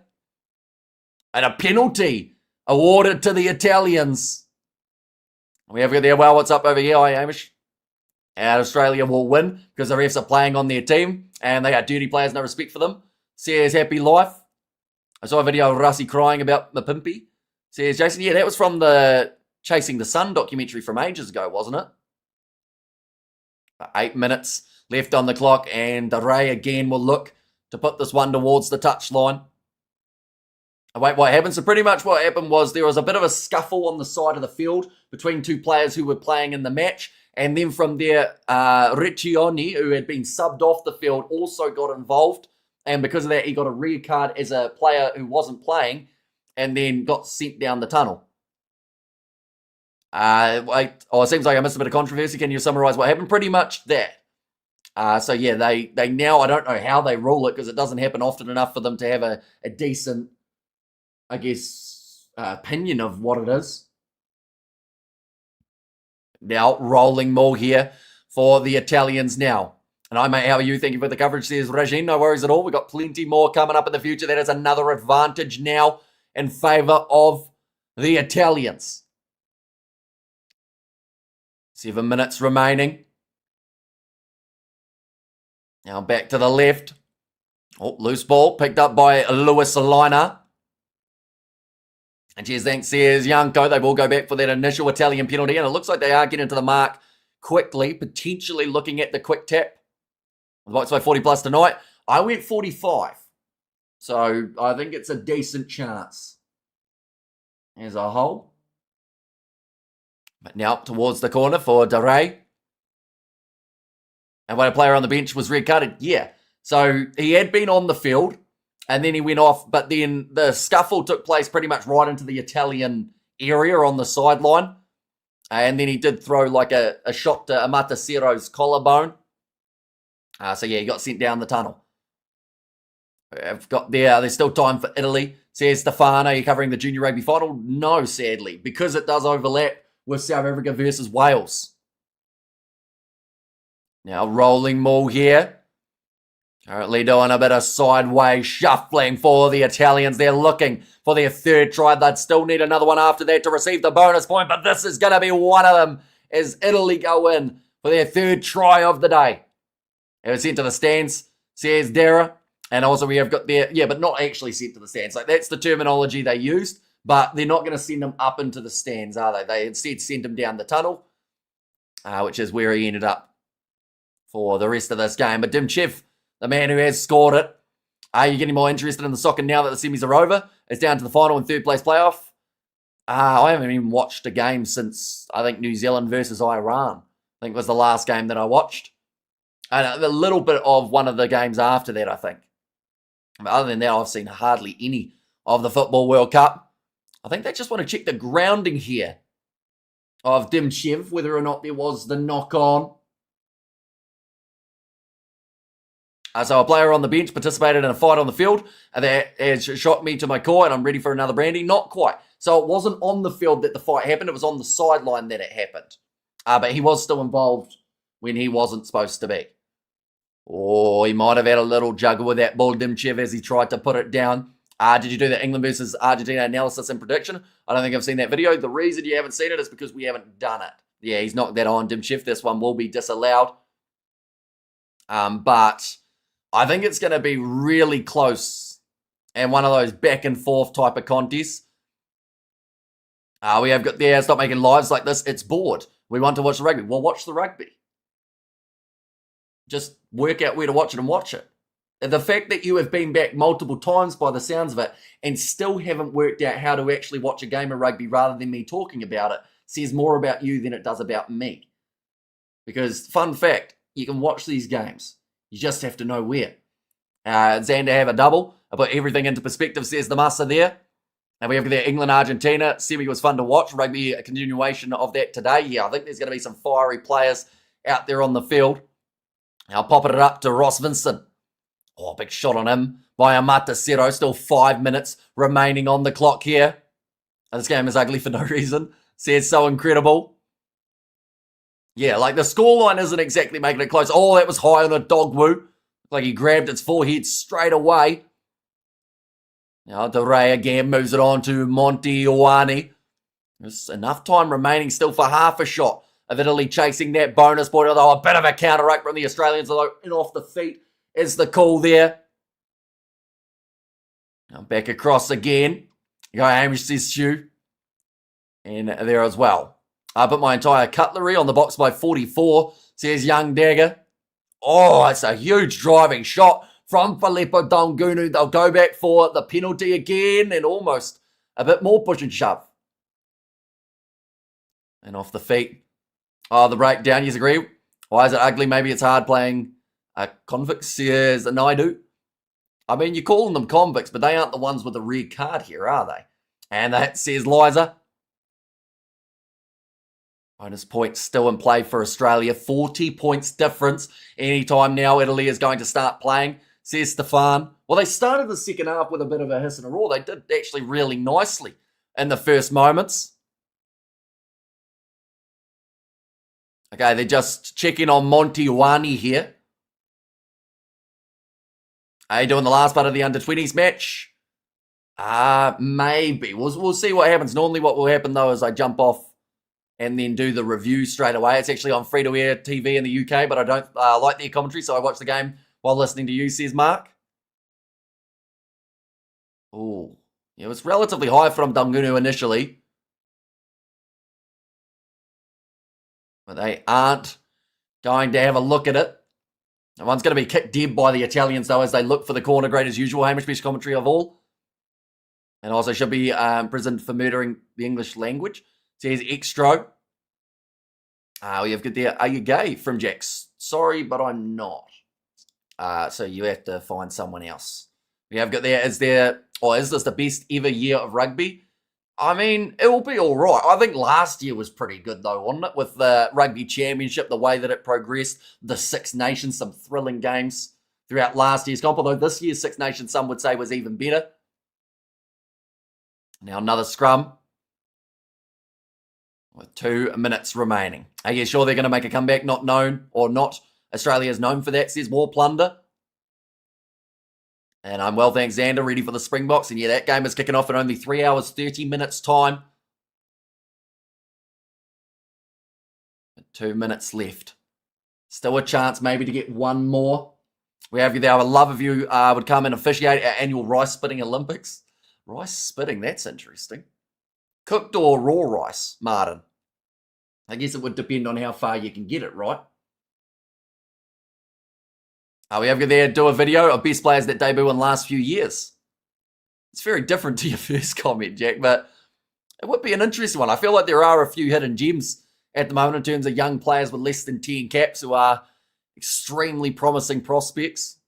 And a penalty awarded to the Italians. We have you there. Well, what's up over here? Hi, Hamish. And Australia will win because the refs are playing on their team and they are dirty players, no respect for them. Says Happy Life. I saw a video of Russie crying about Mapimpi. Says Jason, yeah, that was from the Chasing the Sun documentary from ages ago, wasn't it? 8 minutes left on the clock, and the Ray again will look to put this one towards the touchline. Wait, what happened? So pretty much what happened was there was a bit of a scuffle on the side of the field between 2 players who were playing in the match. And then from there, Riccioni, who had been subbed off the field, also got involved. And because of that, he got a red card as a player who wasn't playing and then got sent down the tunnel. It seems like I missed a bit of controversy. Can you summarize what happened? Pretty much that. So yeah, they now, I don't know how they rule it because it doesn't happen often enough for them to have a decent, I guess, opinion of what it is. Now, rolling more here for the Italians now. And hi, mate, how are you? Thank you for the coverage, says Regine. No worries at all. We've got plenty more coming up in the future. That is another advantage now in favour of the Italians. 7 minutes remaining. Now back to the left. Oh, loose ball picked up by Lewis Liner. And cheers, thanks, says Yanko. They will go back for that initial Italian penalty, and it looks like they are getting to the mark quickly, potentially looking at the quick tap. The box by 40 plus tonight. I went 45. So I think it's a decent chance as a whole. But now towards the corner for Dare. And when a player on the bench was red carded, yeah. So he had been on the field and then he went off, but then the scuffle took place pretty much right into the Italian area on the sideline. And then he did throw like a shot to Amatasero's collarbone. So yeah, he got sent down the tunnel. I've got there's still time for Italy. Says Stefano, are you covering the junior rugby final? No, sadly, because it does overlap with South Africa versus Wales. Now rolling maul here. Currently doing a bit of sideways shuffling for the Italians. They're looking for their third try. They'd still need another one after that to receive the bonus point, but this is going to be one of them as Italy go in for their third try of the day. It was sent to the stands, says Dara. And also we have got but not actually sent to the stands. Like that's the terminology they used, but they're not going to send them up into the stands, are they? They instead sent him down the tunnel, which is where he ended up for the rest of this game. But Dimchev, the man who has scored it, are you getting more interested in the soccer now that the semis are over? It's down to the final and third place playoff. I haven't even watched a game since, I think, New Zealand versus Iran. I think was the last game that I watched. And a little bit of one of the games after that, I think. But other than that, I've seen hardly any of the Football World Cup. I think they just want to check the grounding here of Dimchev, whether or not there was the knock-on. So a player on the bench participated in a fight on the field. That has shocked me to my core, and I'm ready for another brandy. Not quite. So it wasn't on the field that the fight happened. It was on the sideline that it happened. But he was still involved when he wasn't supposed to be. Oh, he might have had a little juggle with that ball, Dimchev, as he tried to put it down. Did you do the England versus Argentina analysis and prediction? I don't think I've seen that video. The reason you haven't seen it is because we haven't done it. Yeah, he's knocked that on, Dimchev. This one will be disallowed. But I think it's going to be really close and one of those back and forth type of contests. We have got there, stop making lives like this. It's bored. We want to watch the rugby. Well, watch the rugby. Just work out where to watch it and watch it. The fact that you have been back multiple times by the sounds of it and still haven't worked out how to actually watch a game of rugby rather than me talking about it says more about you than it does about me. Because, fun fact, you can watch these games. You just have to know where. Xander have a double. I put everything into perspective, says the master there. And we have there England-Argentina. Semi was fun to watch. Rugby, a continuation of that today. Yeah, I think there's going to be some fiery players out there on the field. Now popping it up to Ross Vincent. Oh, big shot on him by Amatasero. Still 5 minutes remaining on the clock here. This game is ugly for no reason. Says so incredible. Yeah, like the scoreline isn't exactly making it close. Oh, that was high on a dog woo. Like he grabbed its forehead straight away. Now DeRay again moves it on to Monty Ioane. There's enough time remaining still for half a shot of Italy chasing that bonus point, although a bit of a counteract from the Australians, although in off the feet is the call there. Now back across again. You got Hamish Seshu in there as well. I put my entire cutlery on the box by 44, says Young Dagger. Oh, it's a huge driving shot from Filippo Dongunu. They'll go back for the penalty again and almost a bit more push and shove. And off the feet. Oh, the breakdown, you agree? Why is it ugly? Maybe it's hard playing convicts, says Naidu. I mean, you're calling them convicts, but they aren't the ones with the red card here, are they? And that says Liza. Bonus points still in play for Australia. 40 points difference. Anytime now Italy is going to start playing, says Stefan. Well, they started the second half with a bit of a hiss and a roar. They did actually really nicely in the first moments. Okay, they're just checking on Monty Ioane here. Are you doing the last part of the under-20s match? Maybe. We'll see what happens. Normally what will happen, though, is I jump off and then do the review straight away. It's actually on free-to-air TV in the UK, but I don't like their commentary, so I watch the game while listening to you, says Mark. Oh, It was relatively high from Dungunu initially. But they aren't going to have a look at it. One's going to be kicked dead by the Italians, though, as they look for the corner. Great as usual. Hamish, best commentary of all. And also should be imprisoned for murdering the English language. Says Extro. We have got there. Are you gay? From Jax. Sorry, but I'm not. So you have to find someone else. We have got there. Is this the best ever year of rugby? I mean, it will be all right. I think last year was pretty good, though, wasn't it? With the Rugby Championship, the way that it progressed, the Six Nations, some thrilling games throughout last year's comp, although this year's Six Nations, some would say, was even better. Now another scrum with 2 minutes remaining. Are you sure they're going to make a comeback? Not known, or not. Australia is known for that, says more plunder. And I'm well, thanks, Xander, ready for the Springboks. And yeah, that game is kicking off in only 3 hours, 30 minutes time. 2 minutes left. Still a chance maybe to get one more. We have you there. I would love if you would come and officiate our annual rice spitting Olympics. Rice spitting, that's interesting. Cooked or raw rice, Martin? I guess it would depend on how far you can get it, right? We have you there, do a video of best players that debut in the last few years. It's very different to your first comment, Jack, but it would be an interesting one. I feel like there are a few hidden gems at the moment in terms of young players with less than 10 caps who are extremely promising prospects.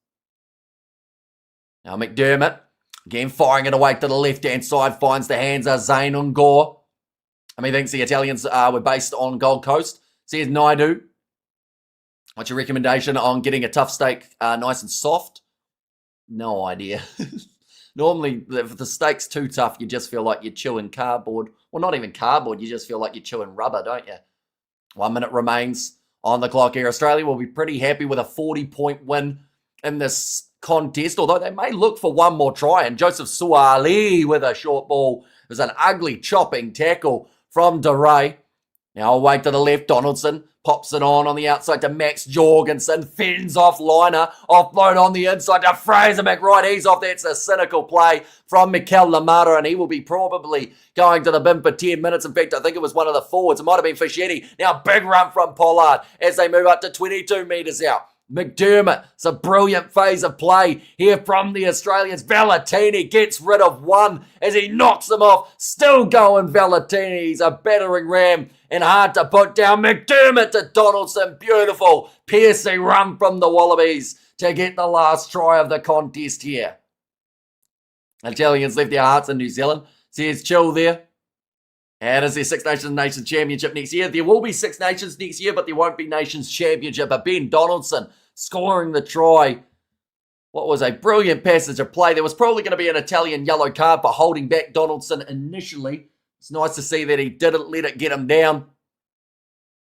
Now McDermott, again firing it away to the left-hand side, finds the hands of Zane Ungor. He thinks the Italians were based on Gold Coast. Says Naidu. What's your recommendation on getting a tough steak nice and soft? No idea. Normally, if the steak's too tough, you just feel like you're chewing cardboard. Well, not even cardboard. You just feel like you're chewing rubber, don't you? 1 minute remains on the clock here. Australia will be pretty happy with a 40-point win in this contest, although they may look for one more try. And Joseph Suali with a short ball. It was an ugly chopping tackle from DeRay. Now away to the left, Donaldson pops it on the outside to Max Jorgensen, fends off Liner, offload on the inside to Fraser McWright. He's off. That's a cynical play from Mikel Lamara, and he will be probably going to the bin for 10 minutes. In fact, I think it was one of the forwards. It might have been Fischetti. Now big run from Pollard as they move up to 22 metres out. McDermott, it's a brilliant phase of play here from the Australians. Valentini gets rid of one as he knocks them off. Still going Valentini. He's a battering ram and hard to put down. McDermott to Donaldson. Beautiful piercing run from the Wallabies to get the last try of the contest here. Italians left their hearts in New Zealand. Says chill there. And is there Six Nations Championship next year? There will be Six Nations next year, but there won't be Nations Championship. But Ben Donaldson scoring the try. What was a brilliant passage of play. There was probably going to be an Italian yellow card for holding back Donaldson initially. It's nice to see that he didn't let it get him down.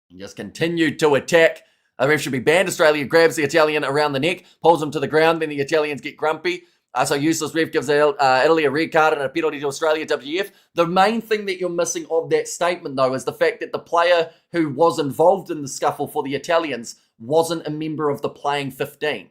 He just continued to attack. The ref should be banned. Australia grabs the Italian around the neck, pulls him to the ground. Then the Italians get grumpy. So useless ref gives Italy a red card and a penalty to Australia, WF. The main thing that you're missing of that statement, though, is the fact that the player who was involved in the scuffle for the Italians wasn't a member of the playing 15.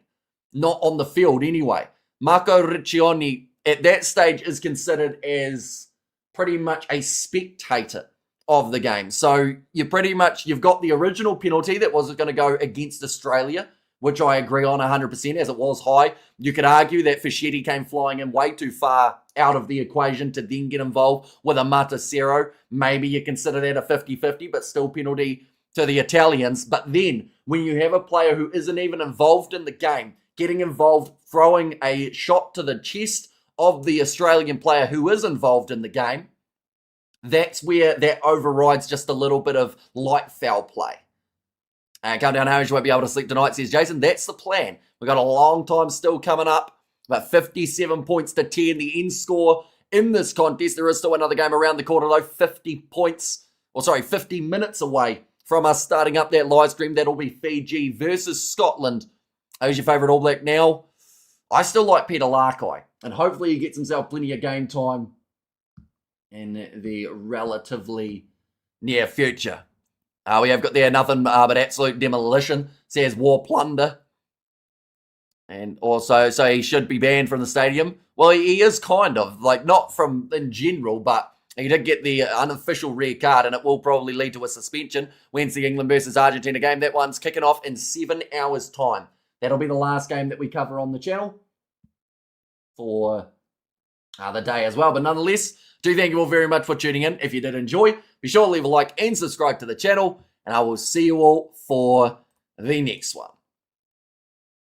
Not on the field, anyway. Marco Riccioni, at that stage, is considered as pretty much a spectator of the game. So you've got the original penalty that was going to go against Australia, which I agree on 100% as it was high. You could argue that Fischetti came flying in way too far out of the equation to then get involved with a Matasero. Maybe you consider that a 50-50, but still penalty to the Italians. But then when you have a player who isn't even involved in the game, getting involved, throwing a shot to the chest of the Australian player who is involved in the game, that's where that overrides just a little bit of light foul play. Come down, Hamish, you won't be able to sleep tonight, says Jason. That's the plan. We've got a long time still coming up. About 57 points to 10, the end score in this contest. There is still another game around the corner, though. 50 minutes away from us starting up that live stream. That'll be Fiji versus Scotland. Who's your favourite All Black now? I still like Peter Larkai, and hopefully he gets himself plenty of game time in the relatively near future. We have got there nothing but absolute demolition. Says war plunder. And also, so he should be banned from the stadium. Well, he is kind of, like, not from in general, but he did get the unofficial red card, and it will probably lead to a suspension. Wednesday, England versus Argentina game. That one's kicking off in 7 hours' time. That'll be the last game that we cover on the channel for the day as well. But nonetheless, do thank you all very much for tuning in. If you did enjoy, be sure to leave a like and subscribe to the channel, and I will see you all for the next one.